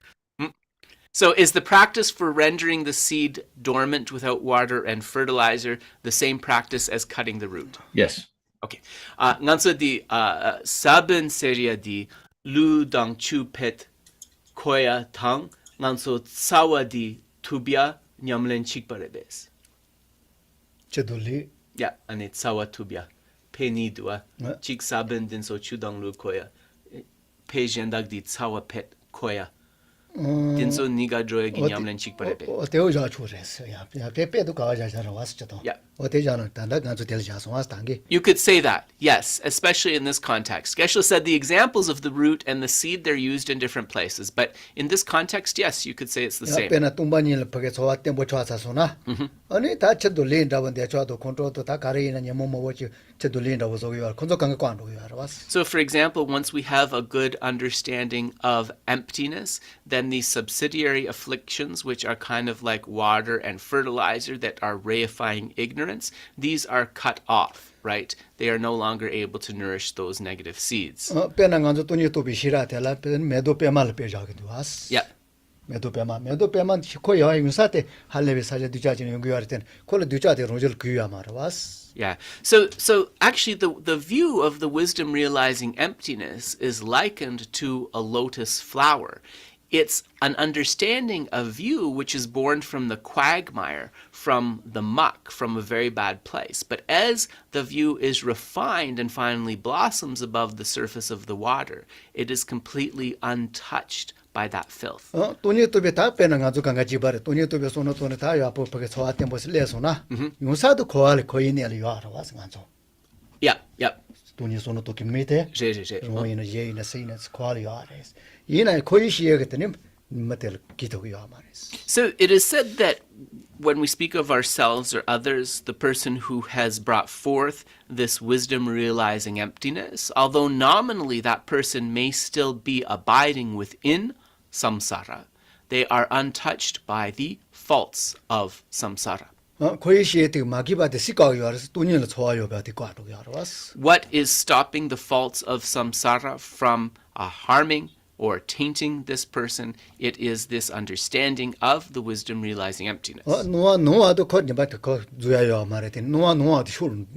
So is the practice for rendering the seed dormant without water and fertilizer the same practice as cutting the root? Yes. Okay. Nganso di sabun seria di lu dang chu pet koya tang nganso tsawa di tubia nyamlen chikparebes. 제돌리 Yeah, ane tsawa tubia. Pe ni dua. 네. Chik sabun din so chudang lu koya. Pe jendag di tsawa pet koya. Din so niga droya gi nyamlen chikparebe. 어때요 좋으랬어. 야 빼도 가와자자라 왔었죠. Yeah. 어때잖아. 단다 간주 될 자서 왔어 단계. You could say that, yes, especially in this context. Geshe said the examples of the root and the seed, they're used in different places. But in this context, yes, you could say it's the same. 빼나 뚱바니를 버게 좋았대 뭐 좋아서나. 아니 다 제돌린다고 내 좋아도 컨트롤도 다 가리는 뭐 뭐지 제돌린다고 소리와 컨트롤 관도 왔어. So, for example, once we have a good understanding of emptiness, then these subsidiary afflictions, which are kind of like water and fertilizer that are reifying ignorance, these are cut off, right? They are no longer able to nourish those negative seeds. 빼나 간주 돈이 또 비시라 될라 빼는 매도 빼말 빼자기도 왔어. Yep. 매도 빼만 시코 여행 사때 할레비 사제 뒤자지는 연구할 땐 콜로 뒤자대 로절 그야 말아 왔어. Yeah. So actually the view of the wisdom realizing emptiness is likened to a lotus flower. It's an understanding of view which is born from the quagmire, from the muck, from a very bad place. But as the view is refined and finally blossoms above the surface of the water, it is completely untouched by that filth. 돈이 또베 다 빼는 가지고 간가지 바래. 돈이 또베 손을 돈에 다 옆에 버게 좋았대 뭐스 레소나. 용사도 거할 거인이를 요하러 왔어 간죠. Yep. 돈이 손을 또 김미대. 제. 로이는 예이나 세이나 퀄리 요하레스. 이나 거이시에 그랬더니 맞들 기도가 요하마레스. So it is said that when we speak of ourselves or others, the person who has brought forth this wisdom realizing emptiness, although nominally that person may still be abiding within samsara, they are untouched by the faults of samsara. 거이시에 그 마기바데 시가가 요하레스 돈이를 좋아요 바데 과도 요하러 왔어. What is stopping the faults of samsara from harming or tainting this person. It is this understanding of the wisdom realizing emptiness. 노아도 거기밖에 거 주야요 말했더니 노아도 술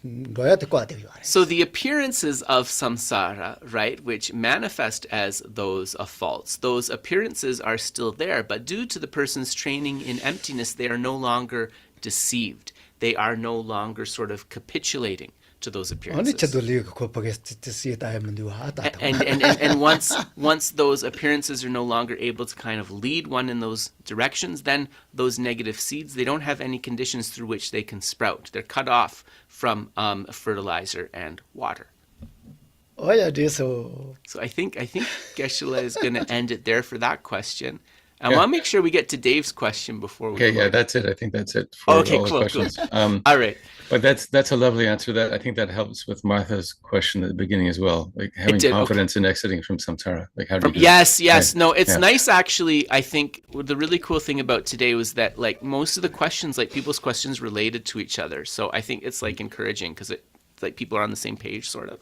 로야 될거 같아요. So the appearances of samsara, right, which manifest as those of faults, those appearances are still there, but due to the person's training in emptiness, they are no longer deceived. They are no longer sort of capitulating to those appearances. And once those appearances are no longer able to kind of lead one in those directions, then those negative seeds, they don't have any conditions through which they can sprout. They're cut off from fertilizer and water. So I think Geshe is going to end it there for that question. I want to make sure we get to Dave's question before we Okay, close. yeah, that's it. I think that's it for all the questions. All right. But that's a lovely answer. That I think that helps with Martha's question at the beginning as well, like having confidence in exiting from samsara. Like how do you do Yes. Right. No, it's nice actually. I think the really cool thing about today was that like most of the questions, like people's questions related to each other. So I think it's like encouraging because it's like people are on the same page sort of.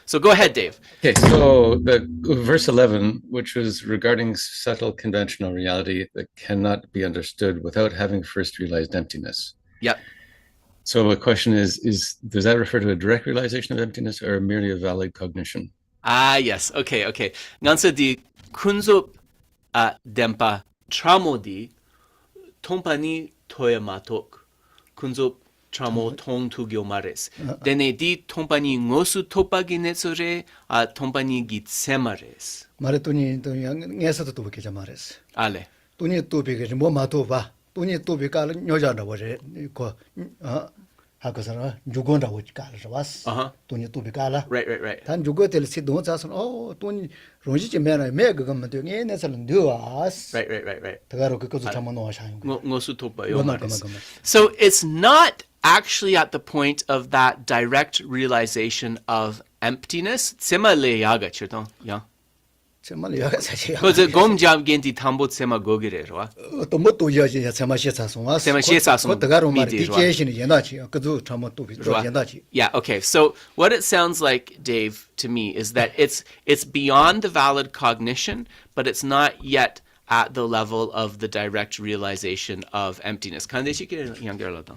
So go ahead, Dave. Okay, so the verse 11, which was regarding subtle conventional reality that cannot be understood without having first realized emptiness. Yep. So the question is does that refer to a direct realization of emptiness or merely a valid cognition? Yes. Okay. Ngansa di kunzo dempa tramodi tompani toyamatok kunzo tramo tong tugyo mares. Dene di tompani ngosu topagi netsore tompani git semares. 말했더니 또 양에서도 또 그렇게 말했어. Ale. 돈이 또 비게 뭐 마도 봐. 돈이 또 비가는 여자라 버래. 그 하고서는 죽은다고 가서 왔어. 돈이 또 비가라. Right. 단 죽어들 시도 자선 돈이 론시지 매나 매 그거만 되게 내서는 넣었어. Right. 더가로 그것도 참 놓아셔요. Ngosu topa yo mares. So it's not actually at the point of that direct realization of emptiness. Tsema le yaga chirton. Yeah. 정말 여가 사실. 그저 곰잠 겐디 탐보 tsema gogirewa. 또뭐또 이야기 tsema 시사송 왔어. tsema 시사송. 더가로 말 디제신이 연다지. 그도 참 또 연다지. Yeah, okay. So what it sounds like, Dave, to me is that it's beyond the valid cognition, but it's not yet at the level of the direct realization of emptiness. 간대시키는 연결로도.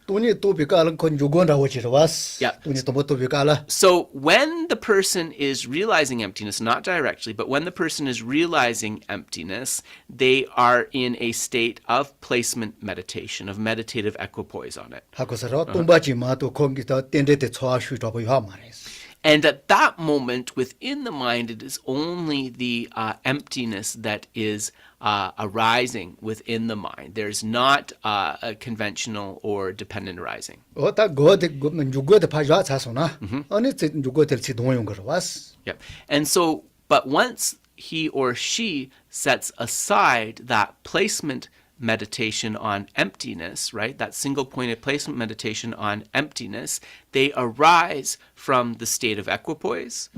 돈이 또 비가는 건 죽은다고 지러 왔어. 돈이 또 비가라. So when the person is realizing emptiness, not directly, but when the person is realizing emptiness, they are in a state of placement meditation, of meditative equipoise on it. 하고서로 똥바지 마도 거기다 땡데데 초아슈라고 요 말했어. And at that moment, within the mind, it is only the emptiness that is arising within the mind. There's not a conventional or dependent arising. 딱 거기 죽어도 파자 자소나. 아니 죽어들 지동용 거로 왔어. Yep. And so, but once he or she sets aside that placement meditation on emptiness, right? That single-pointed placement meditation on emptiness, they arise from the state of equipoise.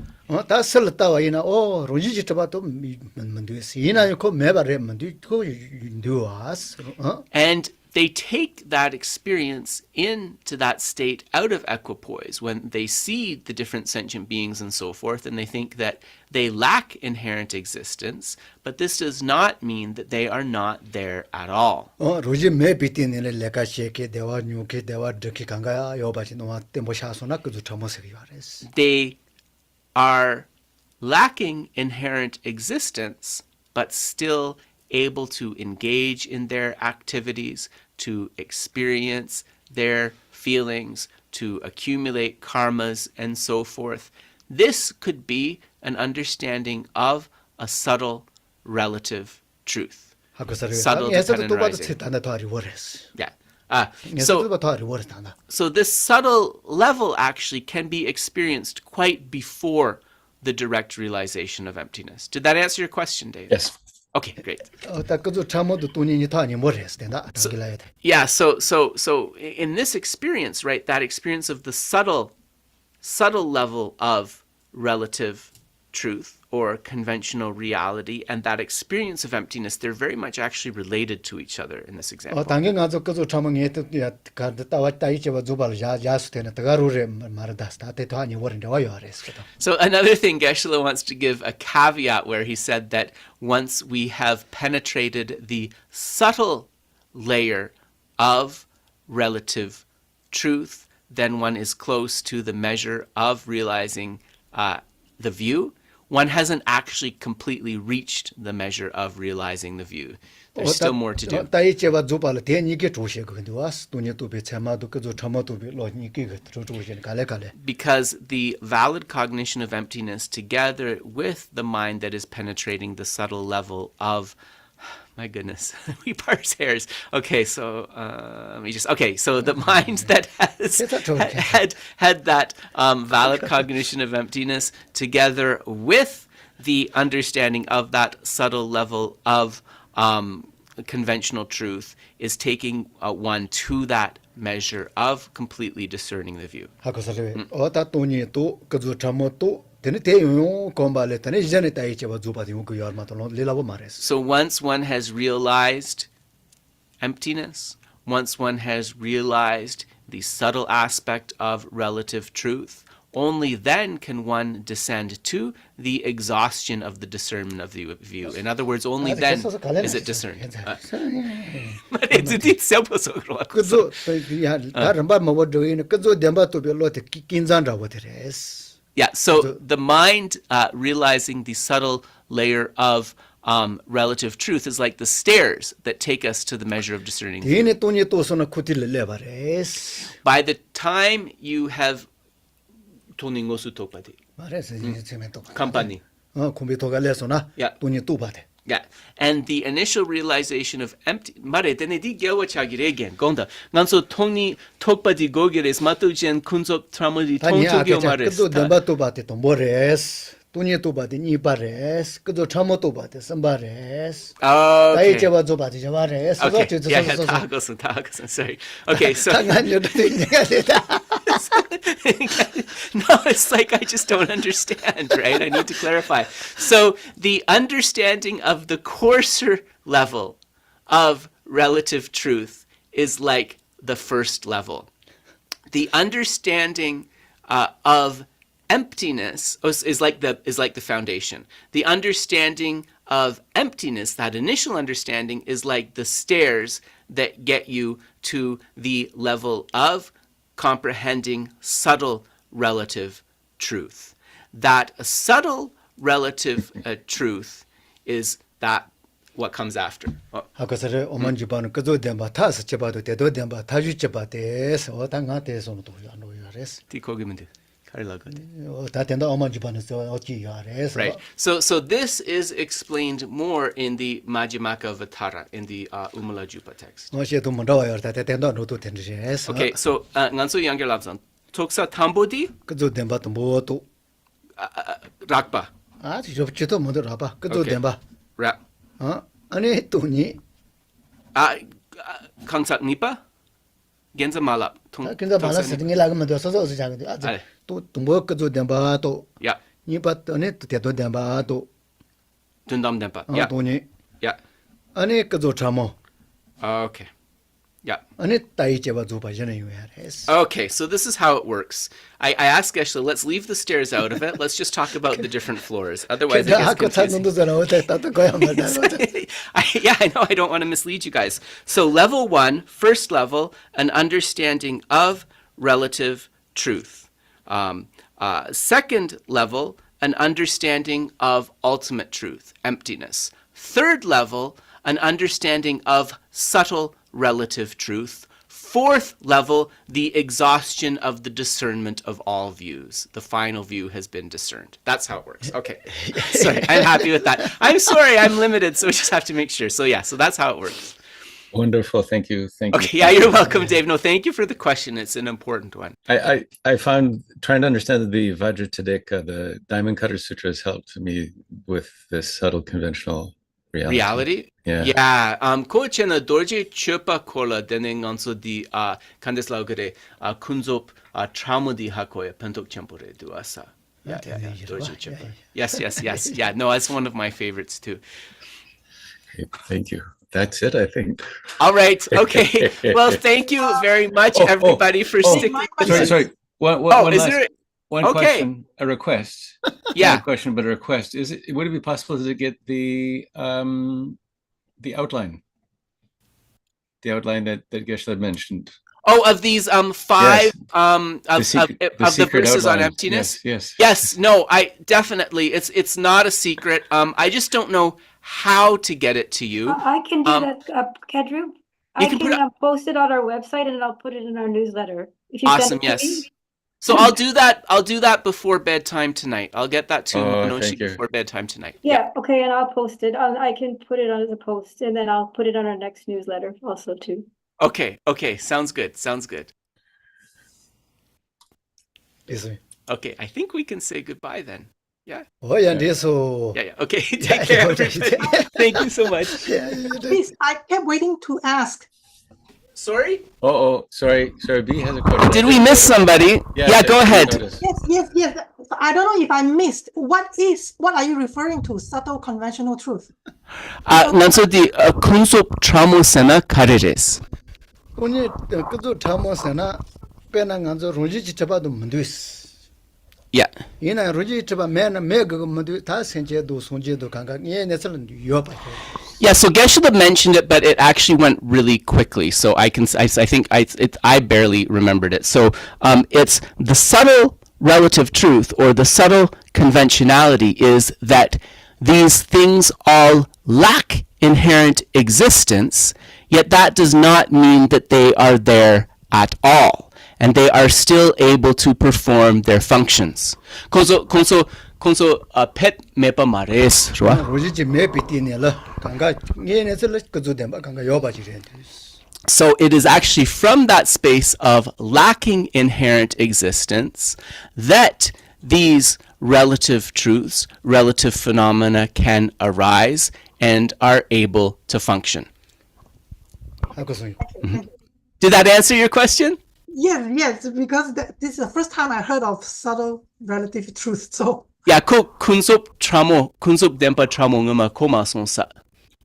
다 설렀다 와이나 로지지 잡아도 만두스 이나 그 매바레 만두 그 누아스 And they take that experience into that state out of equipoise when they see the different sentient beings and so forth, and they think that they lack inherent existence, but this does not mean that they are not there at all. 로지 매 비티네 레가 셰케 대와 뉴케 대와 드키 강가 요바지 노아 템보 샤소나 그도 처모세기 말했어. They are lacking inherent existence, but still able to engage in their activities, to experience their feelings, to accumulate karmas, and so forth. This could be an understanding of a subtle relative truth. Subtle dependent arising. Yeah. So this subtle level actually can be experienced quite before the direct realization of emptiness. Did that answer your question, Dave? Yes. Okay, great. Yeah, so in this experience, right, that experience of the subtle level of relative truth or conventional reality and that experience of emptiness, they're very much actually related to each other in this example. 당연 가서 그저 참응에 야 가다 따왔다 이제와 주발 야수테는 더가루레 말다스다 때도 아니 워런데 와요 알았어. So another thing, Geshe wants to give a caveat where he said that once we have penetrated the subtle layer of relative truth, then one is close to the measure of realizing the view. One hasn't actually completely reached the measure of realizing the view. There's still more to do. 따이제와 주발 대니게 조시에 근데 와스 돈이 또 배차마도 그저 참마도 로니게 그 조시에 갈래갈래. Because the valid cognition of emptiness together with the mind that is penetrating the subtle level of, my goodness, we parse hairs. Okay, so so the mind that has had that valid cognition of emptiness together with the understanding of that subtle level of conventional truth is taking one to that measure of completely discerning the view. 하고서래 어다 돈이 또 그저 참마도 되네 대용 공발에 되네 이전에 따이제와 주바디 그 열마도 릴라고 말했어. So once one has realized emptiness, once one has realized the subtle aspect of relative truth, only then can one descend to the exhaustion of the discernment of the view. In other words, only then is it discerned. 그저 야 다른 바 뭐더이는 그저 덴바도 별로한테 긴장하고 들었어. Yeah, so the mind realizing the subtle layer of relative truth is like the stairs that take us to the measure of discerning. 뒤에 돈이 또서는 쿠티를 내버렸어. By the time you have 말했어 이제 또 company. 컴퓨터가 내서나 Yeah. 돈이 또 받아. Yeah, and the initial realization of empty. Mare tene di gyawa chagire again. Gonda. Ganso toni tokpadi gogeres matujen kunzop tramodi tontugyo mares. 그저 덴바도 받대 또 뭐랬어. 돈이 또 받대 니 바랬어. 그저 참모도 받대 선바랬어. Okay. 따이제와 줘 받대 저바랬어. Okay. Yeah, tahagosun. Sorry. Okay, so 당연히도 내가 되다. no, it's like I just don't understand, right? I need to clarify. So the understanding of the coarser level of relative truth is like the first level. The understanding of emptiness is like the foundation. The understanding of emptiness, that initial understanding, is like the stairs that get you to the level of comprehending subtle relative truth. That subtle relative truth is that what comes after. 아까서래 오만 집안은 그저 덴바 타서 집어도 돼도 덴바 타주 집어대서 어당한테서는 또 요야레스. Right. 다 된다 오만 집안에서 어찌 요야레스. So this is explained more in the Majjhimaka Vatara, in the Umala Jupa text. 뭐시도 뭐 나와요. 다 된다 노도 된지에서. Okay, so nganso Younger Labsan. Toksa Tambodi 그저 덴바도 뭐도 Rakpa. 아, 저부터 먼저 라봐. 그저 덴바. Rap. 아니 돈이 Kangsak Nipa? Genza Malap. 근데 말았어. 등에 나가면 더 써서 자는데 또뭐 그저 덴바도 Yeah. 니바 또네 때도 덴바도 Dundam Dempa. Yeah. 돈이 Yeah. 아니 그저 참어. Okay. Yeah. 아니 따이제와 주바전에 요야레스. Okay, so this is how it works. I asked Geshe, let's leave the stairs out of it. Let's just talk about the different floors. Otherwise, it gets confusing. Yeah, I know. I don't want to mislead you guys. So level 1, first level, an understanding of relative truth. Second level, an understanding of ultimate truth, emptiness. Third level, an understanding of subtle relative truth. Fourth level, the exhaustion of the discernment of all views. The final view has been discerned. That's how it works. Okay. Sorry, I'm happy with that. I'm sorry, I'm limited, so we just have to make sure. So yeah, so that's how it works. Wonderful. Thank you. Okay, yeah, you're welcome, Dave. No, thank you for the question. It's an important one. I found trying to understand the Vajratadika, the Diamond Cutter Sutra, has helped me with this subtle conventional reality. Yeah. Ko chena dorje chopa kola denen anso di kandes laugare kunzop tramodi hakoya pentok champore duasa. Yeah. Yeah. Doji Chepa. Yes. Yeah, no, that's one of my favorites too. Okay, thank you. That's it, I think. All right. Okay. Well, thank you very much, everybody, for sticking with us. Sorry. Oh, One is last there? one Okay. question, a request. Yeah. Not a question, but a request. Would it be possible to get the outline? The outline that Geshe had mentioned. Oh, of these five Yes. of the secret verses on outline. emptiness. Yes. No, I definitely. It's not a secret. I just don't know how to get it to you. I can do that, Kedru. I can can put post it on our website and I'll put it in our newsletter. If you Awesome. send it to Yes. me. So I'll do that. I'll do that before bedtime tonight. I'll get that to Manoshi thank you. before bedtime tonight. Yeah, okay, and I'll post it. I can put it on as a post, and then I'll put it on our next newsletter also too. Okay. Sounds good. 있어요. Okay, I think we can say goodbye then. Yeah. 돼서. Yeah. Okay. Take care, everybody. Thank you so much. Please, I kept waiting to ask. Sorry? Sorry, B has a question. Did we miss somebody? Yeah, go ahead. Yes. I don't know if I missed. What are you referring to? Subtle conventional truth. 난소디 kunsup tramusena kariris. 오늘 그도 참았으나 빼는 간저 로지 잡아도 문제스. Yeah. 이나 로지 잡아 매는 그거 문제 다 생제도 손제도 감각 얘네들은 요바. Yeah, so Geshe mentioned it, but it actually went really quickly. So I think I barely remembered it. So it's the subtle relative truth or the subtle conventionality is that these things all lack inherent existence, yet that does not mean that they are there at all, and they are still able to perform their functions. Konso pet mepa mares, right? 로지 매비티네라 감각 얘네들 그도 된 감각 요바지래. So it is actually from that space of lacking inherent existence that these relative truths, relative phenomena can arise and are able to function. Did that answer your question? Yes, because this is the first time I heard of subtle relative truth. So Yeah, kunsup dempa tramo ngama koma sonsa.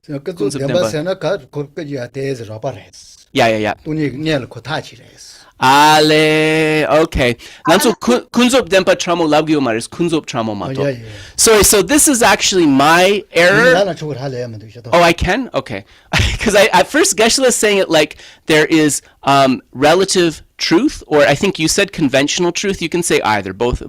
그도 덴바세나 가 거기야 대해서 라바레스. Yeah. 돈이 녀를 코타치레스. Ale, okay. Nanso kunsup dempa tramo labgyo maris kunsup tramo mato. Yeah. Sorry, so this is actually my error. 나나 저걸 하려면 되셔도. Oh, I can? Okay. Because at first Geshe is saying it like there is relative truth, or I think you said conventional truth. You can say either. Both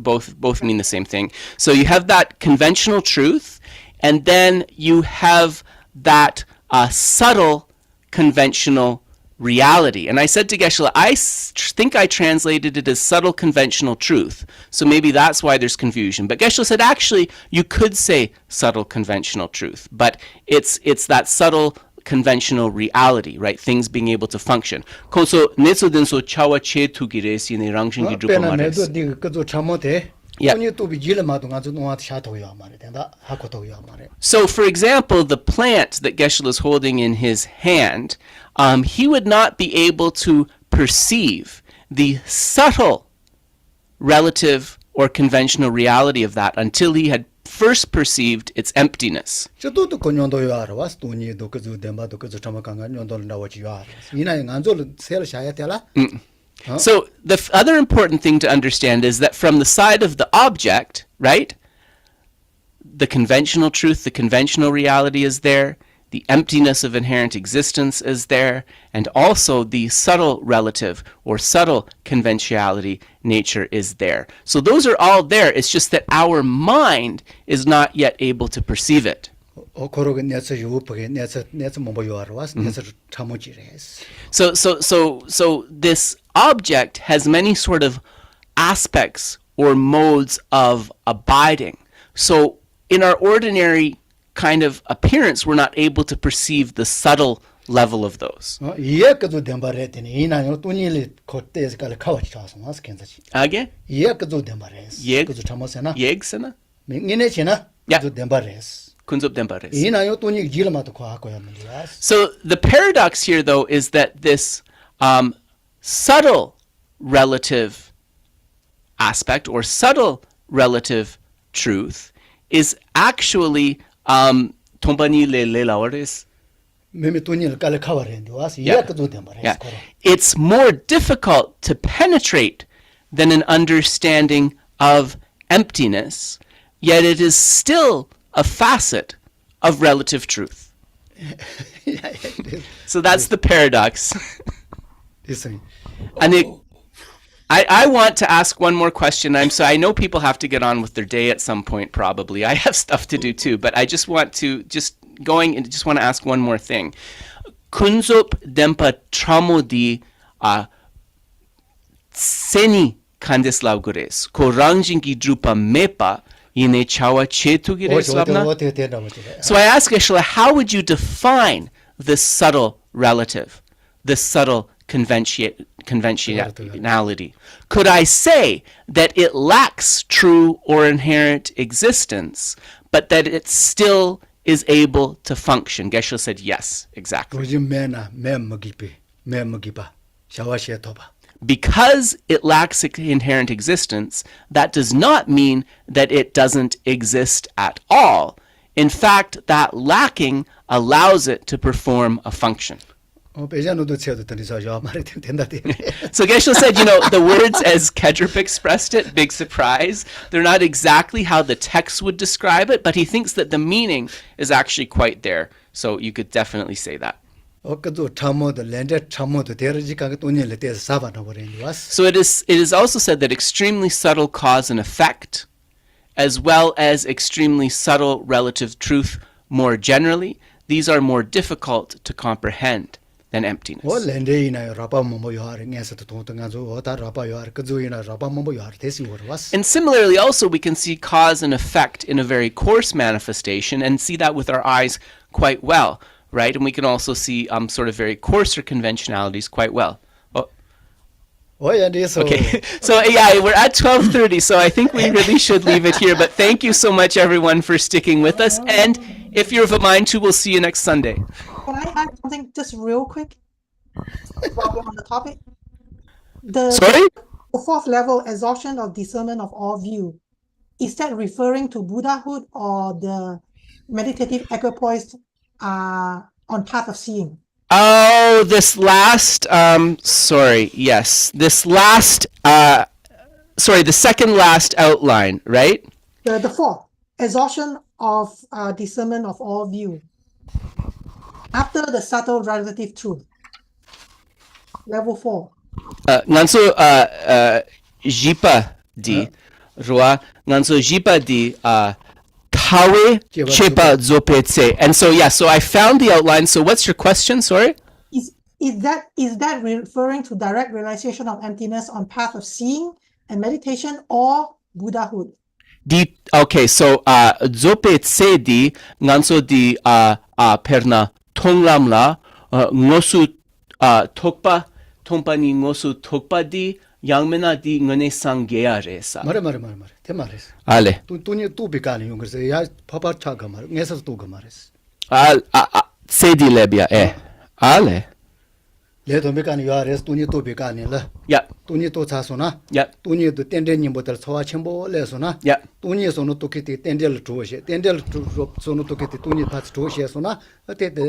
mean the same thing. So you have that conventional truth, and then you have that subtle conventional reality. And I said to Geshe, I think I translated it as subtle conventional truth. So maybe that's why there's confusion. But Geshe said, actually, you could say subtle conventional truth, but it's that subtle conventional reality, right? Things being able to function. Konso netso denso chawa che tu giresi ne rangshin gi drupa mares. 빼나매도 네 그도 참못해. Yeah. 돈이 또 비질마도 가지고 노한테 샤도야 말이야. 된다. 하고도야 말이야. So, for example, the plant that Geshe is holding in his hand, he would not be able to perceive the subtle relative or conventional reality of that until he had first perceived its emptiness. 저도 건연도요 알아왔어. 돈이도 그저 덴바도 그저 참아간가 연도를 나와지요 알아. 이나 안졸 세를 샤야 되라. So the other important thing to understand is that from the side of the object, right, the conventional truth, the conventional reality is there, the emptiness of inherent existence is there, and also the subtle relative or subtle conventionality nature is there. So those are all there. It's just that our mind is not yet able to perceive it. 그러게 내서 요쁘게 내서 뭐요 알아왔어. 내서 참모지레스. So this object has many sort of aspects or modes of abiding. So in our ordinary kind of appearance, we're not able to perceive the subtle level of those. 이해까지 덴바레더니 이나요 돈이 그때에서 가와지 자서 나서 괜찮지. Again? 이해까지 덴바레스. 그저 참모세나. Yegsana? 민이네치나. Yeah. 그저 덴바레스. Kunzup Dempares. 이나요 돈이 질마도 과거야 말이야. So the paradox here, though, is that this subtle relative aspect or subtle relative truth is actually tombani le laores. 매매 돈을 깔아 커버했는데 와서 Yeah. 이해도 돼 말이야. Yeah. It's more difficult to penetrate than an understanding of emptiness, yet it is still a facet of relative truth. So that's the paradox. Listen. And I want to ask one more question. I know people have to get on with their day at some point, probably. I have stuff to do too, but I just want to ask one more thing. Kunzop dempa tramodi seni kandeslav gures. Ko rangjingi drupa mepa ine chawa chetu gires lavna. 어떻게 되나 보지. So I ask Geshe, how would you define this subtle relative, this subtle conventionality? Could I say that it lacks true or inherent existence, but that it still is able to function? Geshe said yes, exactly. 요즘 매나 매먹이봐. 샤와시에 도봐. Because it lacks inherent existence, that does not mean that it doesn't exist at all. In fact, that lacking allows it to perform a function. 배자노도 채도 되니서 요 말이 된다 돼. So Geshe said, the words as Kedrup expressed it, big surprise, they're not exactly how the text would describe it, but he thinks that the meaning is actually quite there. So you could definitely say that. 그도 참모도 렌데 참모도 데르지가 돈을 때서 사바나 버리는 와스. So it is also said that extremely subtle cause and effect, as well as extremely subtle relative truth more generally, these are more difficult to comprehend than emptiness. 렌데이나 라바 뭐 요하는 에서도 동동가서 어다 라바 요하 그조이나 라바 뭐 요하 대신 와스. And similarly also we can see cause and effect in a very coarse manifestation and see that with our eyes quite well, right? And we can also see sort of very coarser conventionalities quite well. 오야디서. Okay, so yeah, we're at 12:30, so I think we really should leave it here. But thank you so much, everyone, for sticking with us. And if you're of a mind to, we'll see you next Sunday. Can I add something just real quick while we're on the topic? Sorry? The fourth level, exhaustion of discernment of all view. Is that referring to Buddhahood or the meditative equipoise on path of seeing? Oh, this last, yes. This last, the second last outline, right? The fourth, exhaustion of discernment of all view. After the subtle relative truth. Level 4. Nganso jipa di, roa, nganso jipa di, kawe chepa zopetse. And so, yeah, so I found the outline. So what's your question? Sorry? Is that referring to direct realization of emptiness on path of seeing and meditation or Buddhahood? Okay, so zopetse di, nganso di perna tonglamla, ngosu tokpa, tompa ni ngosu tokpa di, 양면아 디 ngane 상게야레사. 말해. 대말했어. 알레. 돈이 또 비가는 용 그래서 야 파파차가 말. 내서 또 그 말했어. 세디 레비아 에. 알레. 레도 메가는 요아레스 돈이 또 비가는라. 야. 돈이 또 자소나. 야. 돈이 또 땡땡님 보다 소화 첨보 레소나. 야. 돈이 손으로 또 그때 땡델 주어시. 땡델 손으로 또 그때 돈이 다 주어시에서나.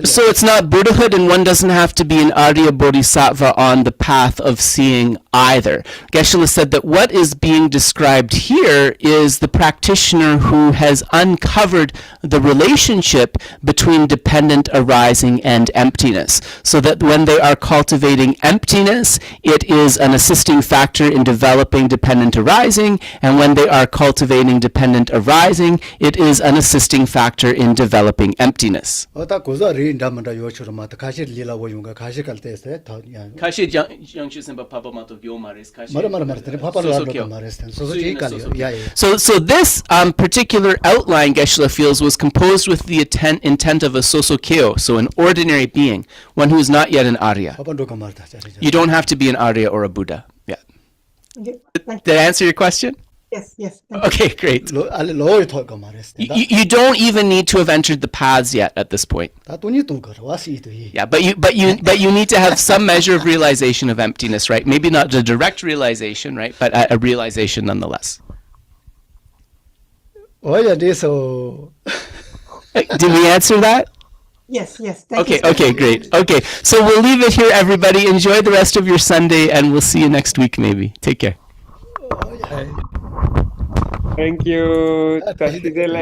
So it's not Buddhahood, and one doesn't have to be an Arya Bodhisattva on the path of seeing either. Geshe said that what is being described here is the practitioner who has uncovered the relationship between dependent arising and emptiness, so that when they are cultivating emptiness, it is an assisting factor in developing dependent arising, and when they are cultivating dependent arising, it is an assisting factor in developing emptiness. 고자 리인다만다 요처럼 마다 가시 리라고 용가 가시 갈 때에 더 Kashi Jiangchusenba Papa Mato Gyomares Kashi. 말을 파파로 말했을 소소지 깔이요. 야. So this particular outline Geshe feels was composed with the intent of a sosokyo, so an ordinary being, one who is not yet an Arya. 파파로가 말다. You don't have to be an Arya or a Buddha. Yeah. Okay, thank Did I answer your question? Yes. Okay, great. 로이 토가 말했을 때. You don't even need to have entered the paths yet at this point. 다 돈이 또 걸어 와시도. Yeah, but you need to have some measure of realization of emptiness, right? Maybe not a direct realization, right? But a realization nonetheless. Oya desu. Did we answer that? Yes, thank you. Okay, great. Okay, so we'll leave it here, everybody. Enjoy the rest of your Sunday, and we'll see you next week, maybe. Take care. Thank you. Tasdele.